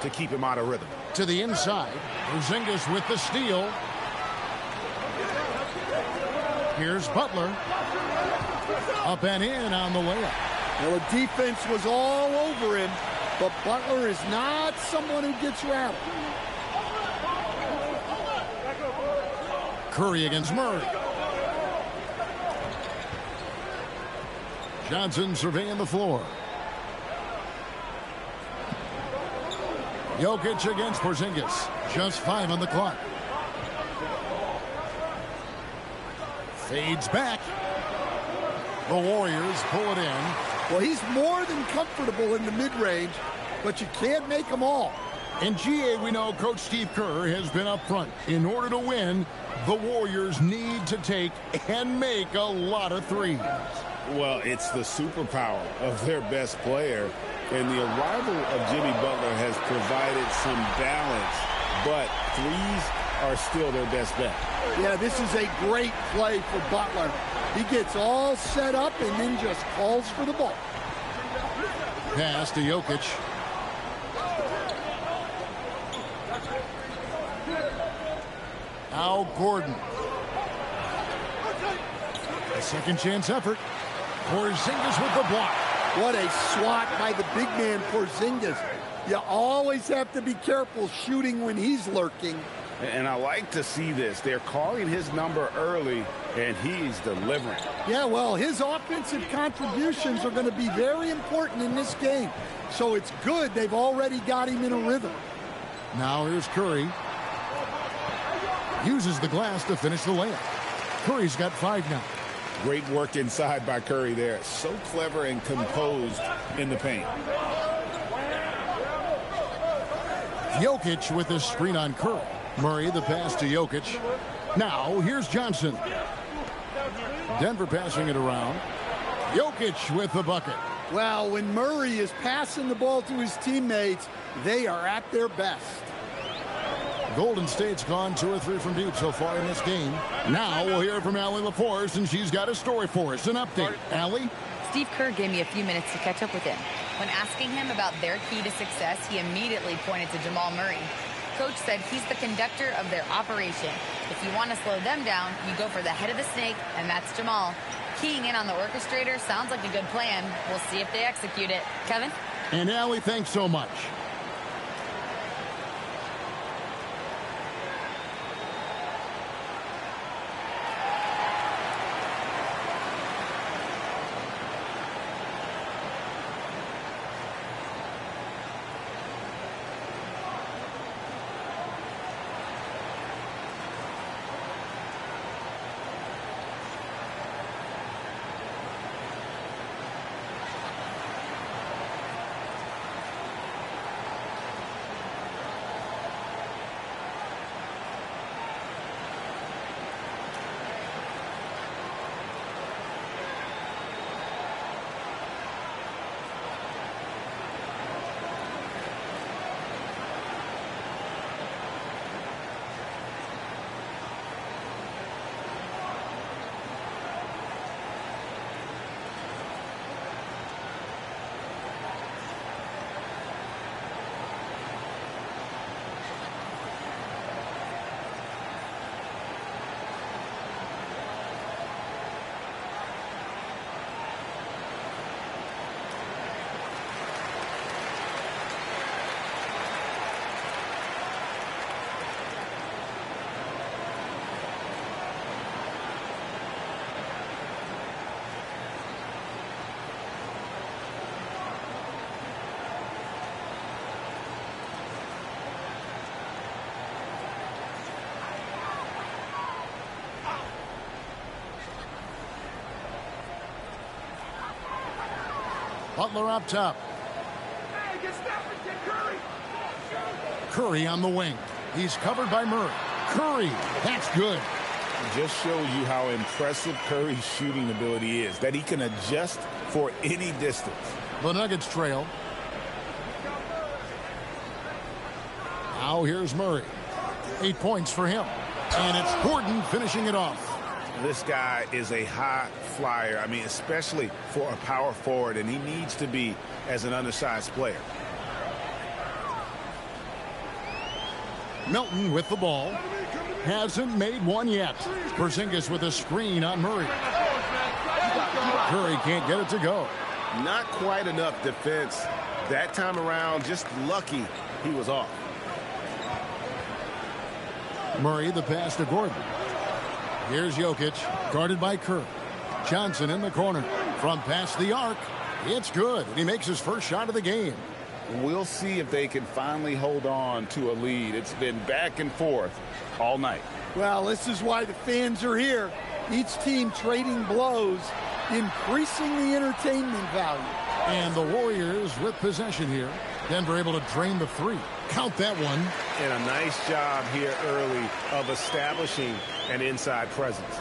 to keep him out of rhythm. To the inside. Porzingis with the steal. Here's Butler. Up and in on the layup. Well, the defense was all over him, but Butler is not someone who gets rattled. Curry against Murray. Johnson surveying the floor. Jokic against Porzingis. Just 5 on the clock. Fades back. The Warriors pull it in. Well, he's more than comfortable in the mid-range, but you can't make them all. In GA, we know Coach Steve Kerr has been up front. In order to win, the Warriors need to take and make a lot of threes. Well, it's the superpower of their best player, and the arrival of Jimmy Butler has provided some balance, but threes are still their best bet. Yeah, this is a great play for Butler. He gets all set up and then just calls for the ball. Pass to Jokic. Now Gordon. A second chance effort. Porzingis with the block. What a swat by the big man Porzingis. You always have to be careful shooting when he's lurking. And I like to see this. They're calling his number early, and he's delivering. Yeah, well, his offensive contributions are going to be very important in this game. So it's good they've already got him in a rhythm. Now here's Curry. Uses the glass to finish the layup. Curry's got 5 now. Great work inside by Curry there. So clever and composed in the paint. Jokic with the screen on Curry. Murray the pass to Jokic. Now here's Johnson. Denver passing it around. Jokic with the bucket. Well, when Murray is passing the ball to his teammates, they are at their best. Golden State's gone 2 or 3 from deep so far in this game. Now we'll hear from Allie LaForce, and she's got a story for us. An update. Allie? Steve Kerr gave me a few minutes to catch up with him. When asking him about their key to success, he immediately pointed to Jamal Murray. Coach said he's the conductor of their operation. If you want to slow them down, you go for the head of the snake, and that's Jamal. Keying in on the orchestrator sounds like a good plan. We'll see if they execute it. Kevin? And Allie, thanks so much. Butler up top. Curry on the wing. He's covered by Murray. Curry, that's good. It just shows you how impressive Curry's shooting ability is, that he can adjust for any distance. The Nuggets trail. Now here's Murray. 8 points for him. And it's Gordon finishing it off. This guy is a high flyer. I mean, especially for a power forward, and he needs to be as an undersized player. Melton with the ball. Hasn't made one yet. Porzingis with a screen on Murray. Curry can't get it to go. Not quite enough defense that time around. Just lucky he was off. Murray the pass to Gordon. Here's Jokic, guarded by Kerr. Johnson in the corner. From past the arc. It's good. He makes his first shot of the game. We'll see if they can finally hold on to a lead. It's been back and forth all night. Well, this is why the fans are here. Each team trading blows, increasing the entertainment value. And the Warriors with possession here. Denver able to drain the three. Count that one. And a nice job here early of establishing an inside presence.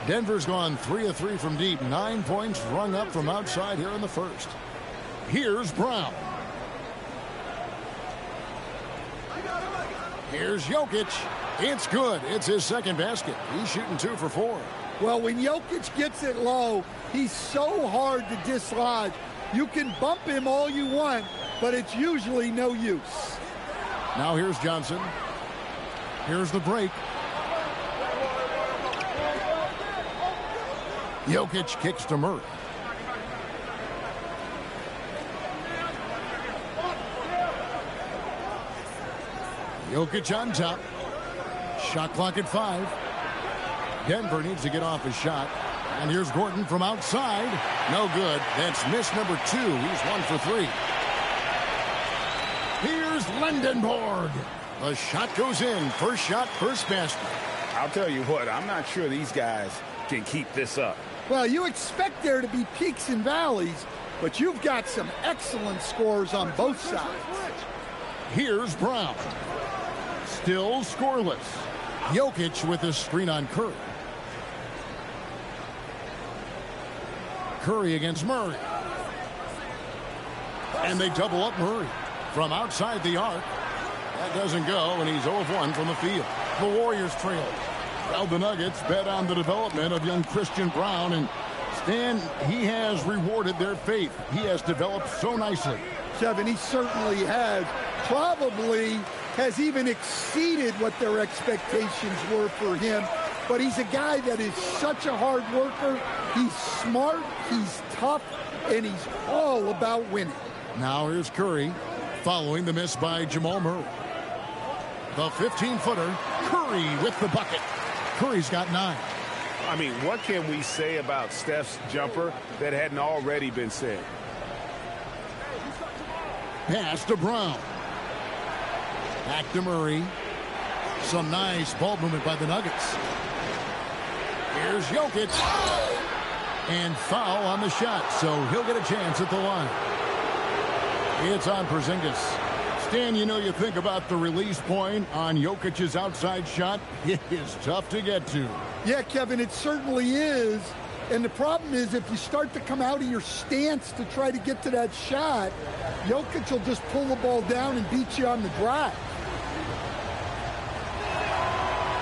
Denver's gone 3 of 3 from deep. 9 points rung up from outside here in the first. Here's Brown. Here's Jokic. It's good. It's his second basket. He's shooting 2 for 4. Well, when Jokic gets it low, he's so hard to dislodge. You can bump him all you want, but it's usually no use. Now here's Johnson. Here's the break. Jokic kicks to Murray. Jokic on top. Shot clock at 5. Denver needs to get off his shot. And here's Gordon from outside. No good. That's miss number 2. He's 1 for 3. Here's Lendenborg. The shot goes in. First shot, first basket. I'll tell you what, I'm not sure these guys can keep this up. Well, you expect there to be peaks and valleys, but you've got some excellent scores on both sides. Here's Brown. Still scoreless. Jokic with a screen on Curry. Curry against Murray. And they double up Murray from outside the arc. That doesn't go, and he's 0 of 1 from the field. The Warriors trail. Well, the Nuggets bet on the development of young Christian Brown, and Stan, he has rewarded their faith. He has developed so nicely. Kevin, he certainly has. Probably has even exceeded what their expectations were for him. but he's a guy that is such a hard worker. He's smart, he's tough, and he's all about winning. Now here's Curry following the miss by Jamal Murray. The 15-footer, Curry with the bucket. Curry's got 9. I mean, what can we say about Steph's jumper that hadn't already been said? Pass to Brown. Back to Murray. Some nice ball movement by the Nuggets. Here's Jokic. And foul on the shot, so he'll get a chance at the line. It's on Porzingis. Stan, you know, you think about the release point on Jokic's outside shot. It is tough to get to. Yeah, Kevin, it certainly is. And the problem is if you start to come out of your stance to try to get to that shot, Jokic will just pull the ball down and beat you on the drive.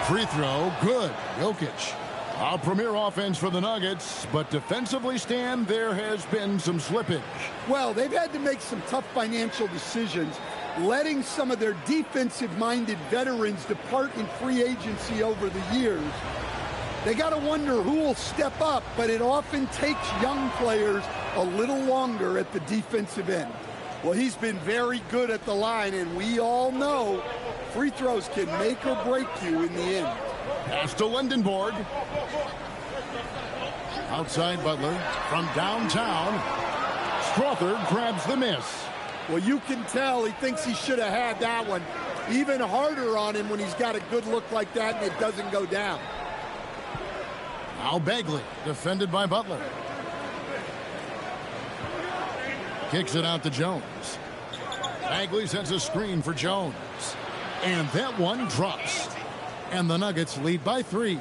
Free throw, good. Jokic. A premier offense for the Nuggets, but defensively, Stan, there has been some slippage. Well, they've had to make some tough financial decisions, letting some of their defensive-minded veterans depart in free agency over the years. They got to wonder who will step up, but it often takes young players a little longer at the defensive end. Well, he's been very good at the line, and we all know free throws can make or break you in the end. Pass to Lindenborg. Outside Butler from downtown. Strother grabs the miss. Well, you can tell he thinks he should have had that one. Even harder on him when he's got a good look like that and it doesn't go down. Now Bagley, defended by Butler. Kicks it out to Jones. Bagley sends a screen for Jones. And that one drops. And the Nuggets lead by 3.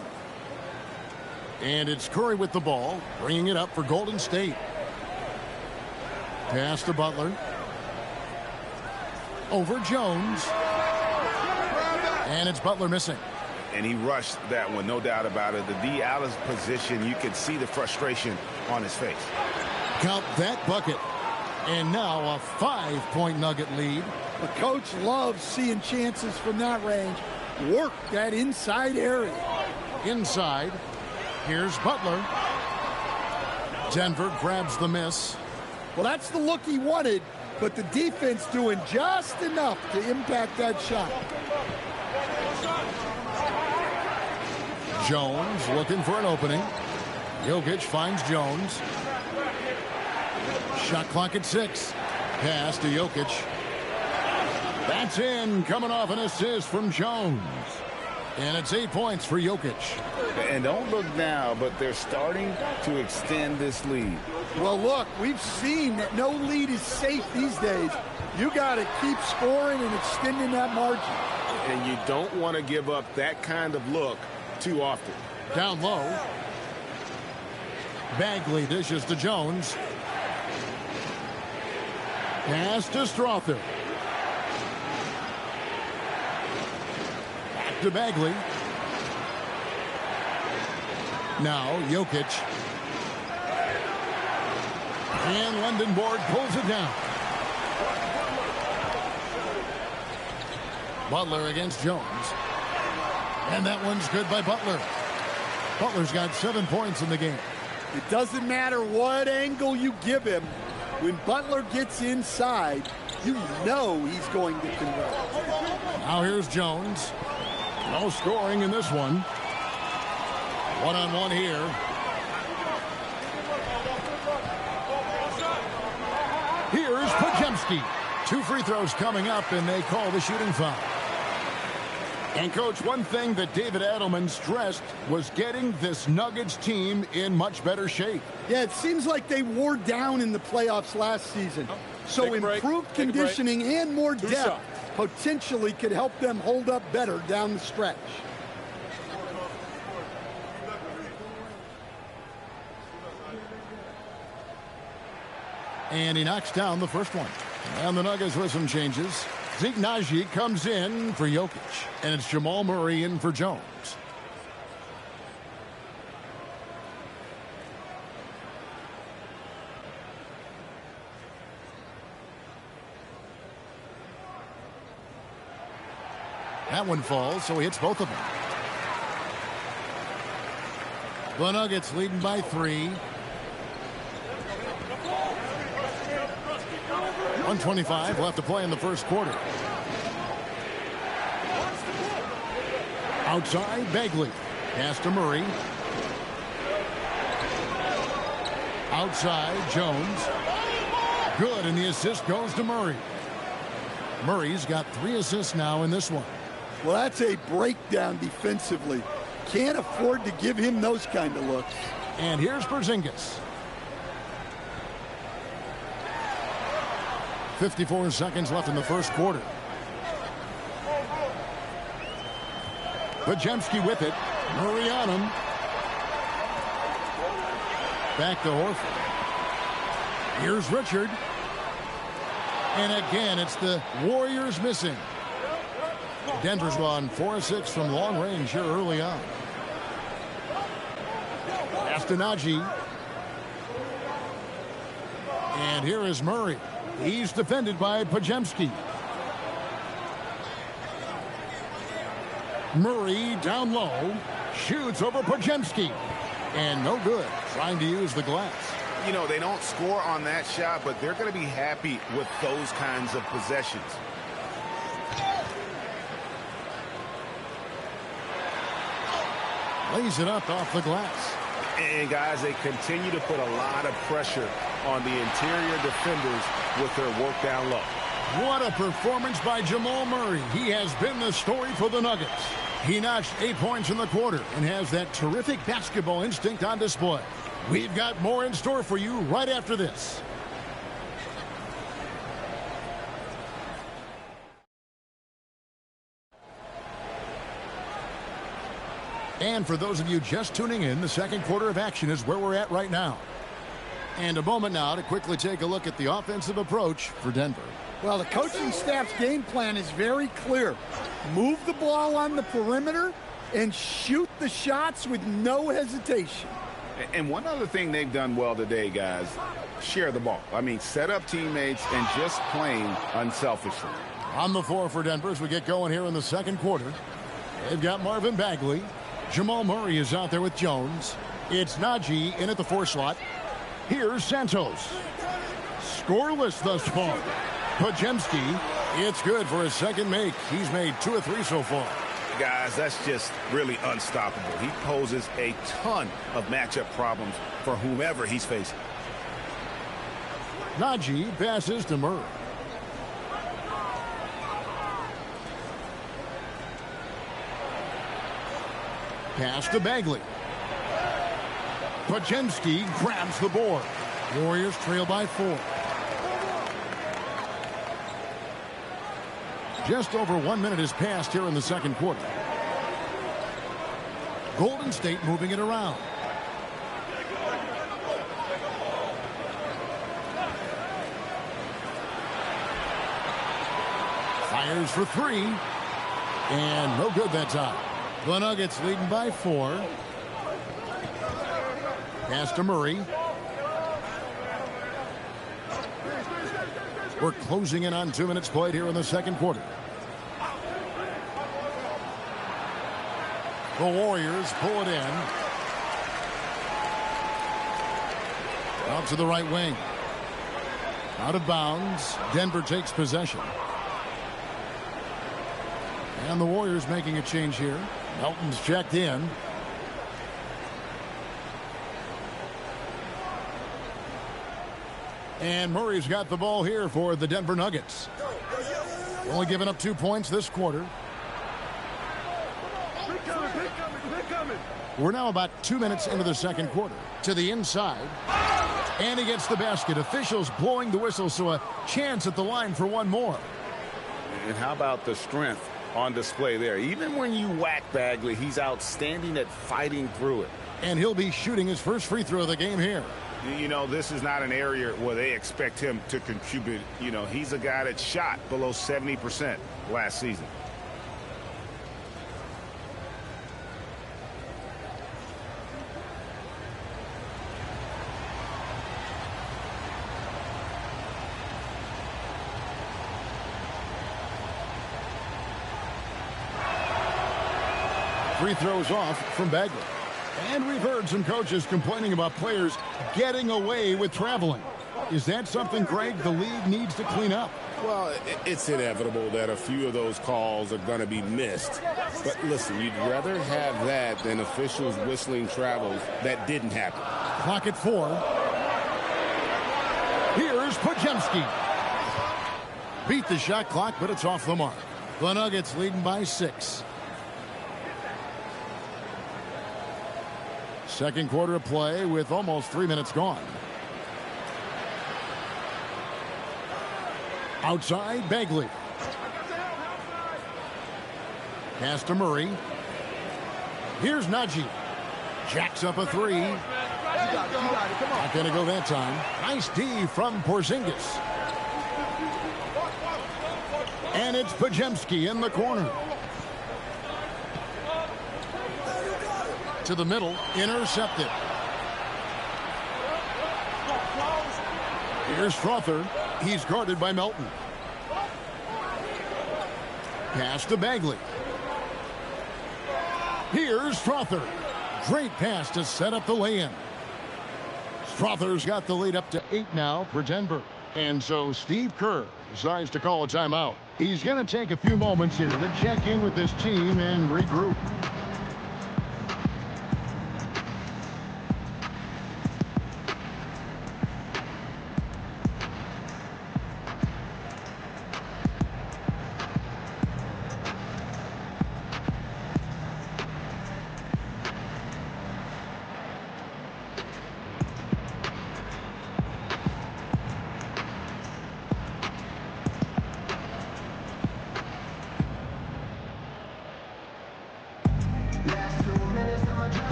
And it's Curry with the ball, bringing it up for Golden State. Pass to Butler. Over Jones. And it's Butler missing. And he rushed that one, no doubt about it. The D. Allen's position, you could see the frustration on his face. Count that bucket. And now a 5-point Nugget lead. The coach loves seeing chances from that range. Work that inside area. Inside. Here's Butler. Denver grabs the miss. Well, that's the look he wanted, but the defense doing just enough to impact that shot. Jones looking for an opening. Jokic finds Jones. Shot clock at 6. Pass to Jokic. That's in, coming off an assist from Jones. And it's 8 points for Jokic. And don't look now, but they're starting to extend this lead. Well, look, we've seen that no lead is safe these days. You got to keep scoring and extending that margin. And you don't want to give up that kind of look too often. Down low. Bagley dishes to Jones. Pass to Strother. Back to Bagley. Now Jokic. And Lindenborg pulls it down. Butler against Jones. And that one's good by Butler. Butler's got 7 points in the game. It doesn't matter what angle you give him. When Butler gets inside, you know he's going to convert. Now here's Jones. No scoring in this one. One-on-one here. Here's Podziemski. 2 free throws coming up, and they call the shooting foul. And, Coach, one thing that David Adelman stressed was getting this Nuggets team in much better shape. Yeah, it seems like they wore down in the playoffs last season. So improved conditioning and more depth potentially could help them hold up better down the stretch. And he knocks down the first one. And the Nuggets with some changes. Zeke Naji comes in for Jokic. And it's Jamal Murray in for Jones. That one falls, so he hits both of them. The Nuggets leading by 3. 1:25 left to play in the first quarter. Outside, Bagley. Pass to Murray. Outside, Jones. Good, and the assist goes to Murray. Murray's got 3 assists now in this one. Well, that's a breakdown defensively. Can't afford to give him those kind of looks. And here's Porzingis. 54 seconds left in the first quarter. Podziemski with it. Murray on him. Back to Horford. Here's Richard. And again, it's the Warriors missing. Denver's gone 4-6 from long range here early on. Pass to Nagy. And here is Murray. He's defended by Podziemski. Murray down low. Shoots over Podziemski. And no good. Trying to use the glass. You know, they don't score on that shot, but they're going to be happy with those kinds of possessions. Lays it up off the glass. And, guys, they continue to put a lot of pressure on the interior defenders with their work down low. What a performance by Jamal Murray. He has been the story for the Nuggets. He notched 8 points in the quarter and has that terrific basketball instinct on display. We've got more in store for you right after this. And for those of you just tuning in, the second quarter of action is where we're at right now. And a moment now to quickly take a look at the offensive approach for Denver. Well, the coaching staff's game plan is very clear. Move the ball on the perimeter and shoot the shots with no hesitation. And one other thing they've done well today, guys, share the ball. I mean, set up teammates and just playing unselfishly. On the floor for Denver as we get going here in the second quarter. They've got Marvin Bagley. Jamal Murray is out there with Jones. It's Nagy in at the 4 slot. Here's Santos. Scoreless thus far. Podziemski, it's good for his second make. He's made 2 of 3 so far. Guys, that's just really unstoppable. He poses a ton of matchup problems for whomever he's facing. Nagy passes to Murray. Pass to Bagley. Podziemski grabs the board. Warriors trail by 4. Just over 1 minute has passed here in the second quarter. Golden State moving it around. Fires for 3. And no good that time. The Nuggets leading by 4. Pass to Murray. We're closing in on 2 minutes played here in the second quarter. The Warriors pull it in. Out to the right wing. Out of bounds. Denver takes possession. And the Warriors making a change here. Melton's checked in. And Murray's got the ball here for the Denver Nuggets. Only giving up 2 points this quarter. We're now about 2 minutes into the second quarter. To the inside. And he gets the basket. Officials blowing the whistle, so a chance at the line for one more. And how about the strength on display there? Even when you whack Bagley, he's outstanding at fighting through it. And he'll be shooting his first free throw of the game here. You know, this is not an area where they expect him to contribute. You know, he's a guy that shot below 70% last season. Free throws off from Bagley. And we've heard some coaches complaining about players getting away with traveling. Is that something, Greg, the league needs to clean up? Well, it's inevitable that a few of those calls are going to be missed. But listen, you'd rather have that than officials whistling travels that didn't happen. Clock at 4. Here's Podziemski. Beat the shot clock, but it's off the mark. The Nuggets leading by 6. Second quarter of play with almost 3 minutes gone. Outside, Bagley. Pass to Murray. Here's Najee. Jacks up a 3. Not going to go that time. Nice D from Porzingis. And it's Podziemski in the corner. To the middle, intercepted. Here's Strother. He's guarded by Melton. Pass to Bagley. Here's Strother. Great pass to set up the lay-in. Strother's got the lead up to 8 now for Denver. And so Steve Kerr decides to call a timeout. He's going to take a few moments here to check in with this team and regroup.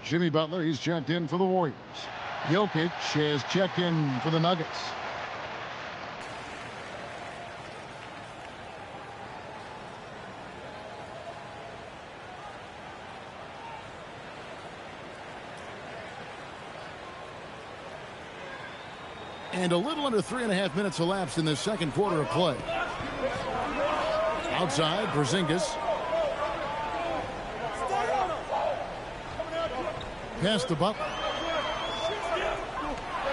Jimmy Butler, he's checked in for the Warriors. Jokic has checked in for the Nuggets. And a little under 3.5 minutes elapsed in the second quarter of play. Outside, Porzingis. Pass to Butler.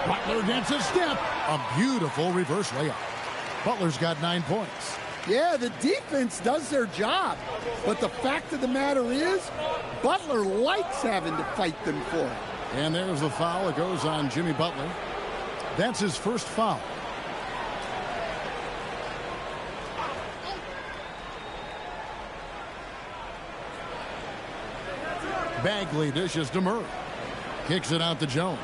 Butler gets a step. A beautiful reverse layup. Butler's got 9 points. Yeah, the defense does their job. But the fact of the matter is, Butler likes having to fight them for it. And there's the foul. It goes on Jimmy Butler. That's his first foul. Bagley dishes to Murray. Kicks it out to Jones.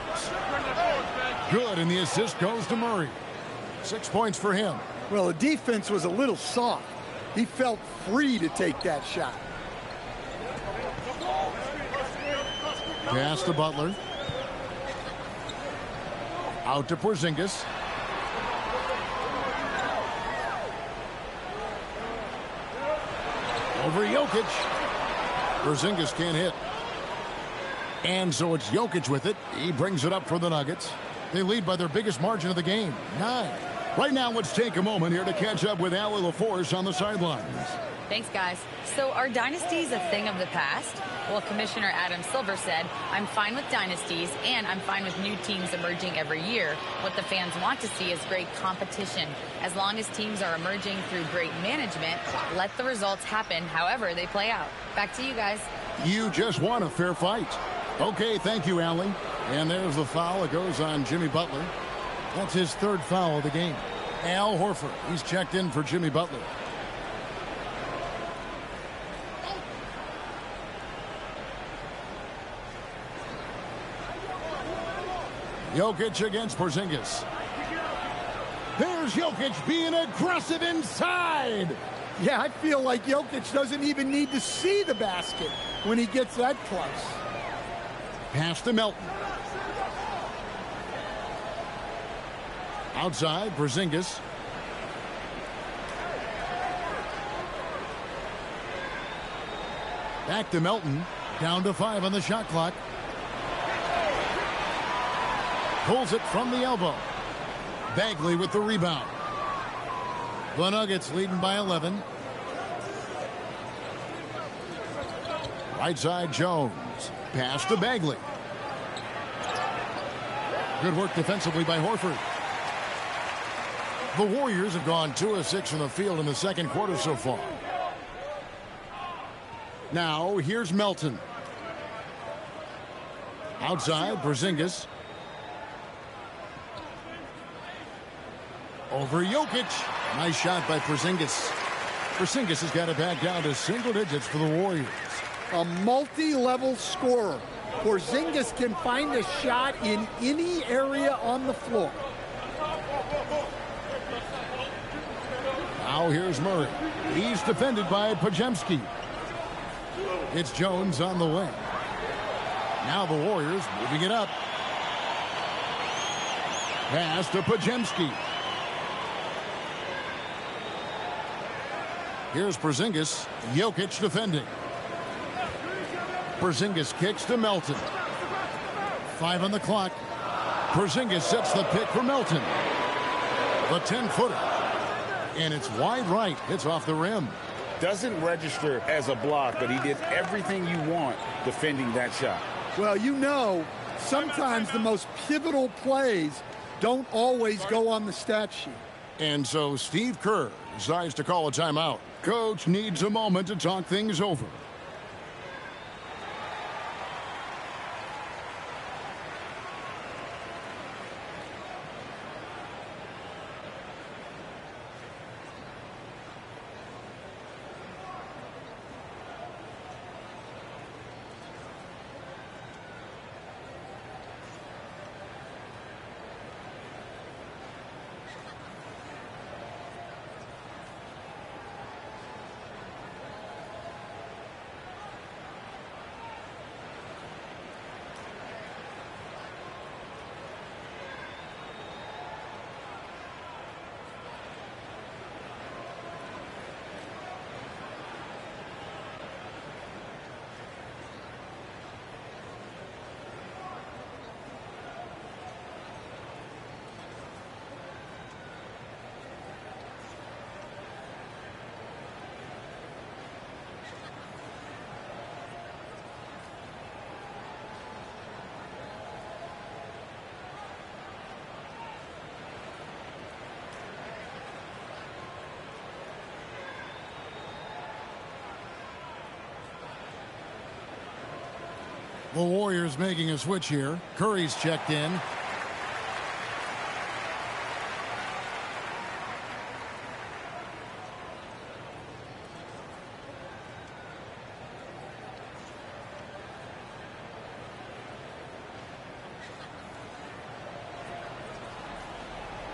Good, and the assist goes to Murray. 6 points for him. Well, the defense was a little soft. He felt free to take that shot. Pass to Butler. Out to Porzingis. Over Jokic. Porzingis can't hit. And so it's Jokic with it. He brings it up for the Nuggets. They lead by their biggest margin of the game, 9. Right now, let's take a moment here to catch up with Allie LaForce on the sidelines. Thanks, guys. So are dynasties a thing of the past? Well, Commissioner Adam Silver said, I'm fine with dynasties, and I'm fine with new teams emerging every year. What the fans want to see is great competition. As long as teams are emerging through great management, let the results happen however they play out. Back to you guys. You just want a fair fight. Okay, thank you, Allie. And there's the foul. It goes on Jimmy Butler. That's his third foul of the game. Al Horford, he's checked in for Jimmy Butler. Jokic against Porzingis. There's Jokic being aggressive inside. Yeah, I feel like Jokic doesn't even need to see the basket when he gets that close. Pass to Melton. Outside, Porzingis. Back to Melton. Down to 5 on the shot clock. Pulls it from the elbow. Bagley with the rebound. The Nuggets leading by 11. Right side, Jones. Pass to Bagley. Good work defensively by Horford. The Warriors have gone 2 of 6 from the field in the second quarter so far. Now, here's Melton. Outside, Porzingis. Over Jokic. Nice shot by Porzingis. Porzingis has got it back down to single digits for the Warriors. A multi-level scorer. Porzingis can find a shot in any area on the floor. Now here's Murray. He's defended by Podziemski. It's Jones on the wing. Now the Warriors moving it up. Pass to Podziemski. Here's Porzingis. Jokic defending. Porzingis kicks to Melton. 5 on the clock. Porzingis sets the pick for Melton. The 10-footer. And it's wide right. It's off the rim. Doesn't register as a block, but he did everything you want defending that shot. Well, you know, sometimes the most pivotal plays don't always go on the stat sheet. And so Steve Kerr decides to call a timeout. Coach needs a moment to talk things over. The Warriors making a switch here. Curry's checked in.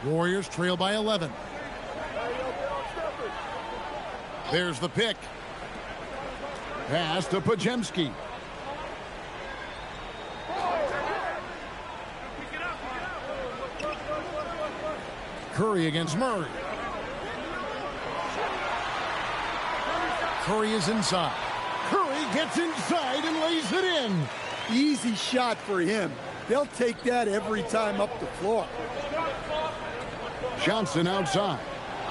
Warriors trail by 11. There's the pick. Pass to Podziemski. Curry against Murray. Curry is inside. Curry gets inside and lays it in. Easy shot for him. They'll take that every time up the floor. Johnson outside.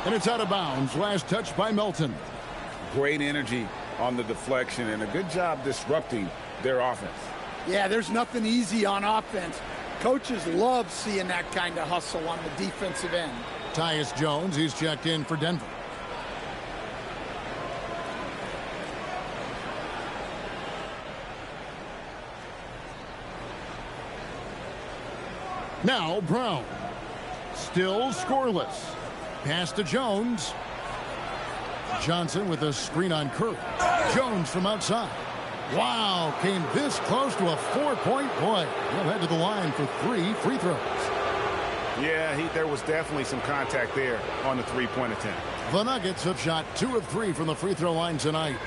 And it's out of bounds. Last touch by Melton. Great energy on the deflection and a good job disrupting their offense. Yeah, there's nothing easy on offense. Coaches love seeing that kind of hustle on the defensive end. Tyus Jones, he's checked in for Denver. Now Brown. Still scoreless. Pass to Jones. Johnson with a screen on Curry. Jones from outside. Wow, came this close to a 4-point play. He'll head to the line for 3 free throws. Yeah, there was definitely some contact there on the three-point attempt. The Nuggets have shot 2 of 3 from the free throw line tonight.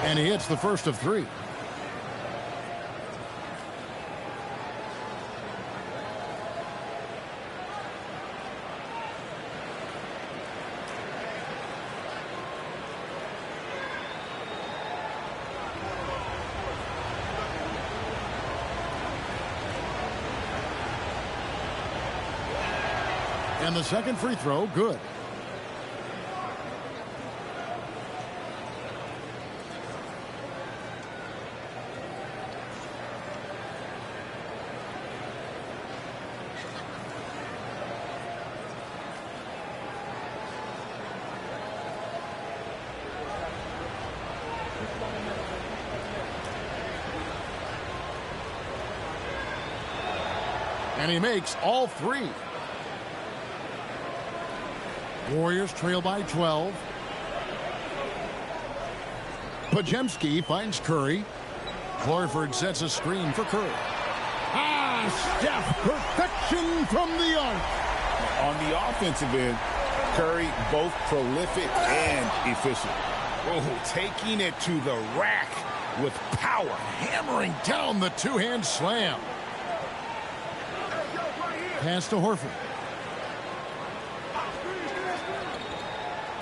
And he hits the first of 3. And the second free throw, good. And he makes all 3. Warriors trail by 12. Podziemski finds Curry. Horford sets a screen for Curry. Steph, perfection from the arc. On the offensive end, Curry both prolific and efficient. Oh, taking it to the rack with power, hammering down the two-hand slam. Pass to Horford.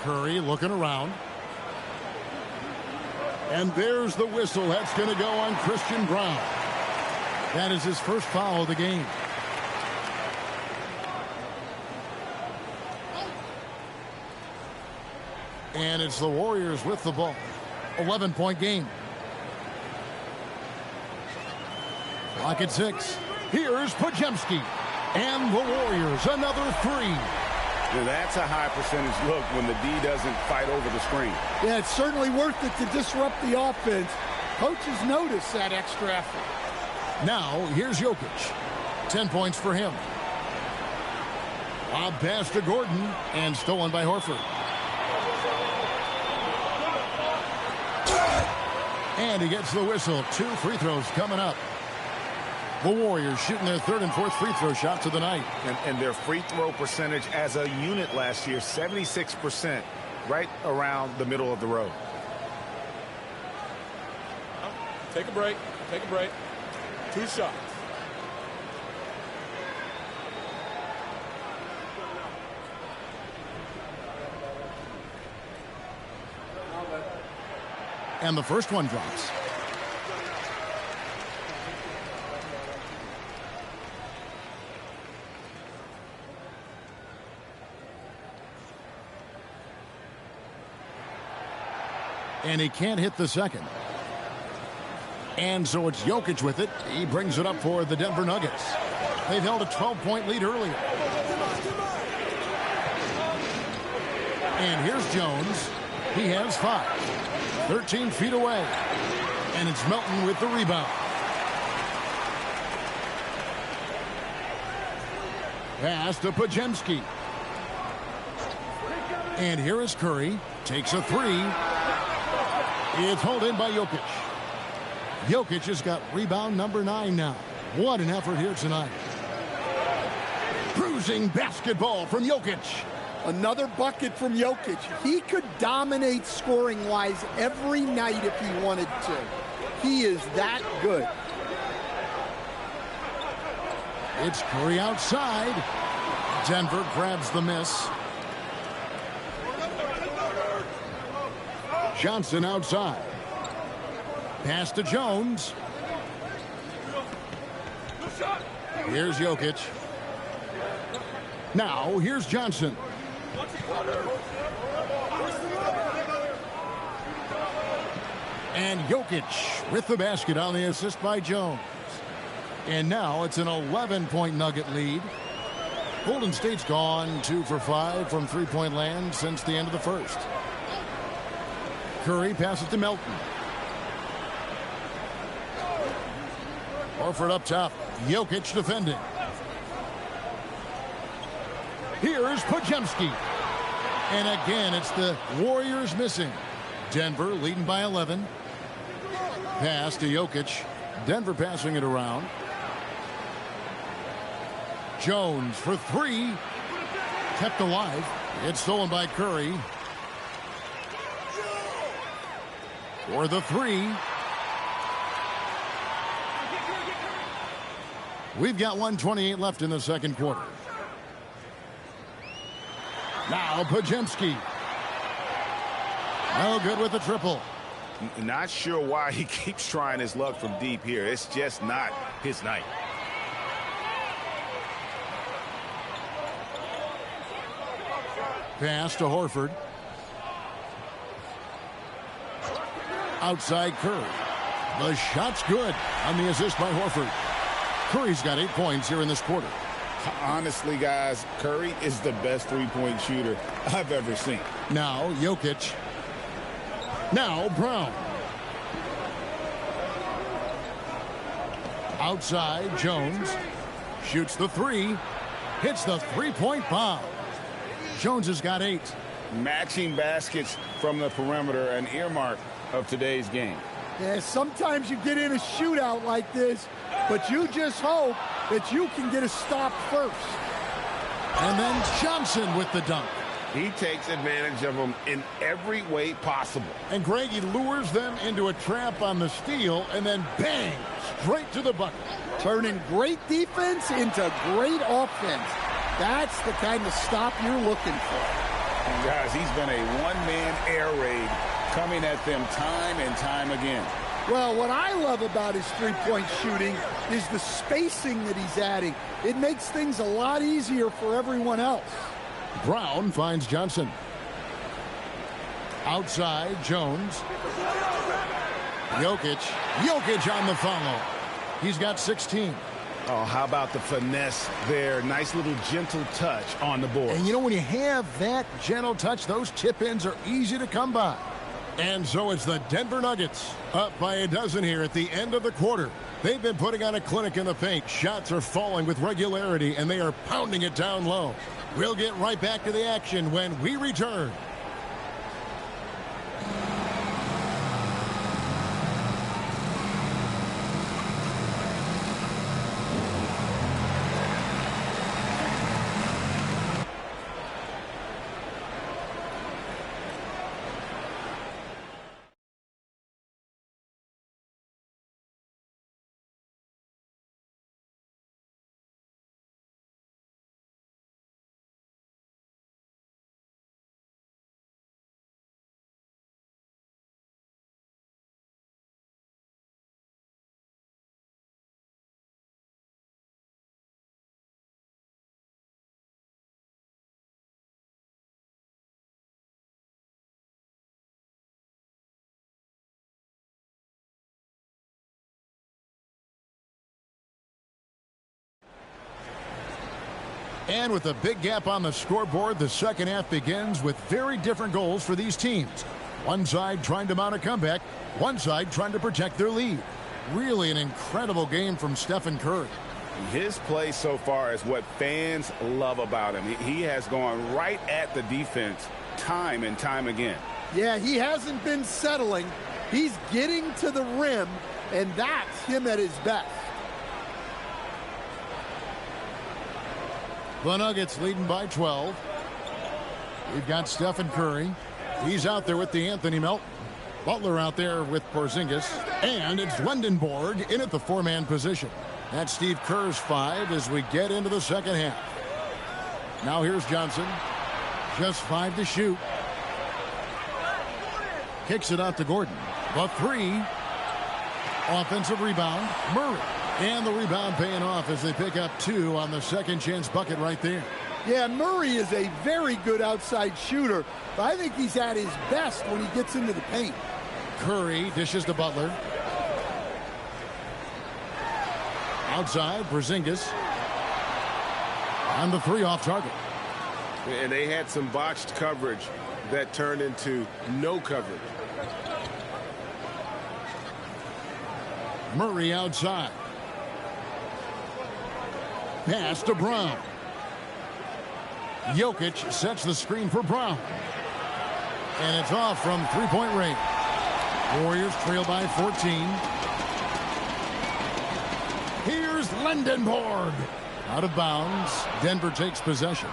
Curry looking around. And there's the whistle. That's going to go on Christian Braun. That is his first foul of the game. And it's the Warriors with the ball. 11-point game. Clock at 6. Here's Podziemski. And the Warriors, another 3. Now that's a high percentage look when the D doesn't fight over the screen. Yeah, it's certainly worth it to disrupt the offense. Coaches notice that extra effort. Now, here's Jokic. 10 points for him. Lob pass to Gordon, and stolen by Horford. And he gets the whistle. 2 free throws coming up. The Warriors shooting their 3rd and 4th free throw shots of the night. And their free throw percentage as a unit last year, 76%, right around the middle of the road. Take a break. Take a break. 2 shots. And the first one drops. And he can't hit the second. And so it's Jokic with it. He brings it up for the Denver Nuggets. They've held a 12-point lead earlier. And here's Jones. He has 5. 13 feet away. And it's Melton with the rebound. Pass to Podziemski. And here is Curry. Takes a 3. It's hauled in by Jokic. Jokic has got rebound number 9 now. What an effort here tonight. Cruising basketball from Jokic. Another bucket from Jokic. He could dominate scoring-wise every night if he wanted to. He is that good. It's Curry outside. Denver grabs the miss. Johnson outside. Pass to Jones. Here's Jokic. Now, here's Johnson. And Jokic with the basket on the assist by Jones. And now it's an 11-point Nugget lead. Golden State's gone 2 for 5 from three-point land since the end of the first. Curry passes to Melton. Horford up top. Jokic defending. Here's Podziemski. And again, it's the Warriors missing. Denver leading by 11. Pass to Jokic. Denver passing it around. Jones for three. Kept alive. It's stolen by Curry. For the three. We've got 1:28 left in the second quarter. Now Podziemski. No good with the triple. Not sure why he keeps trying his luck from deep here. It's just not his night. Pass to Horford. Outside Curry. The shot's good on the assist by Horford. Curry's got 8 points here in this quarter. Honestly, guys, Curry is the best three-point shooter I've ever seen. Now Jokic. Now Brown. Outside Jones. Shoots the three. Hits the three-point bomb. Jones has got 8. Matching baskets from the perimeter, an earmark of today's game. Yeah, sometimes you get in a shootout like this, but you just hope that you can get a stop first. And then Johnson with the dunk. He takes advantage of them in every way possible. And Greg, he lures them into a trap on the steal, and then bang, straight to the bucket. Turning great defense into great offense. That's the kind of stop you're looking for. And guys, he's been a one-man air raid coming at them time and time again. Well, what I love about his three-point shooting is the spacing that he's adding. It makes things a lot easier for everyone else. Brown finds Johnson. Outside, Jones. Jokic on the follow. He's got 16. Oh, how about the finesse there? Nice little gentle touch on the board. And you know, when you have that gentle touch, those tip-ins are easy to come by. And so it's the Denver Nuggets up by a dozen here at the end of the quarter. They've been putting on a clinic in the paint. Shots are falling with regularity, and they are pounding it down low. We'll get right back to the action when we return. And with a big gap on the scoreboard, the second half begins with very different goals for these teams. One side trying to mount a comeback, one side trying to protect their lead. Really an incredible game from Stephen Curry. His play so far is what fans love about him. He has gone right at the defense time and time again. Yeah, he hasn't been settling. He's getting to the rim, and that's him at his best. The Nuggets leading by 12. We've got Stephen Curry. He's out there with the Anthony Melton. Butler out there with Porzingis. And it's Lendenborg in at the four-man position. That's Steve Kerr's 5 as we get into the second half. Now here's Johnson. Just 5 to shoot. Kicks it out to Gordon. The 3. Offensive rebound. Murray. And the rebound paying off as they pick up 2 on the second chance bucket right there. Yeah, Murray is a very good outside shooter, but I think he's at his best when he gets into the paint. Curry dishes to Butler. Outside, Porzingis. And the 3 off target. And they had some botched coverage that turned into no coverage. Murray outside. Pass to Brown. Jokic sets the screen for Brown. And it's off from three-point range. Warriors trail by 14. Here's Lindenborg. Out of bounds. Denver takes possession.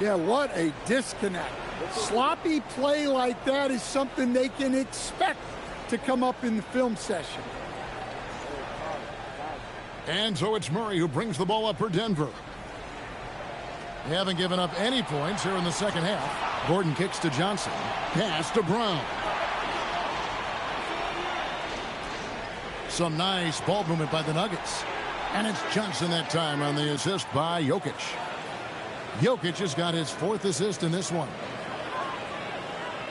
Yeah, what a disconnect. Sloppy play like that is something they can expect to come up in the film session. And so it's Murray who brings the ball up for Denver. They haven't given up any points here in the second half. Gordon kicks to Johnson. Pass to Brown. Some nice ball movement by the Nuggets. And it's Johnson that time on the assist by Jokic. Jokic has got his 4th assist in this one.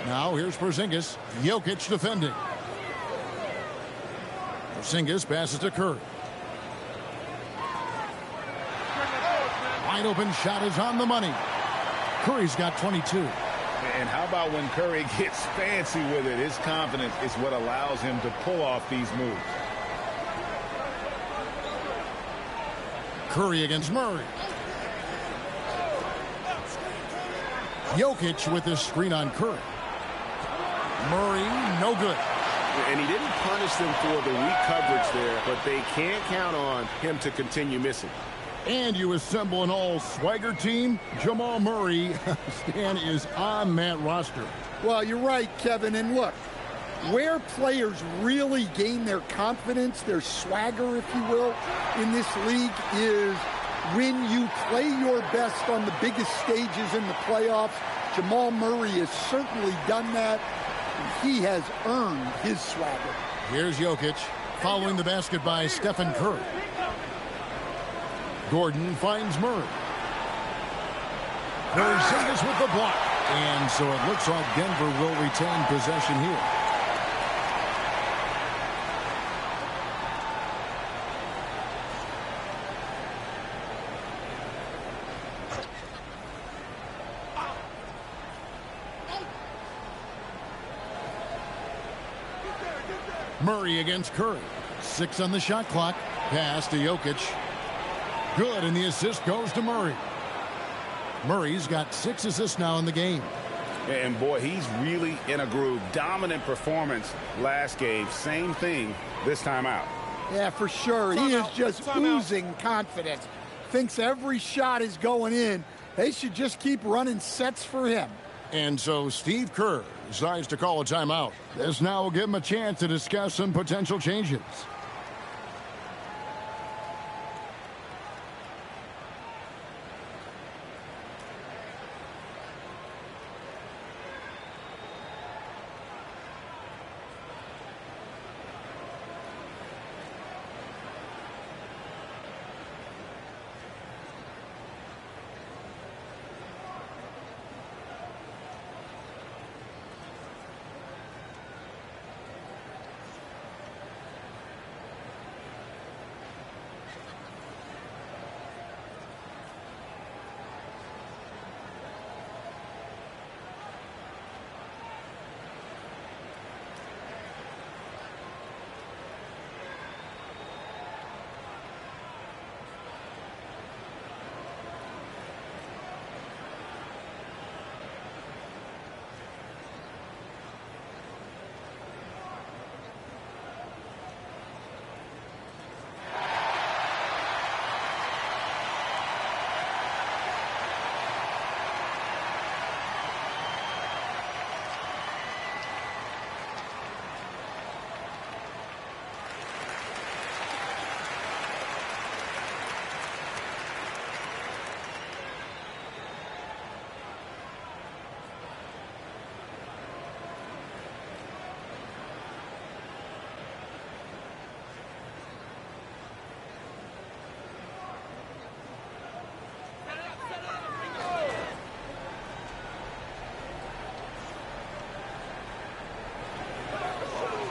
Now here's Porzingis. Jokic defending. Porzingis passes to Curry. Wide open shot is on the money. Curry's got 22. And how about when Curry gets fancy with it? His confidence is what allows him to pull off these moves. Curry against Murray. Jokic with his screen on Curry. Murray, no good. And he didn't punish them for the weak coverage there, but they can't count on him to continue missing. And you assemble an all-swagger team. Jamal Murray, Stan, is on that roster. Well, you're right, Kevin. And look, where players really gain their confidence, their swagger, if you will, in this league is when you play your best on the biggest stages in the playoffs. Jamal Murray has certainly done that. And he has earned his swagger. Here's Jokic following the basket by Stephen Curry. Gordon finds Murray. Porzingis with the block. And so it looks like Denver will retain possession here. Murray against Curry. 6 on the shot clock. Pass to Jokic. Good, and the assist goes to Murray. Murray's got 6 assists now in the game. And boy, he's really in a groove. Dominant performance last game. Same thing this time out. Yeah, for sure. He is just oozing confidence. Thinks every shot is going in. They should just keep running sets for him. And so Steve Kerr decides to call a timeout. This now will give him a chance to discuss some potential changes.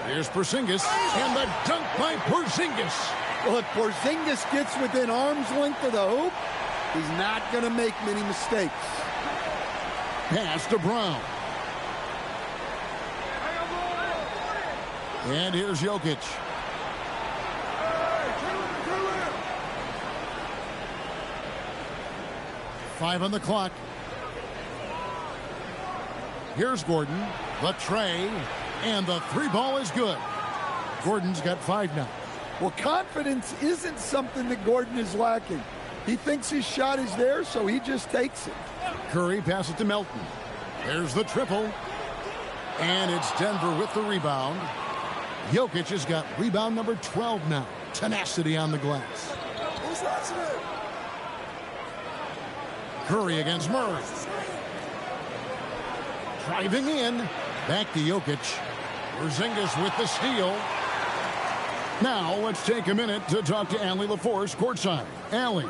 Here's Porzingis, and the dunk by Porzingis. Well, if Porzingis gets within arm's length of the hoop, He's not going to make many mistakes. Pass to Brown. And here's Jokic. Five on the clock. Here's Gordon. The tray. And the three ball is good. Gordon's got 5 now. Well, confidence isn't something that Gordon is lacking. He thinks his shot is there, so he just takes it. Curry passes to Melton. There's the triple. And it's Denver with the rebound. Jokic has got rebound number 12 now. Tenacity on the glass. Who's watching it? Curry against Murray. Driving in. Back to Jokic. Porzingis with the steal. Now let's take a minute to talk to Allie LaForce courtside. Allie.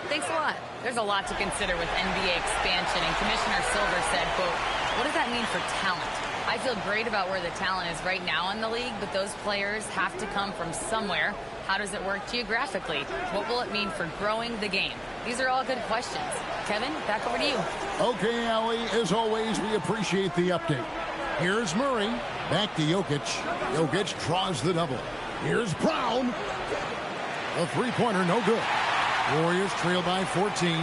Thanks a lot. There's a lot to consider with NBA expansion, and Commissioner Silver said, quote, what does that mean for talent? I feel great about where the talent is right now in the league, but those players have to come from somewhere. How does it work geographically? What will it mean for growing the game? These are all good questions. Kevin, back over to you. Okay, Allie, as always, we appreciate the update. Here's Murray. Back to Jokic. Jokic draws the double. Here's Brown. The three-pointer, no good. Warriors trail by 14.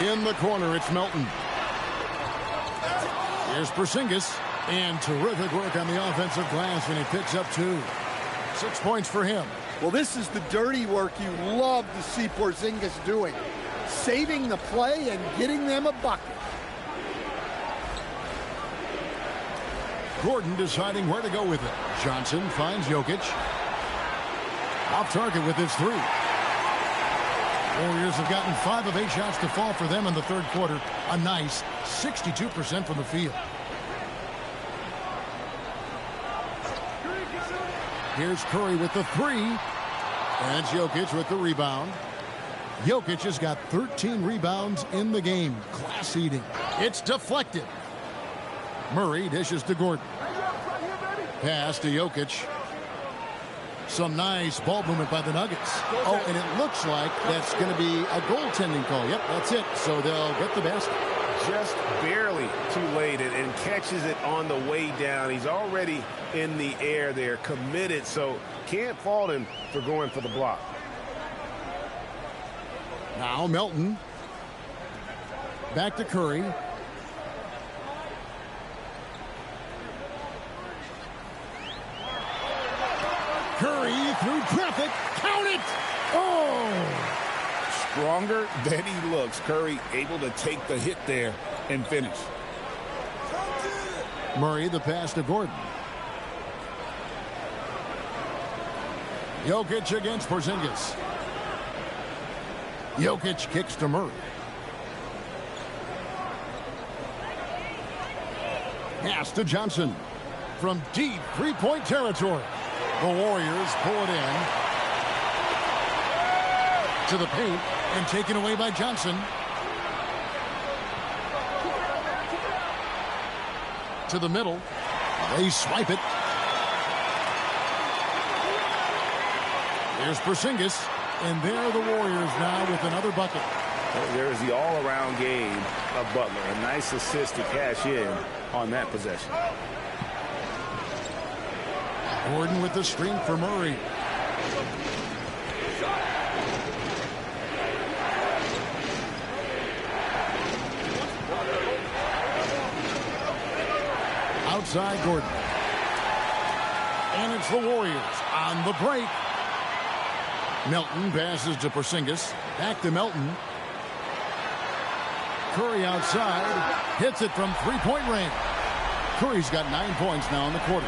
In the corner, it's Melton. Here's Porzingis. And terrific work on the offensive glass, and he picks up 2. 6 points for him. Well, this is the dirty work you love to see Porzingis doing. Saving the play and getting them a bucket. Gordon deciding where to go with it. Johnson finds Jokic. Off target with his 3. Warriors have gotten 5 of 8 shots to fall for them in the third quarter. A nice 62% from the field. Here's Curry with the 3. And Jokic with the rebound. Jokic has got 13 rebounds in the game. Class eating. It's deflected. Murray dishes to Gordon. Pass to Jokic. Some nice ball movement by the Nuggets. Oh, and it looks like that's going to be a goaltending call. Yep, that's it. So they'll get the basket. Just barely too late and catches it on the way down. He's already in the air there, committed, so can't fault him for going for the block. Now Melton. Back to Curry. Curry through traffic. Count it! Oh! Stronger than he looks. Curry able to take the hit there and finish. Murray the pass to Gordon. Jokic against Porzingis. Jokic kicks to Murray. Pass to Johnson. From deep three-point territory. The Warriors pull it in. To the paint and taken away by Johnson. To the middle. They swipe it. There's Porzingis. And there are the Warriors now with another bucket. There's the all-around game of Butler. A nice assist to cash in on that possession. Gordon with the screen for Murray. Outside Gordon. And it's the Warriors on the break. Melton passes to Porzingis. Back to Melton. Curry outside. Hits it from three-point range. Curry's got 9 points now in the quarter.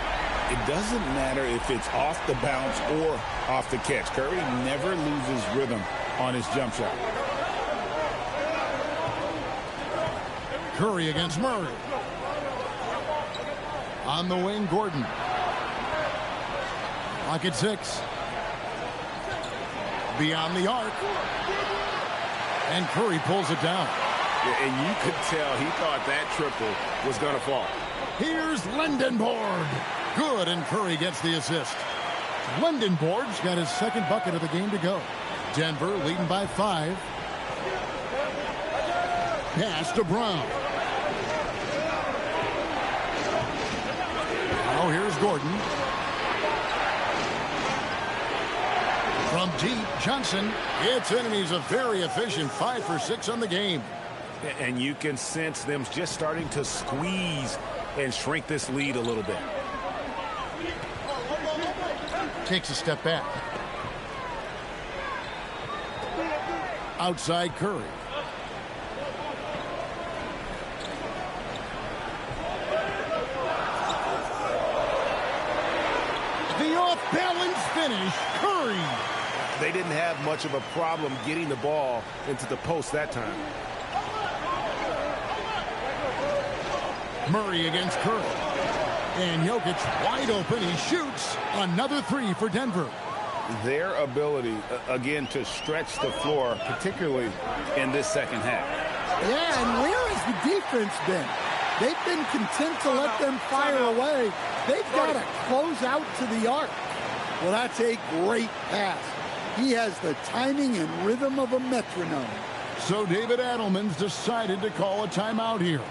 It doesn't matter if it's off the bounce or off the catch. Curry never loses rhythm on his jump shot. Curry against Murray. On the wing, Gordon. Clock at 6. Beyond the arc. And Curry pulls it down. Yeah, and you could tell he thought that triple was going to fall. Here's Lendenborg. Good, and Curry gets the assist. Lendenborg's got his second bucket of the game to go. Denver leading by 5. Pass to Brown. Now here's Gordon. From deep, Johnson gets in, and he's a very efficient 5 for 6 on the game. And you can sense them just starting to squeeze and shrink this lead a little bit. Takes a step back. Outside Curry. The off-balance finish, Curry. They didn't have much of a problem getting the ball into the post that time. Murray against Curry. And Jokic wide open. He shoots another 3 for Denver. Their ability, again, to stretch the floor, particularly in this second half. Yeah, and where has the defense been? They've been content to let them fire away. They've got to close out to the arc. Well, that's a great pass. He has the timing and rhythm of a metronome. So David Adelman's decided to call a timeout here.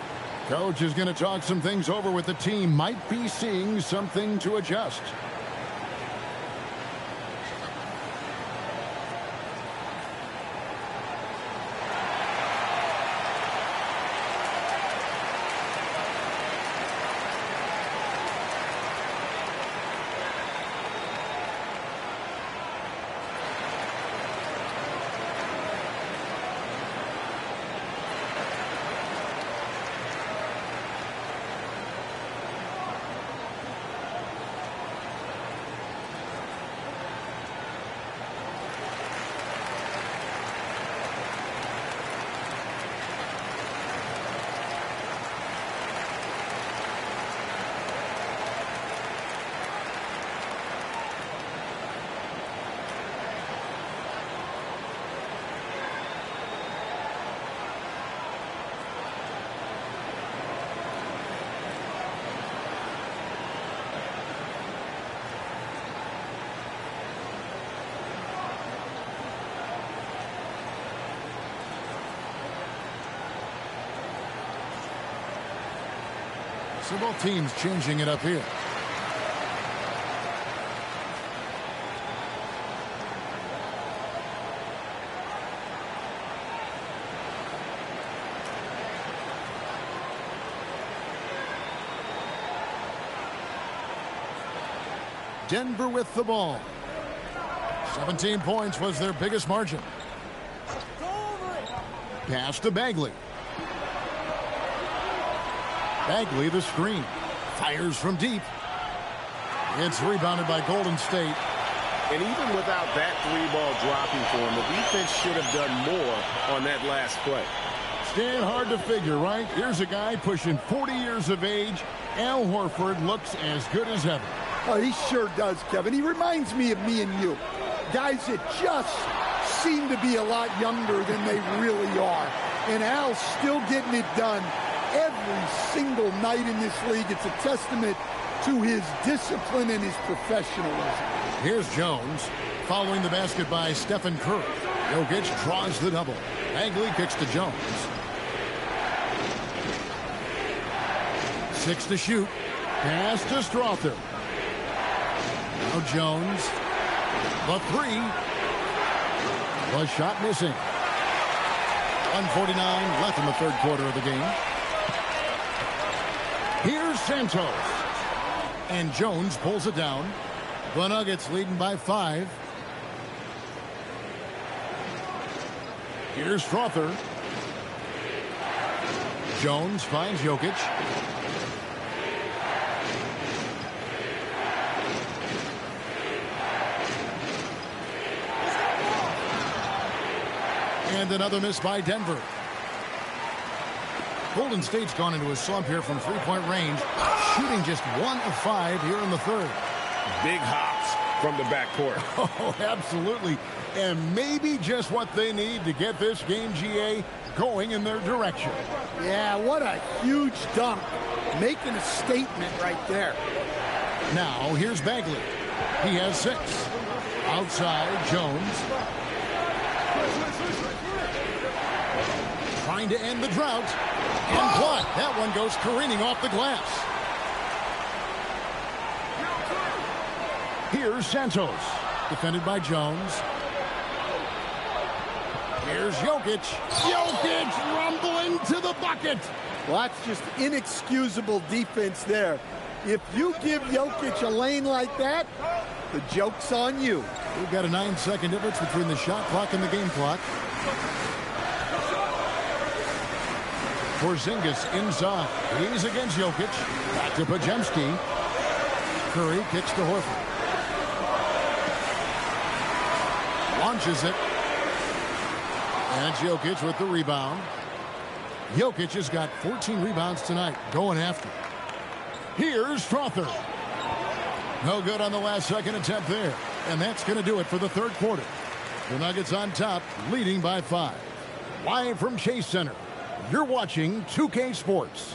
Coach is going to talk some things over with the team. Might be seeing something to adjust. So both teams changing it up here. Denver with the ball. 17 points was their biggest margin. Pass to Bagley. Bagley the screen. Fires from deep. It's rebounded by Golden State. And even without that 3-ball dropping for him, the defense should have done more on that last play. Stan, hard to figure, right? Here's a guy pushing 40 years of age. Al Horford looks as good as ever. Oh, he sure does, Kevin. He reminds me of me and you. Guys that just seem to be a lot younger than they really are. And Al's still getting it done every single night in this league. It's a testament to his discipline and his professionalism. Here's Jones following the basket by Stephen Curry. Jokic draws the double. Bagley kicks to Jones. 6 to shoot. Pass to Strother. Now Jones. The 3. The shot missing. 1:49 left in the third quarter of the game. Here's Santos. And Jones pulls it down. The Nuggets leading by 5. Here's Strother. Jones finds Jokic. And another miss by Denver. Golden State's gone into a slump here from three-point range, shooting just 1 of 5 here in the third. Big hops from the backcourt. Oh, absolutely. And maybe just what they need to get this game, GA, going in their direction. Yeah, what a huge dunk. Making a statement right there. Now, here's Bagley. He has 6. Outside, Jones. trying to end the drought. And blocked. That one goes careening off the glass. Here's Santos. Defended by Jones. Here's Jokic. Jokic rumbling to the bucket. Well, that's just inexcusable defense there. If you give Jokic a lane like that, the joke's on you. We've got a 9-second difference between the shot clock and the game clock. Porzingis inside. He's against Jokic. Back to Podziemski. Curry kicks to Horford. Launches it. And it's Jokic with the rebound. Jokic has got 14 rebounds tonight. Going after. Here's Strawther. No good on the last second attempt there. And that's going to do it for the third quarter. The Nuggets on top, leading by 5. Live from Chase Center, you're watching 2K Sports.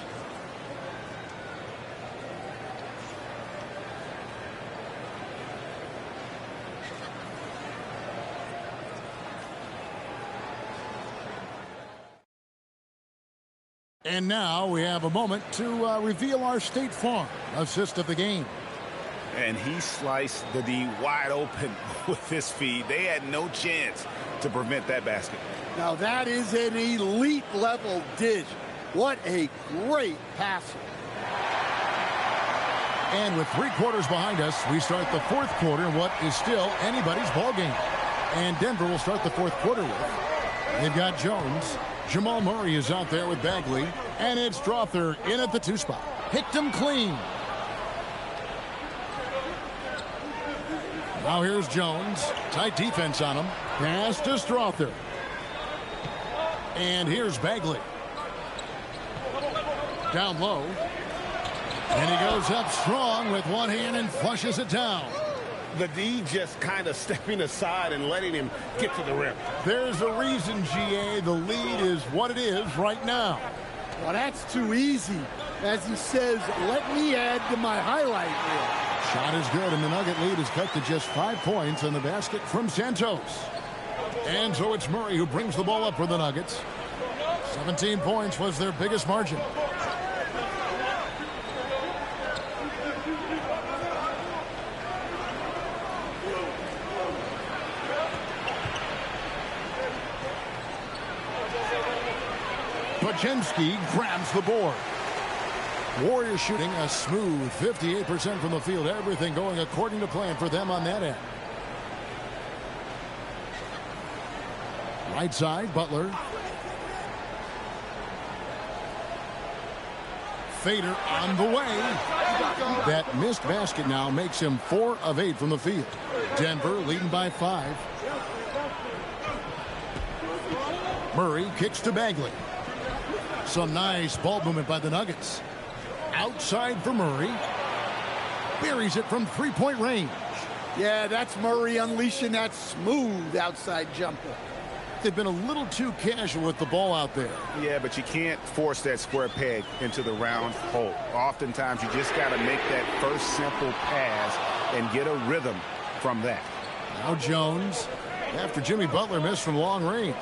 And now we have a moment to reveal our State Farm assist of the game. And he sliced the D wide open with his feed. They had no chance to prevent that basket. Now that is an elite level dish. What a great passer. And with 3 quarters behind us, we start the fourth quarter in what is still anybody's ball game. And Denver will start the fourth quarter with. They've got Jones. Jamal Murray is out there with Bagley. And it's Strawther in at the 2 spot. Picked him clean. Now here's Jones. Tight defense on him. Pass to Strawther. And here's Bagley. Down low. And he goes up strong with one hand and flushes it down. The D just kind of stepping aside and letting him get to the rim. There's a reason, GA, the lead is what it is right now. Well, that's too easy. As he says, let me add to my highlight reel. Shot is good, and the Nugget lead is cut to just 5 points on the basket from Santos. And so it's Murray who brings the ball up for the Nuggets. 17 points was their biggest margin. Podziemski grabs the board. Warriors shooting a smooth 58% from the field. Everything going according to plan for them on that end. Right side, Butler. Fader on the way. That missed basket now makes him 4 of 8 from the field. Denver leading by 5. Murray kicks to Bagley. Some nice ball movement by the Nuggets. Outside for Murray. Buries it from 3-point range. Yeah, that's Murray unleashing that smooth outside jumper. They've been a little too casual with the ball out there. Yeah, but you can't force that square peg into the round hole. Oftentimes, you just got to make that first simple pass and get a rhythm from that. Now Jones, after Jimmy Butler missed from long range.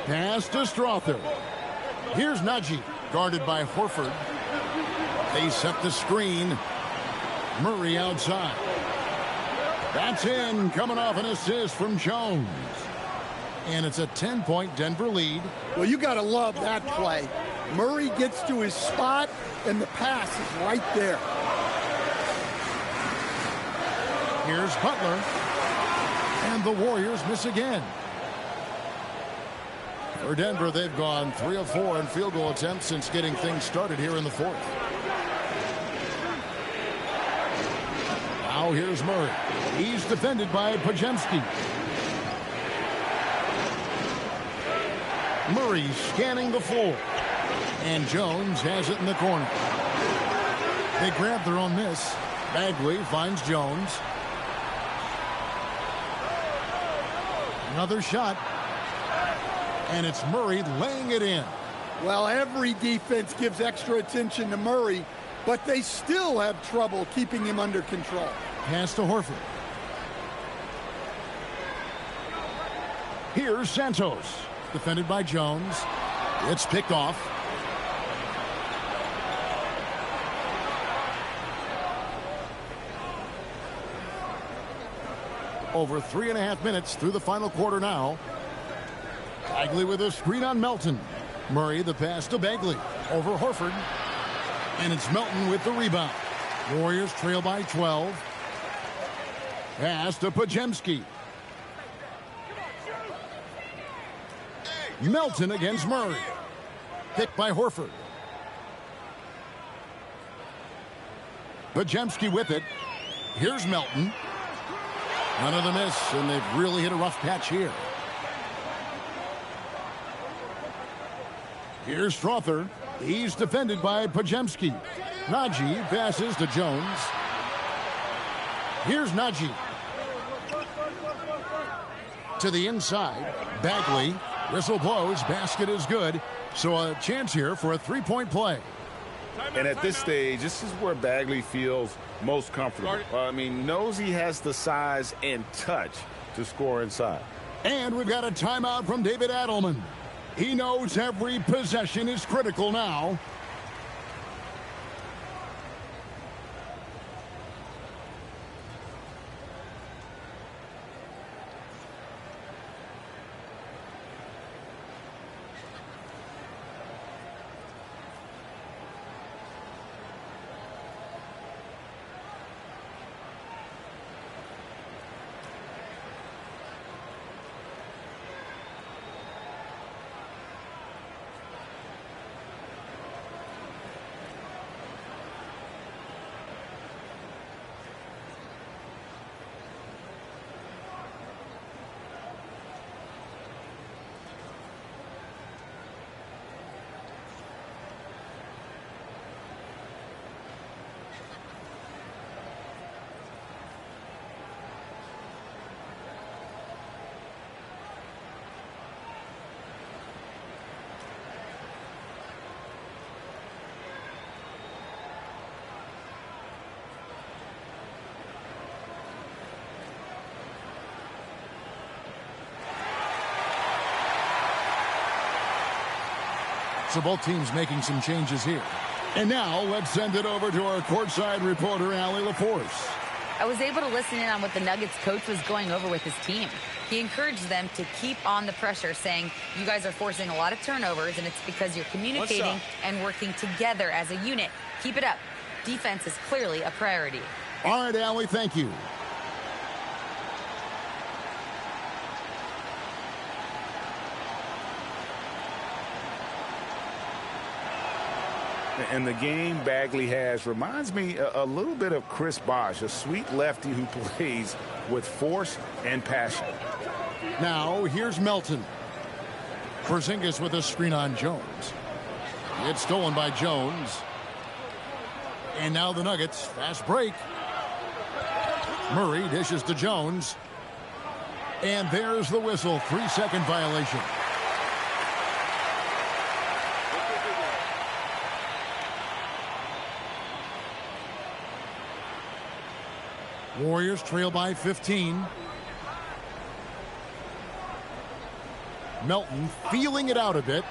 Pass to Strawther. Here's Najee, guarded by Horford. They set the screen. Murray outside. That's in, coming off an assist from Jones. And it's a 10-point Denver lead. Well, you got to love that play. Murray gets to his spot, and the pass is right there. Here's Butler. And the Warriors miss again. For Denver, they've gone 3 of 4 in field goal attempts since getting things started here in the fourth. Now here's Murray. He's defended by Podziemski. Murray scanning the floor. And Jones has it in the corner. They grab their own miss. Bagley finds Jones. Another shot. And it's Murray laying it in. Well, every defense gives extra attention to Murray, but they still have trouble keeping him under control. Pass to Horford. Here's Santos. Defended by Jones. It's picked off. Over 3.5 minutes through the final quarter now. Bagley with a screen on Melton. Murray the pass to Bagley. Over Horford. And it's Melton with the rebound. Warriors trail by 12. Pass to Podziemski. Melton against Murray. Picked by Horford. Podziemski with it. Here's Melton. Another miss, and they've really hit a rough patch here. Here's Strother. He's defended by Podziemski. Nagy passes to Jones. Here's Nagy. To the inside. Bagley. Whistle blows. Basket is good. So a chance here for a three-point play. And at this stage, this is where Bagley feels most comfortable. I mean, knows he has the size and touch to score inside. And we've got a timeout from David Adelman. He knows every possession is critical now. So both teams making some changes here. And now let's send it over to our courtside reporter, Allie LaForce. I was able to listen in on what the Nuggets coach was going over with his team. He encouraged them to keep on the pressure, saying, you guys are forcing a lot of turnovers, and it's because you're communicating and working together as a unit. Keep it up. Defense is clearly a priority. All right, Allie, thank you. And the game Bagley has reminds me a little bit of Chris Bosh, a sweet lefty who plays with force and passion. Now, here's Melton. Porzingis with a screen on Jones. It's stolen by Jones. And now the Nuggets, fast break. Murray dishes to Jones. And there's the whistle, 3-second violation. Warriors trail by 15. Melton feeling it out a bit.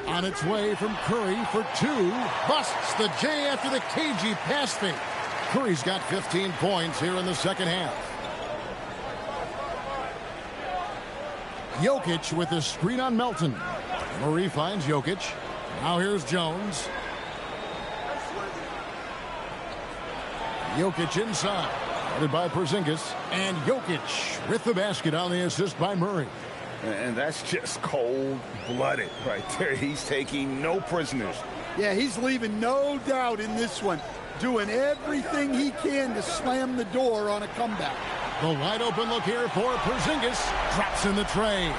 On its way from Curry for two. Busts the J after the cagey pass fake. Curry's got 15 points here in the second half. Jokic with a screen on Melton. Murray finds Jokic. Now here's Jones. Jokic inside. Guarded by Porzingis. And Jokic with the basket on the assist by Murray. And that's just cold-blooded right there. He's taking no prisoners. Yeah, he's leaving no doubt in this one. Doing everything he can to slam the door on a comeback. The wide open look here for Porzingis. Drops in the tray.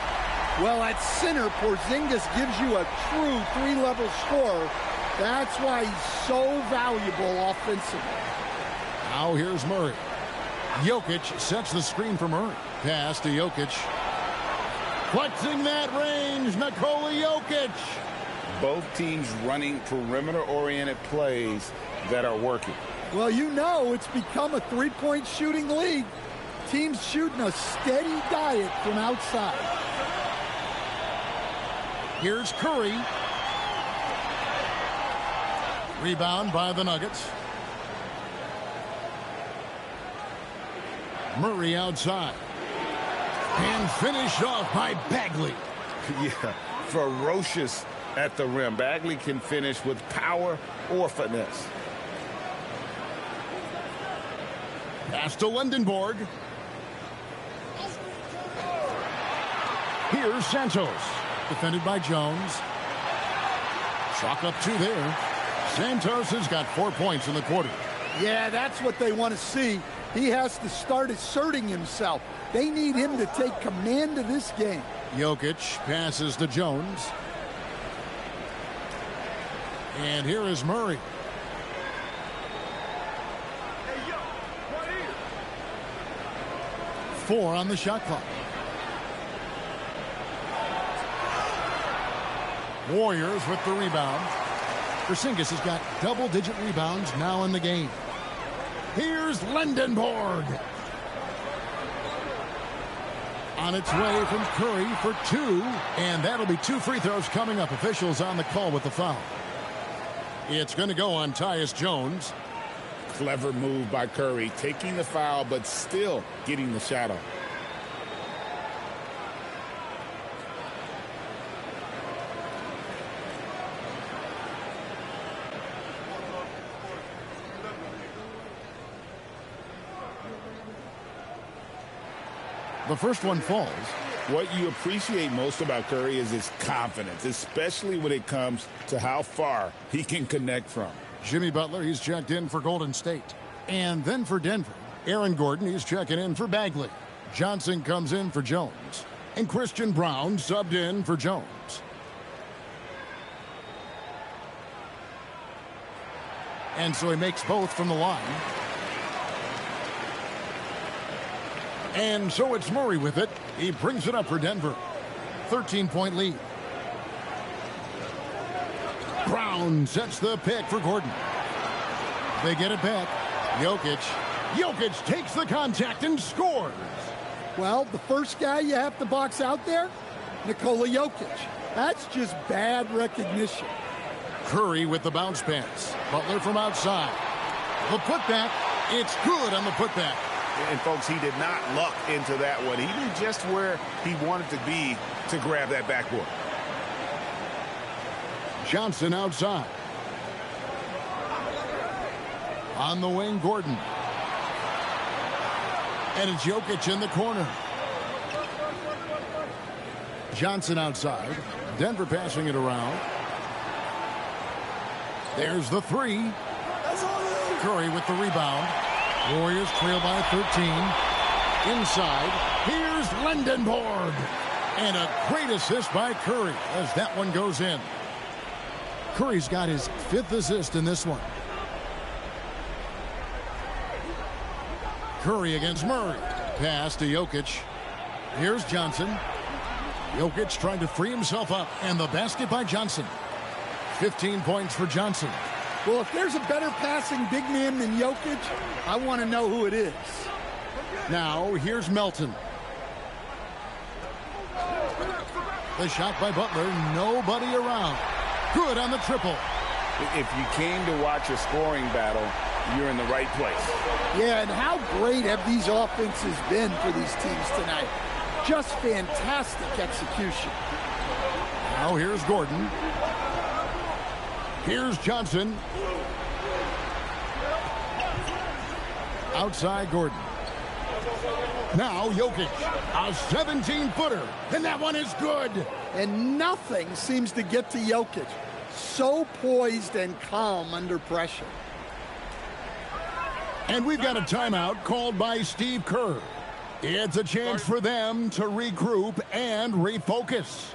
Well, at center, Porzingis gives you a true three-level scorer. That's why he's so valuable offensively. Now here's Murray. Jokic sets the screen for Murray. Pass to Jokic. Flexing that range, Nikola Jokic. Both teams running perimeter-oriented plays that are working. Well, you know it's become a three-point shooting league. Teams shooting a steady diet from outside. Here's Curry. Rebound by the Nuggets. Murray outside. And finished off by Bagley. Yeah, ferocious at the rim. Bagley can finish with power or finesse. Pass to Lindenborg. Here's Santos. Defended by Jones. Chalk up 2 there. Santos has got 4 points in the quarter. Yeah, that's what they want to see. He has to start asserting himself. They need him to take command of this game. Jokic passes to Jones. And here is Murray. Hey, yo, right here. 4 on the shot clock. Warriors with the rebound. Porzingis has got double-digit rebounds now in the game. Here's Lindenborg. On its way from Curry for 2. And that'll be 2 free throws coming up. Officials on the call with the foul. It's going to go on Tyus Jones. Clever move by Curry, taking the foul, but still getting the shot off. The first one falls. What you appreciate most about Curry is his confidence, especially when it comes to how far he can connect from. Jimmy Butler, he's checked in for Golden State. And then for Denver, Aaron Gordon, he's checking in for Bagley. Johnson comes in for Jones. And Christian Brown subbed in for Jones. And so he makes both from the line. And so it's Murray with it. He brings it up for Denver. 13-point lead. Brown sets the pick for Gordon. They get it back. Jokic. Jokic takes the contact and scores. Well, the first guy you have to box out there, Nikola Jokic. That's just bad recognition. Curry with the bounce pass. Butler from outside. The putback. It's good on the putback. And, folks, he did not luck into that one. He knew just where he wanted to be to grab that backboard. Johnson outside. On the wing, Gordon. And it's Jokic in the corner. Johnson outside. Denver passing it around. There's the 3. Curry with the rebound. Warriors trail by 13. Inside, here's Lindenborg. And a great assist by Curry as that one goes in. Curry's got his 5th assist in this one. Curry against Murray. Pass to Jokic. Here's Johnson. Jokic trying to free himself up. And the basket by Johnson. 15 points for Johnson. Well, if there's a better passing big man than Jokic, I want to know who it is. Now, here's Melton. The shot by Butler, nobody around. Good on the triple. If you came to watch a scoring battle, you're in the right place. Yeah, and how great have these offenses been for these teams tonight? Just fantastic execution. Now here's Gordon. Here's Johnson. Outside Gordon. Now Jokic, a 17-footer, and that one is good. And nothing seems to get to Jokic. So poised and calm under pressure. And we've got a timeout called by Steve Kerr. It's a chance for them to regroup and refocus.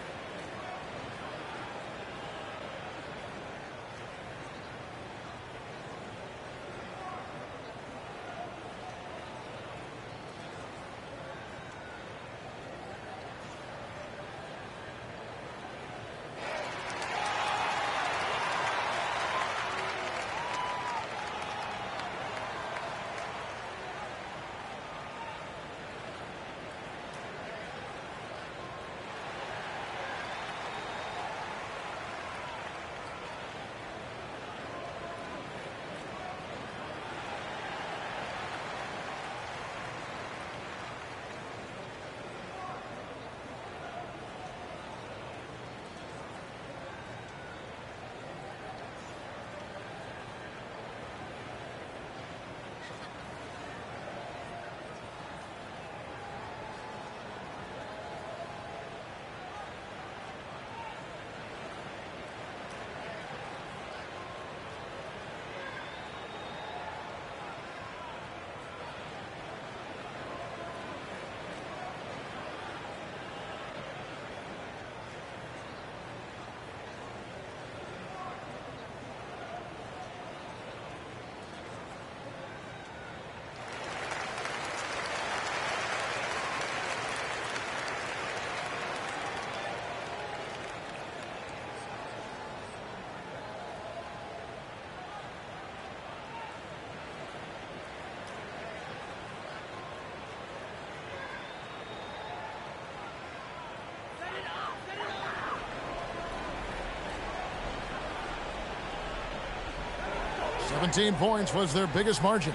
17 points was their biggest margin.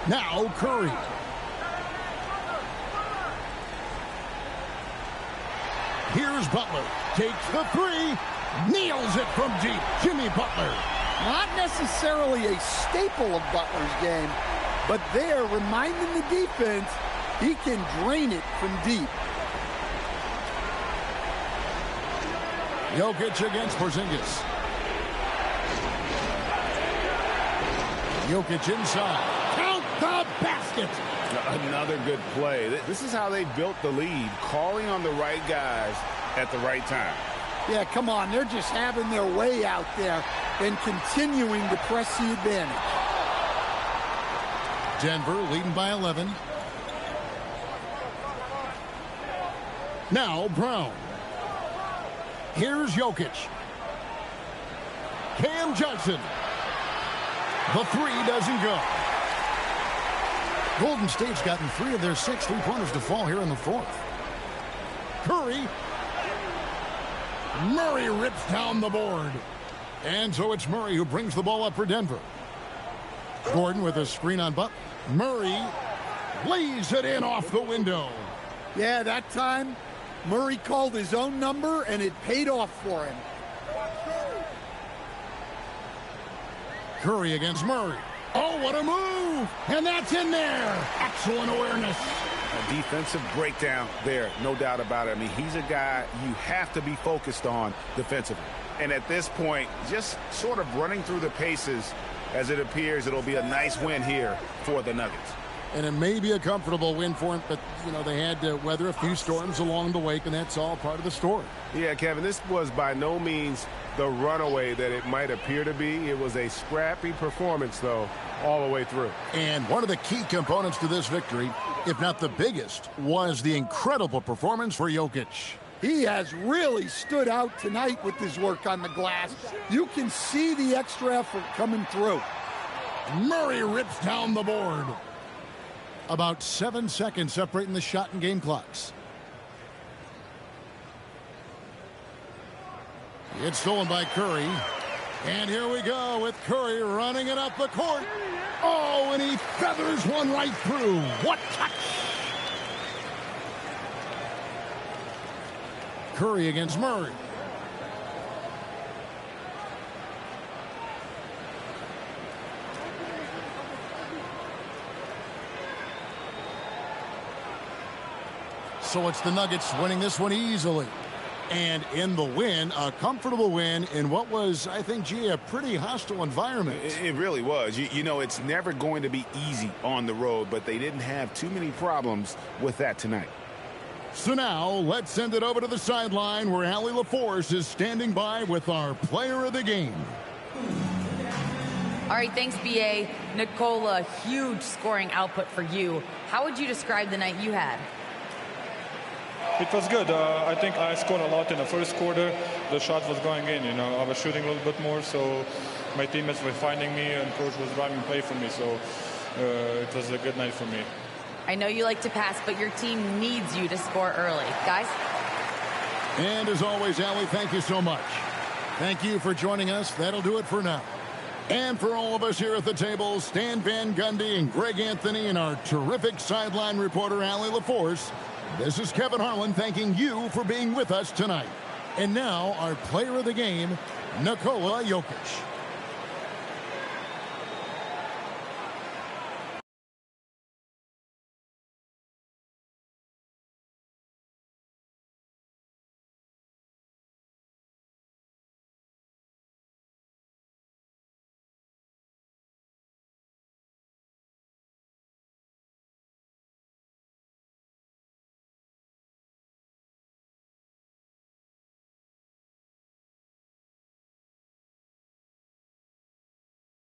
Now Curry. Here's Butler. Takes the three. Nails it from deep. Jimmy Butler. Not necessarily a staple of Butler's game, but they're reminding the defense he can drain it from deep. Jokic against Porzingis. Jokic inside. Count the basket. Another good play. This is how they built the lead, calling on the right guys at the right time. Yeah, come on. They're just having their way out there and continuing to press the advantage. Denver leading by 11. Now Brown. Here's Jokic. Cam Johnson. The three doesn't go. Golden State's gotten 3 of their 6 3-pointers to fall here in the fourth. Curry. Murray rips down the board. And so it's Murray who brings the ball up for Denver. Gordon with a screen on Butler. Murray lays it in off the window. Yeah, that time Murray called his own number and it paid off for him. Curry against Murray. Oh, what a move! And that's in there. Excellent awareness. A defensive breakdown there, no doubt about it. I mean, he's a guy you have to be focused on defensively. And at this point, just sort of running through the paces, as it appears it'll be a nice win here for the Nuggets. And it may be a comfortable win for him, but, you know, they had to weather a few storms along the way, and that's all part of the story. Yeah, Kevin, this was by no means the runaway that it might appear to be. It was a scrappy performance, though, all the way through. And one of the key components to this victory, if not the biggest, was the incredible performance for Jokic. He has really stood out tonight with his work on the glass. You can see the extra effort coming through. Murray rips down the board. About 7 seconds separating the shot and game clocks. It's stolen by Curry. And here we go with Curry running it up the court. Oh, and he feathers one right through. What touch! Curry against Murray. So it's the Nuggets winning this one easily. And in the win, a comfortable win in what was, I think, G, a pretty hostile environment. It really was. You know, it's never going to be easy on the road, but they didn't have too many problems with that tonight. So now, let's send it over to the sideline where Allie LaForce is standing by with our player of the game. All right, thanks, B.A. Nikola, huge scoring output for you. How would you describe the night you had? It was good. I think I scored a lot in the first quarter. The shot was going in, you know. I was shooting a little bit more, so my teammates were finding me, and coach was driving play for me, so it was a good night for me. I know you like to pass, but your team needs you to score early. Guys? And as always, Allie, thank you so much. Thank you for joining us. That'll do it for now. And for all of us here at the table, Stan Van Gundy and Greg Anthony and our terrific sideline reporter, Allie LaForce, this is Kevin Harlan thanking you for being with us tonight. And now, our player of the game, Nikola Jokic.